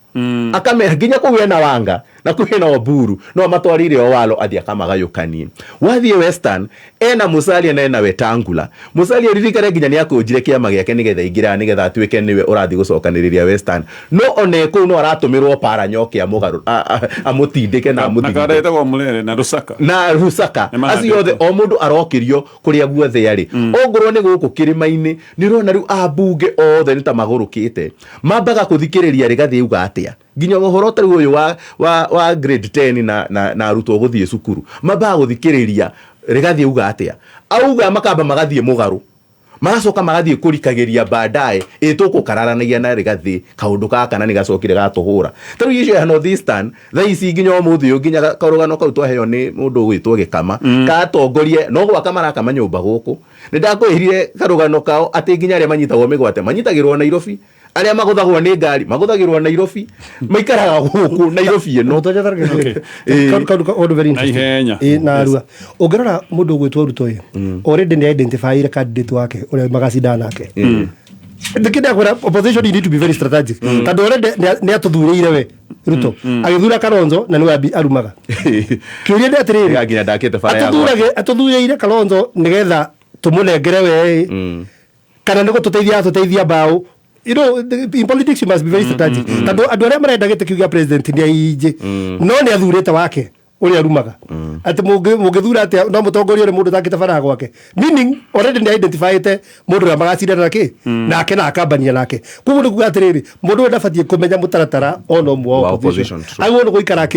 akame nginya kuwe na Wanga na kuwe na Oburu no matwarire Owalo athia kamagayukanie. Wathie Western ena Musalia na ena Wetangula, Musalia ririkare nginya ni akunjire kiama giake nigetha ingira nigetha atuike niwe urathi gucokaniriria Western no one ku no aratumirwo para nyoke amugaru amutindike na amuthige nakarete kwa mulere na Rusaka aciothe o mundu arokirio kuria guothe yari ongorwo ni guku kirima-ini ni rona riu abunge othe ni ta magurukite mambaga kuthikiriria rigathi uga atia nginya uhoro ta uyu wa grade 10 na arutwo guthie cukuru mambaga guthikiriria rigathi uga atia auga makamba magathie mugaru magacoka magathie kurikagiria baadaye tukukararanagia na rigathi kaundu gaka na nigacokire gatuhura taru icio ya Northeastern thaici nginya umuthi nginya karugano kau twaheo ni mundu gwitwo Gikama katongorie no gwaka maraka manyumba guku nindakwirire karugano kao ati nginya aria manyitagwo migwate manyitagirwo Nairobi, aria maguthagwo ni ngari maguthagirwo Nairobi maikaraga guku Nairobi eno kandu very interesting na arua ungirora mundu gwitwo Ruto ye already ni identify candidate wake uria magacinda nake ndikida kwa opposition you need to be very strategic tando already ni atuthureire we Ruto agithura Kalonzo na niwe arumaga kiuria ndi atiriri nginya ndakite bara ya atuthureire Kalonzo nigetha tumunengere we kana ndiko tuteithia bao. You know, in politics you must be very strategic. Tando andu aria marenda gite kiugia president ni aije no ni athurite wake uri arumaga ati mugithura ati no mutongoria uri mundu takite bara gwake, meaning already ni identified mundu ra magacira nake nake na akambania nake kugu ni kugatiriri mundu ndabatie kumenya mutaratara ono mwo opposition agwo no guikara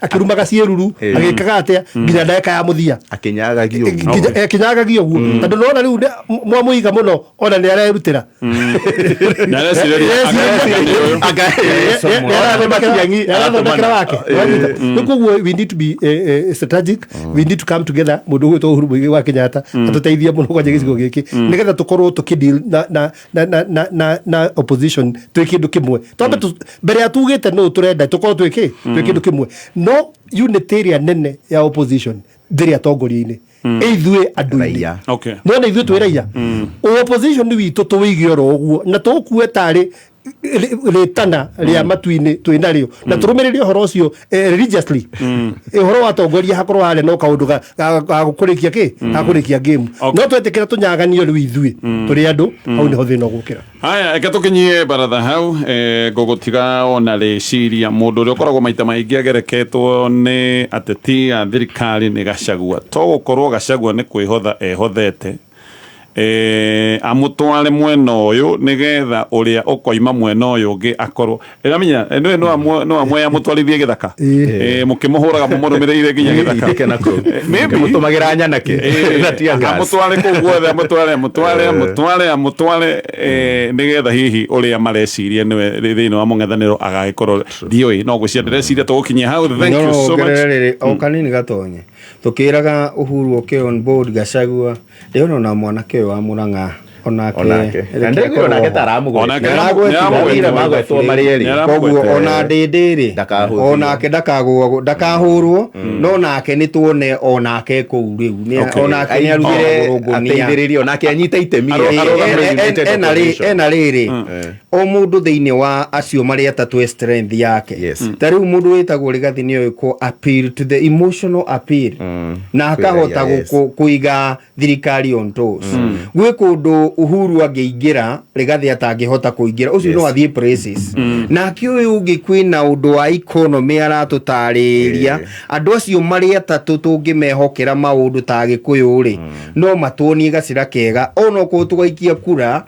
akirumaga cieruru agikaga atia nginya ndeka ya muthia akinyagagio guo tando no na riu mwamuiga muno ona ni arerutira na we need to be strategic. We need to come together mundu gwitwo Uhuru Muigai wa Kenyatta atuteithia muno kwa gicigo giki nigetha tukorwo tukideal na opposition twikindu kimwe tondu mbere ya tugite no turenda tukorwo twikindu kimwe no unitarian nene ya opposition ndiri atongoria-ini ithue andu raia no na ithue twiraia opposition ni witu tuwige oro uguo na tukue tari ritana ria matuini twinario na turumirire horo ucio religiously horo wa tongoria hakorwo hale no kaundu ga gukurikia gakurikia game no twetikira tunyaganio riu ithui turi andu au ni ho thina gukira haya eke tukinyie baratha hau gugutiga ona riciria mundu uri ukoragwo maita maingi agereketwo ni ateti a thirikari ni Gachagua to gukorwo Gachagua ni kwihotha ehothete amutware mweno uyu nigetha uria ukoima mweno uyu ungi akorwo iramenya no amwe amutwarithie githaka mukimuhuraga mumurumireire ginya githaka maybe mutumagira nyanake na tia gas amutware kuguothe amutware nigetha hihi uria mareciria niwe thini wa mung'ethaniro agagikorwo ndioi no gucia ndireciria tugukinyia hau thank you so much o kanini gatonye tukiraga Uhuru okay on board Gachagua rero na mwanake wa Murang'a onake ona ndindiri onake ndakahurwo no nake ni tuone onake ku riu onake ni arugire ateithiririo onake anyita itemi ena riri o mundu thiini wa acio mari atatu strength yake tariu mundu witagwo Rigathi ni oyiko appeal to the emotional appeal na akahota kuiga thirikari on toes gwe kundu Uhuru angeingira Rigathi atangihota kuingira ucio no athie places na kiuyu ungi kwina undu wa economy aratutariria andu acio mari atatu tungimehokera maundu ta Gikuyu ri no matuonie gacira kega ono ko tugaikia kura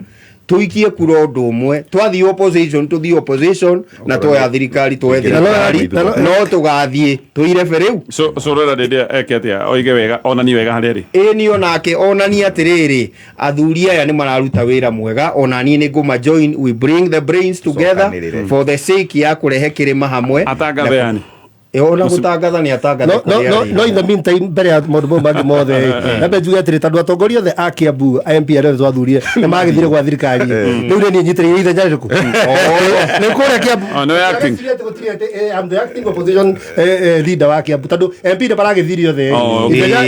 tuikie kura undu umwe twathi opposition to the opposition na twa thirikari twa thirikari no tugathie tuirebe riu so rora ndia eketia oige wega onani wega hariri ni onake onani atiriri athuri aya ni mararuta wira mwega onani ni nguma join we bring the brains together for the sake ya kurehe kirima hamwe atangathe yani ona gutangatha ni atangatha no in the meantime mbere ya maundu mangĩ mothe na njuge atĩrĩ tondũ atongoria othe a Kiambu MP arĩa twathuurire nĩ magĩthire gwa thirikari rĩu nĩ niĩ nyitĩrĩire ithenya rĩrĩkũ nĩ kũrĩa Kiambu I'm the acting opposition leader wa Kiambu tondũ MP nĩ maragĩthire othe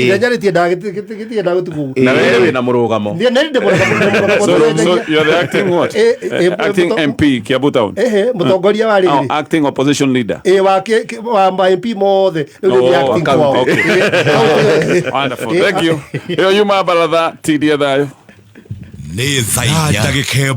ithenya rĩtiendaga gũtigwo na wewe wĩna mũrũgamo so you're the acting what acting MP Kiambu town mũtongoria wa rĩrĩ acting opposition leader wa MP mothe wonderful thank you yo yuma baratha tidia thayo ni thai ndagika